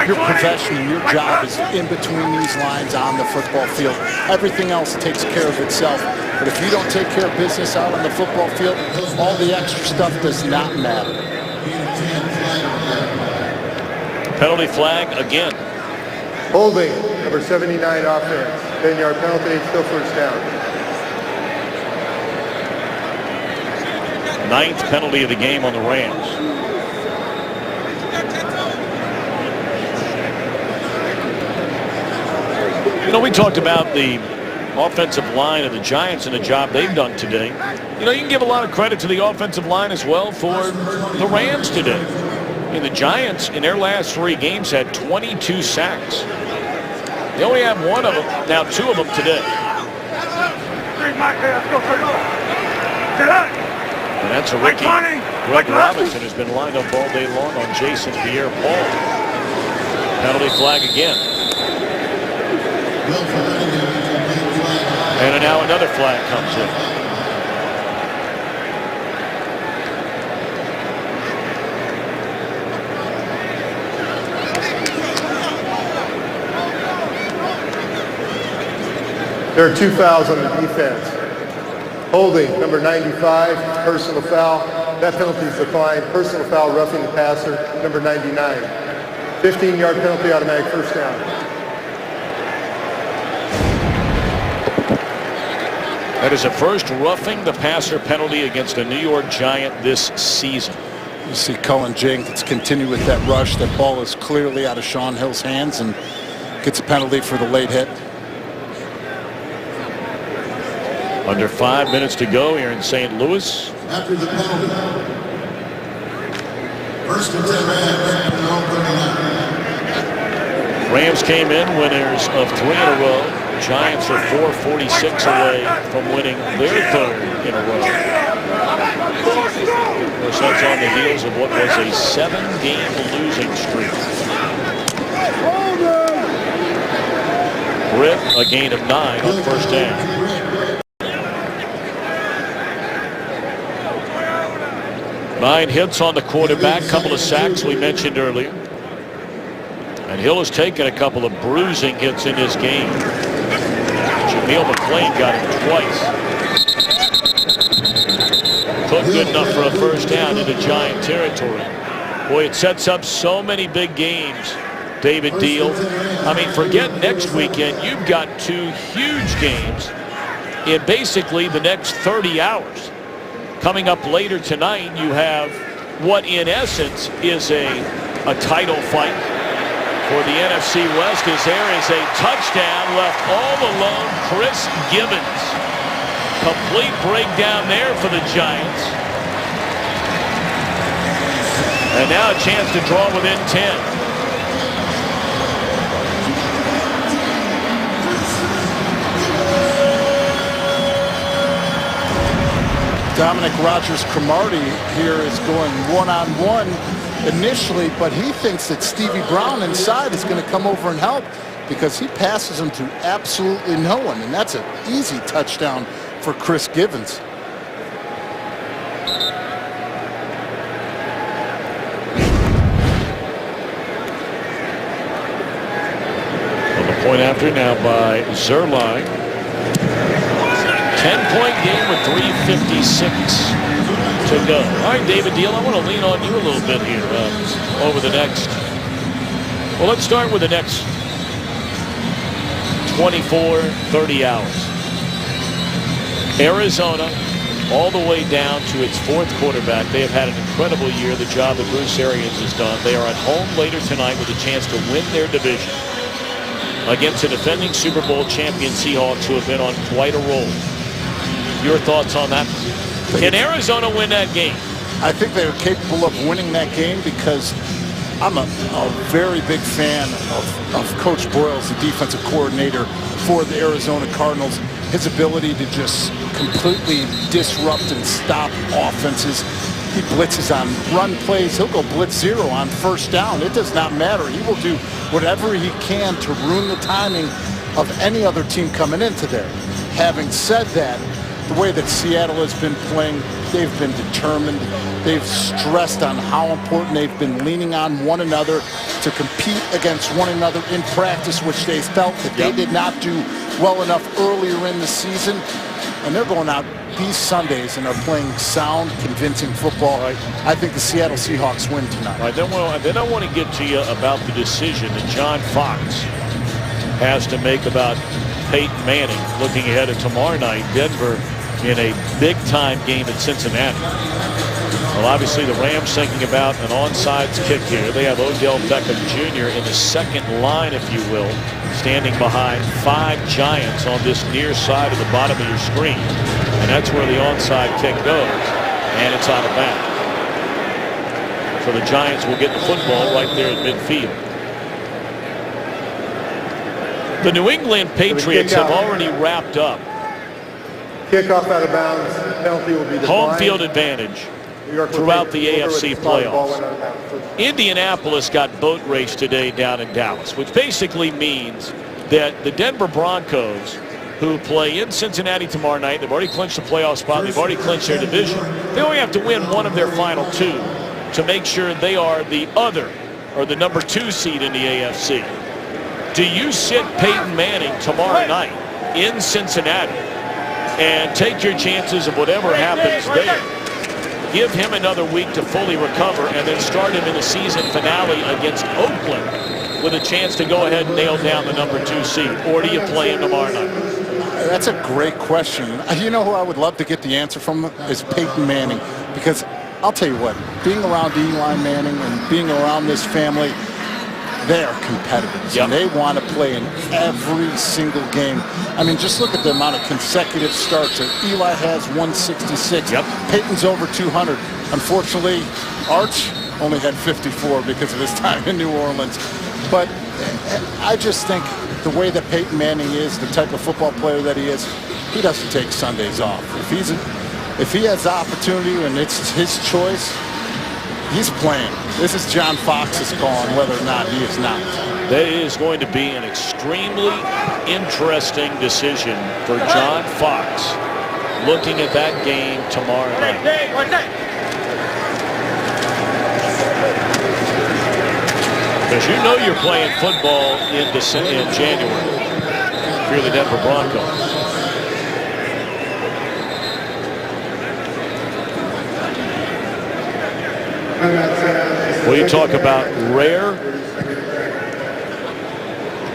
your profession and your job is in between these lines on the football field. Everything else takes care of itself. But if you don't take care of business out on the football field, all the extra stuff does not matter. Penalty flag again. Holding, number 79 offense. 10-yard penalty, still first down. 9th penalty of the game on the Rams. You know, we talked about the offensive line of the Giants and the job they've done today. You know, you can give a lot of credit to the offensive line as well for the Rams today. I mean, the Giants in their last 3 games had 22 sacks. They only have 1 of them, now 2 of them today. And that's a rookie. Greg Robinson has been lined up all day long on Jason Pierre-Paul. Penalty flag again. And now another flag comes in. There are 2 fouls on the defense. Holding, number 95, personal foul. That penalty is declined. Personal foul, roughing the passer, number 99. 15-yard penalty, automatic first down. That is a first roughing the passer penalty against a New York Giant this season. You see Cullen Jenkins continue with that rush. That ball is clearly out of Sean Hill's hands and gets a penalty for the late hit. Under 5 minutes to go here in St. Louis. After the penalty. First and 10 Rams came in winners of 3 in a row. Giants are 446 away from winning their 3rd in a row. Of course, that's on the heels of what was a 7-game losing streak. Britt, a gain of 9 on first down. Nine hits on the quarterback, couple of sacks we mentioned earlier. And Hill has taken a couple of bruising hits in this game. Jameel McClain got him twice. Cook good enough for a first down into Giant territory. Boy, it sets up so many big games, David Deal. I mean, forget next weekend. You've got 2 huge games in basically the next 30 hours. Coming up later tonight, you have what in essence is a title fight for the NFC West, as there is a touchdown left all alone. Chris Gibbons. Complete breakdown there for the Giants. And now a chance to draw within 10. Dominic Rodgers-Cromartie here is going one-on-one initially, but he thinks that Stevie Brown inside is going to come over and help because he passes him to absolutely no one, and that's an easy touchdown for Chris Gibbons. On the point after now by Zuerlein. 10-point game with 3:56 to go. All right, David Deal, I want to lean on you a little bit here over the next. Well, let's start with the next 24, 30 hours. Arizona, all the way down to its 4th quarterback. They have had an incredible year, the job that Bruce Arians has done. They are at home later tonight with a chance to win their division against the defending Super Bowl champion Seahawks, who have been on quite a roll. Your thoughts on that? Can Arizona win that game? I think they are capable of winning that game because I'm a very big fan of Coach Broyles, the defensive coordinator for the Arizona Cardinals. His ability to just completely disrupt and stop offenses. He blitzes on run plays. He'll go blitz zero on first down. It does not matter. He will do whatever he can to ruin the timing of any other team coming into there. Having said that, the way that Seattle has been playing, they've been determined. They've stressed on how important they've been leaning on one another to compete against one another in practice, which they felt that they did not do well enough earlier in the season. And they're going out these Sundays and are playing sound, convincing football. I think the Seattle Seahawks win tonight. Then I want to get to you about the decision that John Fox has to make about Peyton Manning looking ahead at tomorrow night, Denver in a big-time game at Cincinnati. Well, obviously the Rams thinking about an onside kick here. They have Odell Beckham Jr. in the second line, if you will, standing behind 5 Giants on this near side of the bottom of your screen. And that's where the onside kick goes. And it's out of bounds. So the Giants will get the football right there at midfield. The New England Patriots have already wrapped up. Kickoff out of bounds. Penalty will be declined. Home field advantage throughout the AFC playoffs. Indianapolis got boat race today down in Dallas, which basically means that the Denver Broncos, who play in Cincinnati tomorrow night, they've already clinched the playoff spot, they've already clinched their division. They only have to win one of their final 2 to make sure they are the other, or the number 2 seed in the AFC. Do you sit Peyton Manning tomorrow night in Cincinnati and take your chances of whatever happens there? Give him another week to fully recover and then start him in the season finale against Oakland with a chance to go ahead and nail down the number 2 seed? Or do you play him tomorrow night? That's a great question. You know who I would love to get the answer from is Peyton Manning, because I'll tell you what, being around Eli Manning and being around this family, they are competitors, and they want to play in every single game. I mean, just look at the amount of consecutive starts. Eli has 166. Peyton's over 200. Unfortunately, Arch only had 54 because of his time in New Orleans. But I just think the way that Peyton Manning is, the type of football player that he is, he doesn't take Sundays off. If he has the opportunity and it's his choice, he's playing. This is John Fox's call on whether or not he is not. That is going to be an extremely interesting decision for John Fox looking at that game tomorrow night. Because you know you're playing football in January if you're the Denver Broncos. Well, you talk about rare,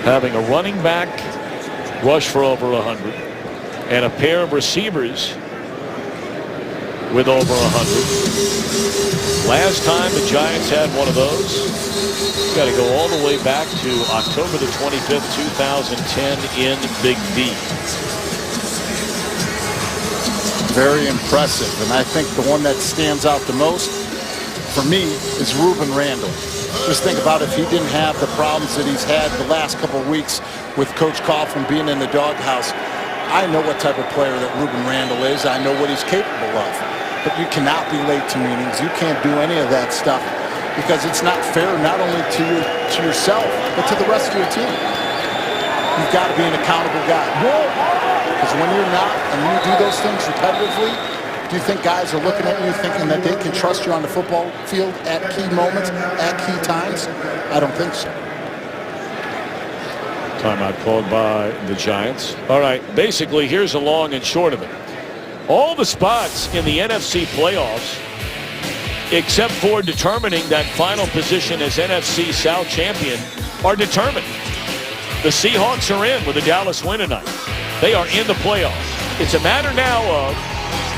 having a running back rush for over 100 and a pair of receivers with over 100. Last time the Giants had one of those, got to go all the way back to October the 25th, 2010 in Big D. Very impressive, and I think the one that stands out the most for me is Ruben Randall. Just think about if he didn't have the problems that he's had the last couple of weeks with Coach Coughlin being in the doghouse. I know what type of player that Ruben Randall is. I know what he's capable of. But you cannot be late to meetings. You can't do any of that stuff because it's not fair not only to yourself, but to the rest of your team. You've got to be an accountable guy. Because when you're not and you do those things repetitively, do you think guys are looking at you thinking that they can trust you on the football field at key moments, at key times? I don't think so. Timeout called by the Giants. All right, basically, here's the long and short of it. All the spots in the NFC playoffs, except for determining that final position as NFC South champion, are determined. The Seahawks are in with a Dallas win tonight. They are in the playoffs. It's a matter now of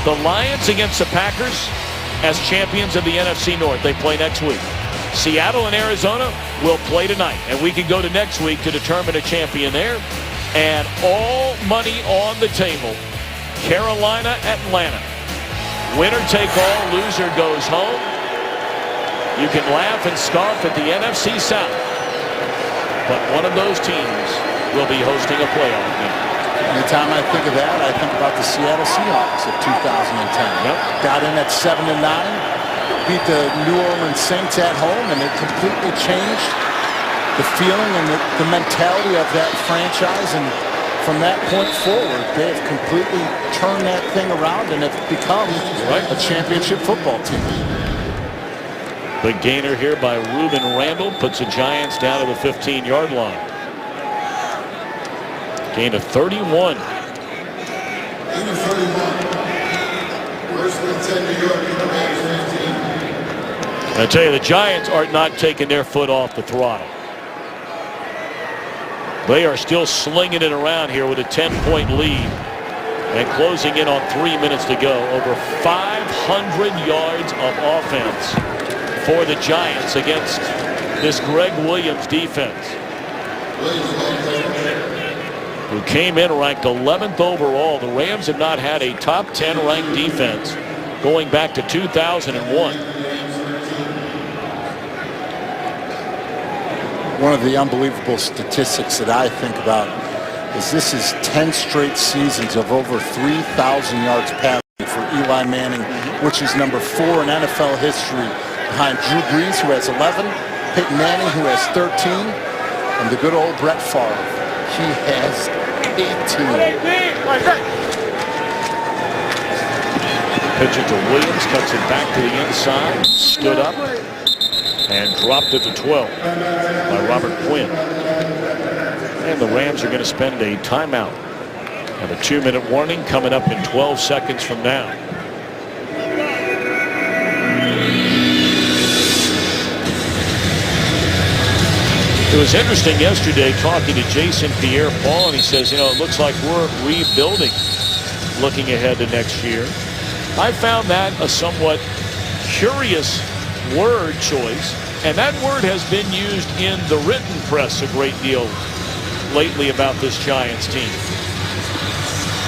the Lions against the Packers as champions of the NFC North. They play next week. Seattle and Arizona will play tonight. And we can go to next week to determine a champion there. And all money on the table. Carolina, Atlanta. Winner take all, loser goes home. You can laugh and scoff at the NFC South, but one of those teams will be hosting a playoff game. Anytime I think of that, I think about the Seattle Seahawks of 2010. Yep. Got in at 7-9, beat the New Orleans Saints at home, and it completely changed the feeling and the mentality of that franchise. And from that point forward, they have completely turned that thing around and have become a championship football team. Big gainer here by Ruben Randle puts the Giants down to the 15-yard line. Gain of 31. I tell you, the Giants are not taking their foot off the throttle. They are still slinging it around here with a 10-point lead and closing in on 3 minutes to go. Over 500 yards of offense for the Giants against this Greg Williams defense, who came in ranked 11th overall. The Rams have not had a top 10 ranked defense going back to 2001. One of the unbelievable statistics that I think about is this is 10 straight seasons of over 3,000 yards passing for Eli Manning, which is number 4 in NFL history, behind Drew Brees, who has 11, Peyton Manning, who has 13, and the good old Brett Favre. He has 18. Pitch it to Williams, cuts it back to the inside, stood up, and dropped it to 12 by Robert Quinn. And the Rams are going to spend a timeout. Have a 2-minute warning coming up in 12 seconds from now. It was interesting yesterday talking to Jason Pierre-Paul, and he says, you know, it looks like we're rebuilding looking ahead to next year. I found that a somewhat curious word choice, and that word has been used in the written press a great deal lately about this Giants team.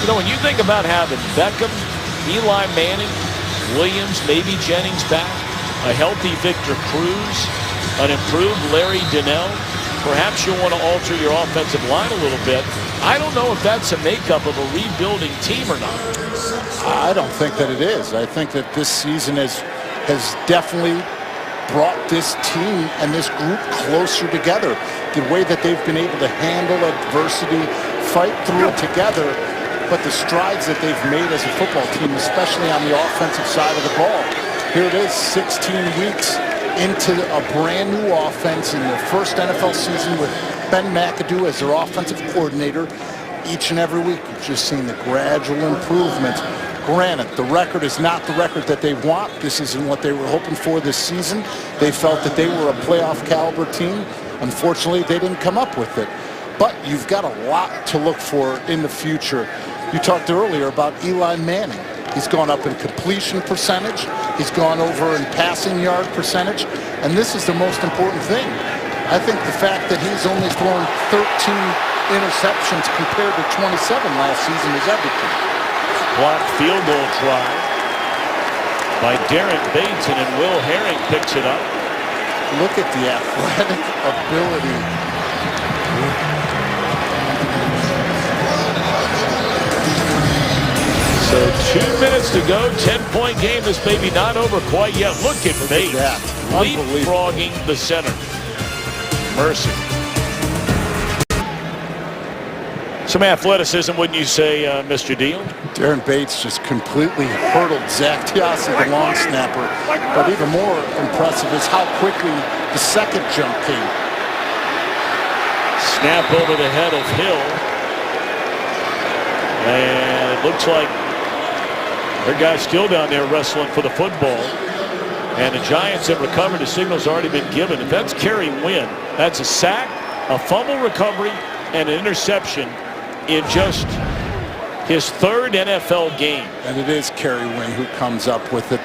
You know, when you think about having Beckham, Eli Manning, Williams, maybe Jennings back, a healthy Victor Cruz, an improved Larry Donnell, perhaps you'll want to alter your offensive line a little bit. I don't know if that's a makeup of a rebuilding team or not. I don't think that it is. I think that this season has definitely brought this team and this group closer together. The way that they've been able to handle adversity, fight through it together, but the strides that they've made as a football team, especially on the offensive side of the ball. Here it is, 16 weeks into a brand new offense in their first NFL season with Ben McAdoo as their offensive coordinator. Each and every week, you've just seen the gradual improvements. Granted, the record is not the record that they want. This isn't what they were hoping for this season. They felt that they were a playoff caliber team. Unfortunately, they didn't come up with it. But you've got a lot to look for in the future. You talked earlier about Eli Manning. He's gone up in completion percentage. He's gone over in passing yard percentage. And this is the most important thing. I think the fact that he's only thrown 13 interceptions compared to 27 last season is everything. Blocked field goal try by Darren Bates, and then Will Herring picks it up. Look at the athletic ability. So 2 minutes to go, 10-point game. This may be not over quite yet. Look at Bates leapfrogging the center. Mercy. Some athleticism, wouldn't you say, Mr. Deal? Darren Bates just completely hurdled Zach Tiasi, the long snapper. But even more impressive is how quickly the second jump came. Snap over the head of Hill. And it looks like their guy's still down there wrestling for the football. And the Giants have recovered. The signal's already been given. If that's Kerry Wynn, that's a sack, a fumble recovery, and an interception in just his third NFL game. And it is Kerry Wynn who comes up with it.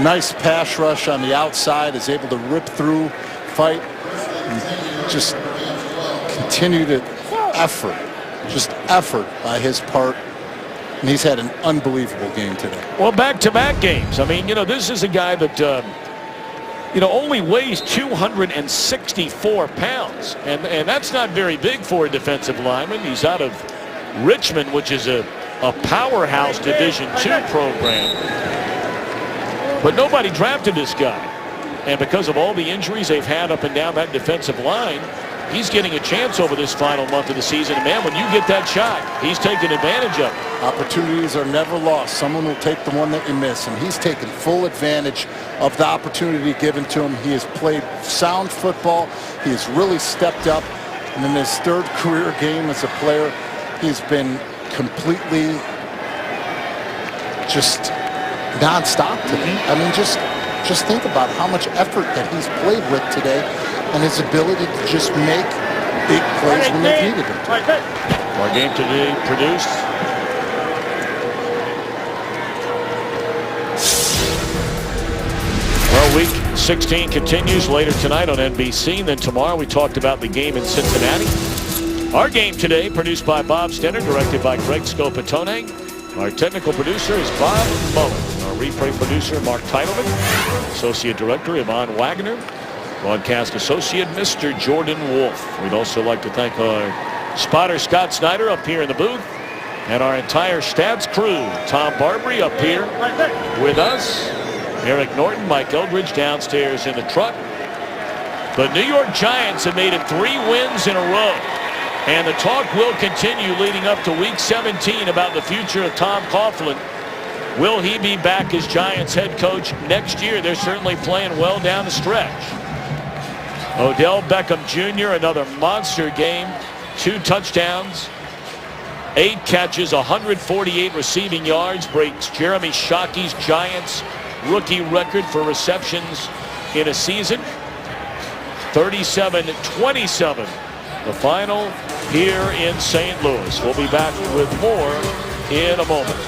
Nice pass rush on the outside, is able to rip through, fight, and just continue to effort. Just effort by his part. And he's had an unbelievable game today. Well, back-to-back games. I mean, you know, this is a guy that only weighs 264 pounds. And that's not very big for a defensive lineman. He's out of Richmond, which is a powerhouse Division II program. But nobody drafted this guy. And because of all the injuries they've had up and down that defensive line, he's getting a chance over this final month of the season. And man, when you get that shot, he's taking advantage of it. Opportunities are never lost. Someone will take the one that you miss, and he's taken full advantage of the opportunity given to him. He has played sound football. He has really stepped up. And in his third career game as a player, he's been completely just nonstop today. I mean, just think about how much effort that he's played with today and his ability to just make big plays when they've needed him to. Our game today produced well, week 16 continues later tonight on NBC. And then tomorrow we talked about the game in Cincinnati. Our game today produced by Bob Stenner, directed by Greg Scopatone. Our technical producer is Bob Mullen. Our replay producer, Mark Titleman. Associate Director, Yvonne Wagner. Broadcast Associate, Mr. Jordan Wolf. We'd also like to thank our spotter, Scott Snyder, up here in the booth. And our entire stats crew. Tom Barbary up here with us. Eric Norton, Mike Eldridge downstairs in the truck. The New York Giants have made it 3 wins in a row. And the talk will continue leading up to week 17 about the future of Tom Coughlin. Will he be back as Giants head coach next year? They're certainly playing well down the stretch. Odell Beckham Jr., another monster game. 2 touchdowns, 8 catches, 148 receiving yards. Breaks Jeremy Shockey's Giants rookie record for receptions in a season. 37-27. The final here in St. Louis. We'll be back with more in a moment.